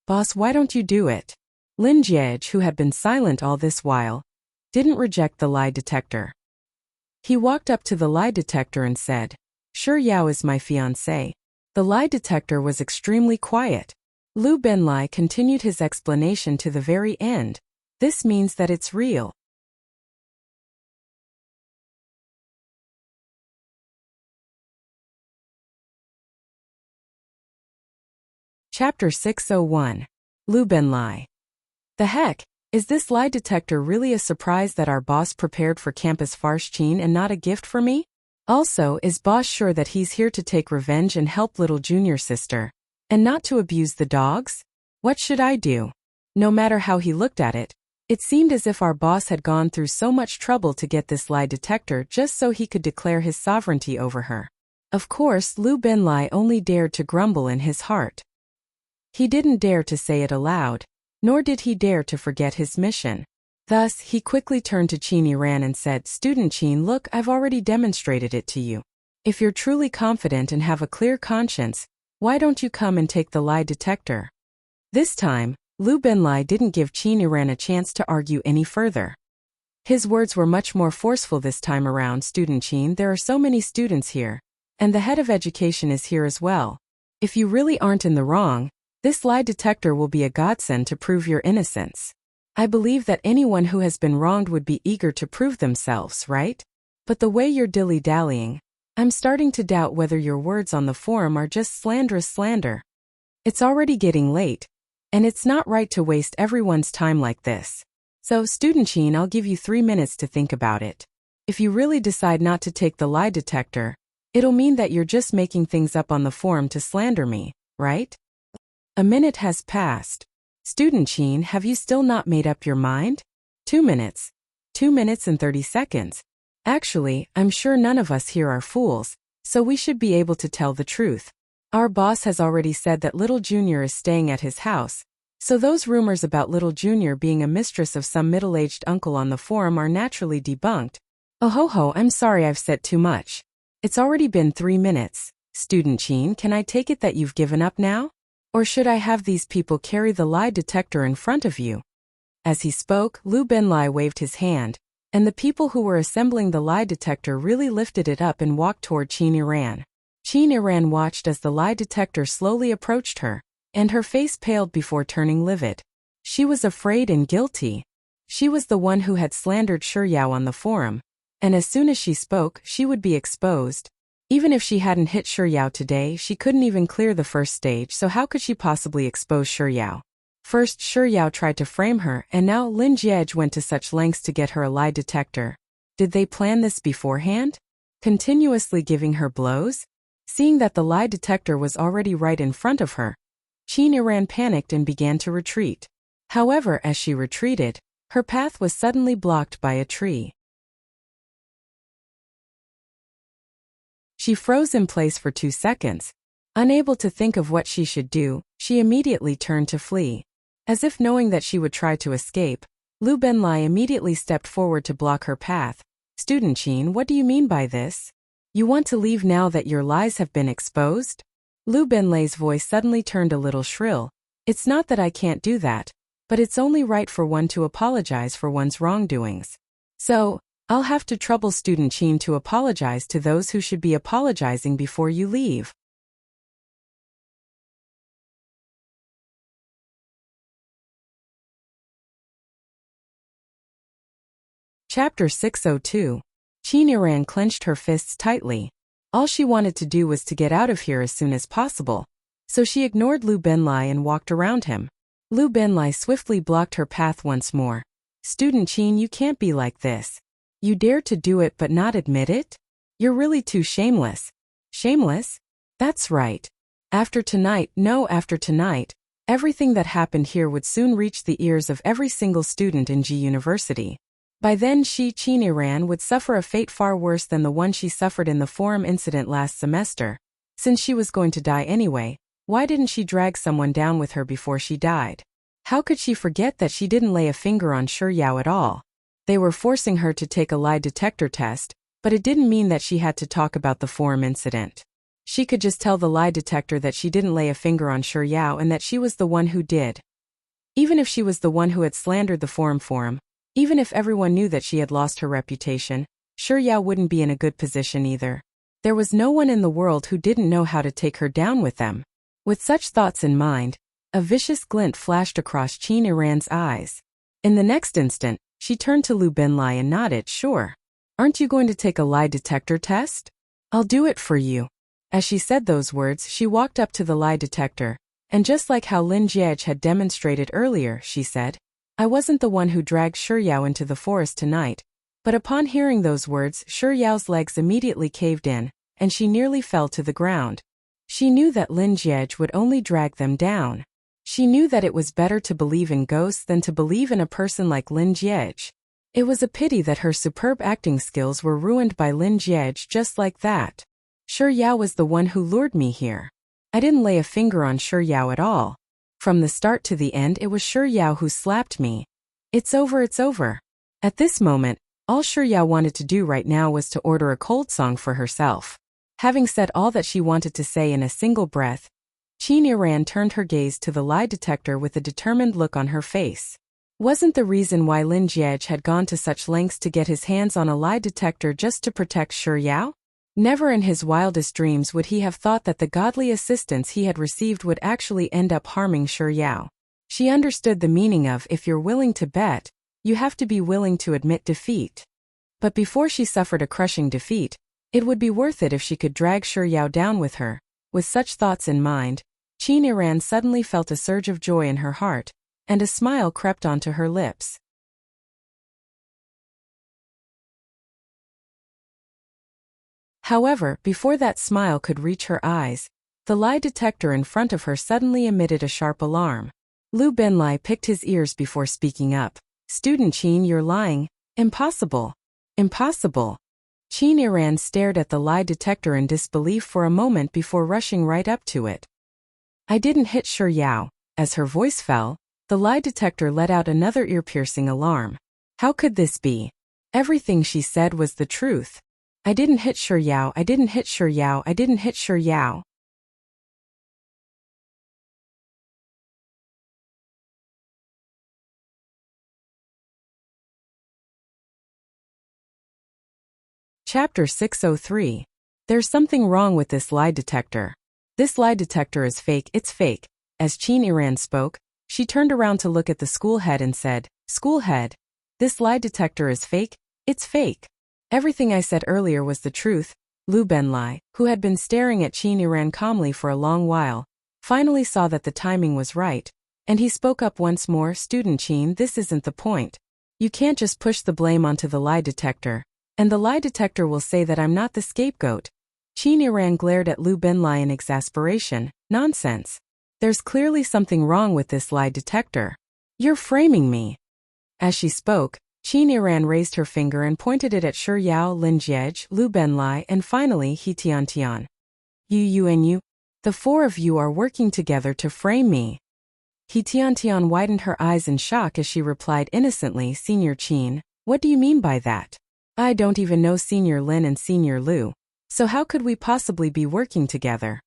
Boss, why don't you do it? Lin Jiej, who had been silent all this while, didn't reject the lie detector. He walked up to the lie detector and said, Sure Yao is my fiancé. The lie detector was extremely quiet. Lu Benlai continued his explanation to the very end. This means that it's real. Chapter 601. Lu Benlai. The heck? Is this lie detector really a surprise that our boss prepared for campus farce Chin and not a gift for me? Also, is boss sure that he's here to take revenge and help little junior sister, and not to abuse the dogs? What should I do? No matter how he looked at it, it seemed as if our boss had gone through so much trouble to get this lie detector just so he could declare his sovereignty over her. Of course, Lu Benlai only dared to grumble in his heart. He didn't dare to say it aloud, nor did he dare to forget his mission. Thus, he quickly turned to Qin Yiran and said, Student Qin, look, I've already demonstrated it to you. If you're truly confident and have a clear conscience, why don't you come and take the lie detector? This time, Lu Benlai didn't give Qin Yiran a chance to argue any further. His words were much more forceful this time around. Student Qin, there are so many students here, and the head of education is here as well. If you really aren't in the wrong, this lie detector will be a godsend to prove your innocence. I believe that anyone who has been wronged would be eager to prove themselves, right? But the way you're dilly-dallying, I'm starting to doubt whether your words on the forum are just slanderous slander. It's already getting late, and it's not right to waste everyone's time like this. So, Student Qin, I'll give you 3 minutes to think about it. If you really decide not to take the lie detector, it'll mean that you're just making things up on the forum to slander me, right? A minute has passed. Student Qin, have you still not made up your mind? 2 minutes. 2 minutes and 30 seconds. Actually, I'm sure none of us here are fools, so we should be able to tell the truth. Our boss has already said that little Junior is staying at his house, so those rumors about little Junior being a mistress of some middle-aged uncle on the forum are naturally debunked. Oh ho ho, I'm sorry I've said too much. It's already been 3 minutes. Student Qin, can I take it that you've given up now? Or should I have these people carry the lie detector in front of you? As he spoke, Lu Benlai waved his hand, and the people who were assembling the lie detector really lifted it up and walked toward Qin Yiran. Qin Yiran watched as the lie detector slowly approached her, and her face paled before turning livid. She was afraid and guilty. She was the one who had slandered Shiryao on the forum, and as soon as she spoke, she would be exposed. Even if she hadn't hit Shiryao today, she couldn't even clear the first stage, so how could she possibly expose Shiryao? First, Shiryao tried to frame her, and now Lin Jiej went to such lengths to get her a lie detector. Did they plan this beforehand? Continuously giving her blows? Seeing that the lie detector was already right in front of her, Qin Yiran panicked and began to retreat. However, as she retreated, her path was suddenly blocked by a tree. She froze in place for 2 seconds. Unable to think of what she should do, she immediately turned to flee. As if knowing that she would try to escape, Lu Benlai immediately stepped forward to block her path. Student Qin, what do you mean by this? You want to leave now that your lies have been exposed? Lu Benlai's voice suddenly turned a little shrill. It's not that I can't do that, but it's only right for one to apologize for one's wrongdoings. So, I'll have to trouble Student Qin to apologize to those who should be apologizing before you leave. Chapter 602. Qin Yiran clenched her fists tightly. All she wanted to do was to get out of here as soon as possible. So she ignored Lu Benlai and walked around him. Lu Benlai swiftly blocked her path once more. Student Qin, you can't be like this. You dare to do it but not admit it? You're really too shameless. Shameless? That's right. After tonight, everything that happened here would soon reach the ears of every single student in G University. By then Qin Yiran would suffer a fate far worse than the one she suffered in the forum incident last semester. Since she was going to die anyway, why didn't she drag someone down with her before she died? How could she forget that she didn't lay a finger on Shiryao at all? They were forcing her to take a lie detector test, but it didn't mean that she had to talk about the forum incident. She could just tell the lie detector that she didn't lay a finger on Shi Yao and that she was the one who did. Even if she was the one who had slandered the forum, even if everyone knew that she had lost her reputation, Shi Yao wouldn't be in a good position either. There was no one in the world who didn't know how to take her down with them. With such thoughts in mind, a vicious glint flashed across Qin Iran's eyes. In the next instant, she turned to Lu Binlai and nodded, "Sure. Aren't you going to take a lie detector test? I'll do it for you." As she said those words, she walked up to the lie detector, and just like how Lin Jiej had demonstrated earlier, she said, "I wasn't the one who dragged Shi Yao into the forest tonight." But upon hearing those words, Shi Yao's legs immediately caved in, and she nearly fell to the ground. She knew that Lin Jiej would only drag them down. She knew that it was better to believe in ghosts than to believe in a person like Lin Jiej. It was a pity that her superb acting skills were ruined by Lin Jiej just like that. Shi Yao was the one who lured me here. I didn't lay a finger on Shi Yao at all. From the start to the end, it was Shi Yao who slapped me. It's over, it's over. At this moment, all Shi Yao wanted to do right now was to order a cold song for herself. Having said all that she wanted to say in a single breath, Qin Iran turned her gaze to the lie detector with a determined look on her face. Wasn't the reason why Lin Jiej had gone to such lengths to get his hands on a lie detector just to protect Shi Yao? Never in his wildest dreams would he have thought that the godly assistance he had received would actually end up harming Shi Yao. She understood the meaning of "if you're willing to bet, you have to be willing to admit defeat." But before she suffered a crushing defeat, it would be worth it if she could drag Shi Yao down with her. With such thoughts in mind, Qin Iran suddenly felt a surge of joy in her heart, and a smile crept onto her lips. However, before that smile could reach her eyes, the lie detector in front of her suddenly emitted a sharp alarm. Lu Binlai picked his ears before speaking up. "Student Qin, you're lying. Impossible. Impossible." Qin Iran stared at the lie detector in disbelief for a moment before rushing right up to it. "I didn't hit Shi Yao." As her voice fell, the lie detector let out another ear-piercing alarm. How could this be? Everything she said was the truth. "I didn't hit Shi Yao, I didn't hit Shi Yao, I didn't hit Shi Yao." Chapter 603. There's something wrong with this lie detector. This lie detector is fake, it's fake. As Qin Iran spoke, she turned around to look at the school head and said, "School head, this lie detector is fake, it's fake." Everything I said earlier was the truth. Lu Binlai, who had been staring at Qin Iran calmly for a long while, finally saw that the timing was right, and he spoke up once more. "Student Qin, this isn't the point. You can't just push the blame onto the lie detector, and the lie detector will say that I'm not the scapegoat." Qin Iran glared at Lu Binlai in exasperation. "Nonsense. There's clearly something wrong with this lie detector. You're framing me." As she spoke, Qin Iran raised her finger and pointed it at Shi Yao, Lin Jiej, Lu Binlai, and finally He Tiantian. You and you. The four of you are working together to frame me." He Tiantian widened her eyes in shock as she replied innocently, "Senior Qin, what do you mean by that? I don't even know Senior Lin and Senior Lu, so how could we possibly be working together?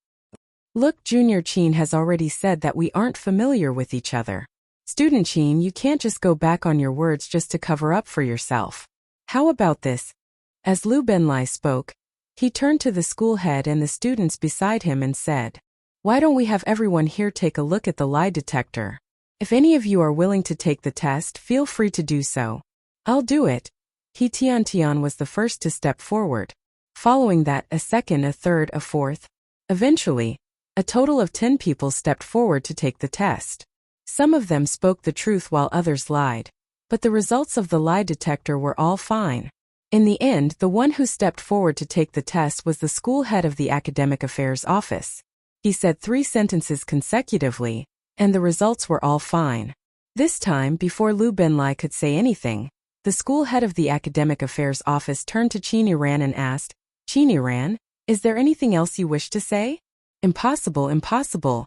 Look, Junior Qin has already said that we aren't familiar with each other. Student Qin, you can't just go back on your words just to cover up for yourself. How about this?" As Lu Binlai spoke, he turned to the school head and the students beside him and said, "Why don't we have everyone here take a look at the lie detector? If any of you are willing to take the test, feel free to do so. I'll do it." He Tiantian was the first to step forward. Following that, a second, a third, a fourth. Eventually, a total of 10 people stepped forward to take the test. Some of them spoke the truth while others lied, but the results of the lie detector were all fine. In the end, the one who stepped forward to take the test was the school head of the academic affairs office. He said 3 sentences consecutively, and the results were all fine. This time, before Lu Binlai could say anything, the school head of the academic affairs office turned to Qin Iran and asked, "Qin Iran, is there anything else you wish to say?" "Impossible, impossible."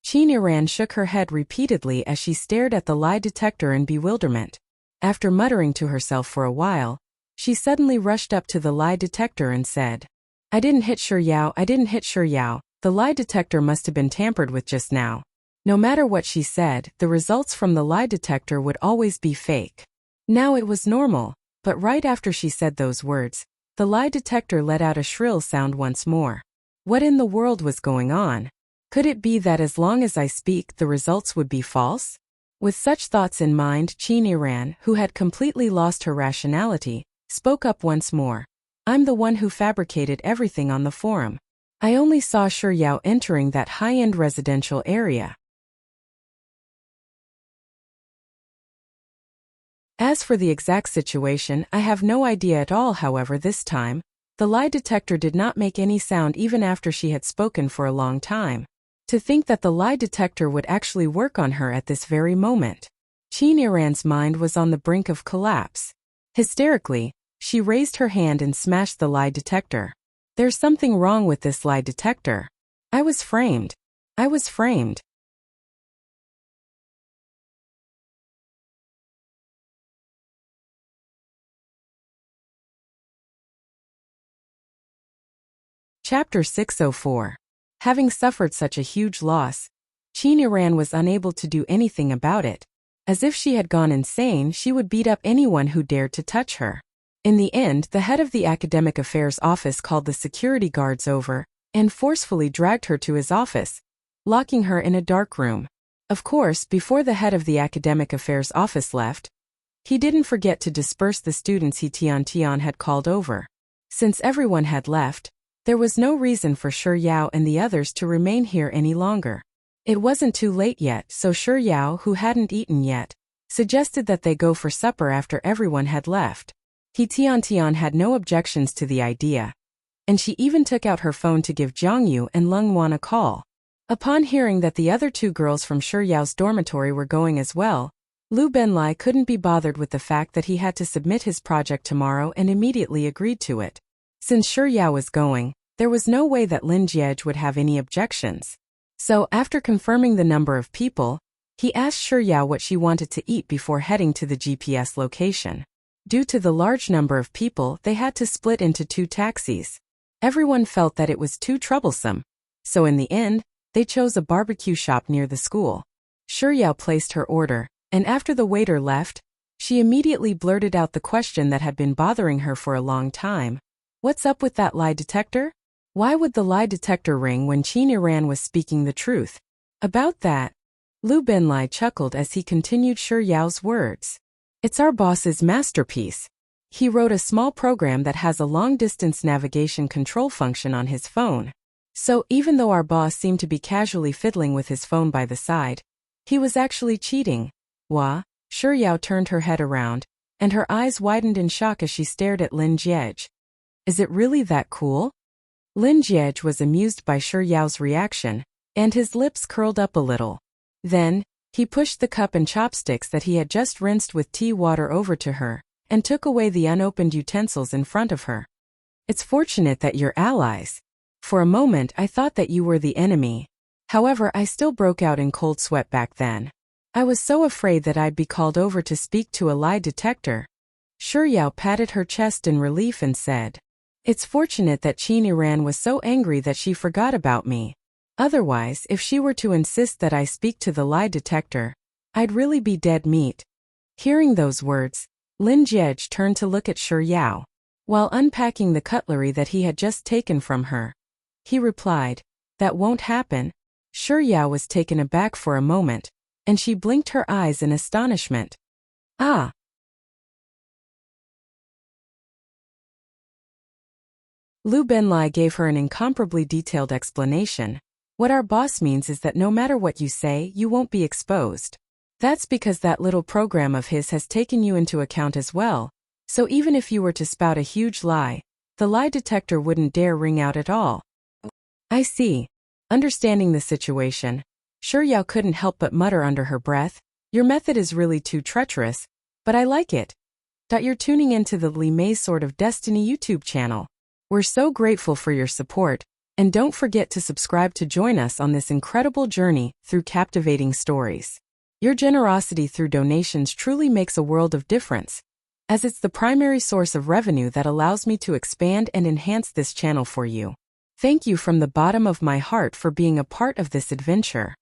Qin Iran shook her head repeatedly as she stared at the lie detector in bewilderment. After muttering to herself for a while, she suddenly rushed up to the lie detector and said, I didn't hit Shi Yao, I didn't hit Shi Yao. The lie detector must have been tampered with just now. No matter what she said, the results from the lie detector would always be fake. Now it was normal, but right after she said those words, the lie detector let out a shrill sound once more. What in the world was going on? Could it be that as long as I speak, the results would be false? With such thoughts in mind, Qin Yiran, who had completely lost her rationality, spoke up once more. I'm the one who fabricated everything on the forum. I only saw Shi Yao entering that high-end residential area. As for the exact situation, I have no idea at all. However, this time, the lie detector did not make any sound even after she had spoken for a long time. To think that the lie detector would actually work on her at this very moment. Qin Yiran's mind was on the brink of collapse. Hysterically, she raised her hand and smashed the lie detector. There's something wrong with this lie detector. I was framed. I was framed. Chapter 604. Having suffered such a huge loss, Qin Yiran was unable to do anything about it. As if she had gone insane, she would beat up anyone who dared to touch her. In the end, the head of the academic affairs office called the security guards over and forcefully dragged her to his office, locking her in a dark room. Of course, before the head of the academic affairs office left, he didn't forget to disperse the students he Tian had called over. Since everyone had left, there was no reason for Shi Yao and the others to remain here any longer. It wasn't too late yet, so Shi Yao, who hadn't eaten yet, suggested that they go for supper after everyone had left. He Tian had no objections to the idea, and she even took out her phone to give Jiangyu and Leng Wan a call. Upon hearing that the other two girls from Shi Yao's dormitory were going as well, Lu Benlai couldn't be bothered with the fact that he had to submit his project tomorrow and immediately agreed to it. Since Shi Yao was going, there was no way that Lin Jiej would have any objections. So, after confirming the number of people, he asked Shi Yao what she wanted to eat before heading to the GPS location. Due to the large number of people, they had to split into 2 taxis. Everyone felt that it was too troublesome. So in the end, they chose a barbecue shop near the school. Shi Yao placed her order, and after the waiter left, she immediately blurted out the question that had been bothering her for a long time. What's up with that lie detector? Why would the lie detector ring when Qin Yiran was speaking the truth? About that, Lu Benlai chuckled as he continued Shi Yao's words. It's our boss's masterpiece. He wrote a small program that has a long-distance navigation control function on his phone. So even though our boss seemed to be casually fiddling with his phone by the side, he was actually cheating. Wah? Shi Yao turned her head around, and her eyes widened in shock as she stared at Lin Jiej. Is it really that cool? Lin Jiej was amused by Shi Yao's reaction, and his lips curled up a little. Then, he pushed the cup and chopsticks that he had just rinsed with tea water over to her, and took away the unopened utensils in front of her. It's fortunate that you're allies. For a moment I thought that you were the enemy. However, I still broke out in cold sweat back then. I was so afraid that I'd be called over to speak to a lie detector. Shi Yao patted her chest in relief and said, It's fortunate that Qin Yiran was so angry that she forgot about me. Otherwise, if she were to insist that I speak to the lie detector, I'd really be dead meat. Hearing those words, Lin Jiej turned to look at Shi Yao. While unpacking the cutlery that he had just taken from her, he replied, That won't happen. Shi Yao was taken aback for a moment, and she blinked her eyes in astonishment. Ah! Lu Benlai gave her an incomparably detailed explanation. What our boss means is that no matter what you say, you won't be exposed. That's because that little program of his has taken you into account as well, so even if you were to spout a huge lie, the lie detector wouldn't dare ring out at all. I see. Understanding the situation, Shi Yao couldn't help but mutter under her breath, Your method is really too treacherous, but I like it. You're tuning into the Li Mei Sword of Destiny YouTube channel. We're so grateful for your support, and don't forget to subscribe to join us on this incredible journey through captivating stories. Your generosity through donations truly makes a world of difference, as it's the primary source of revenue that allows me to expand and enhance this channel for you. Thank you from the bottom of my heart for being a part of this adventure.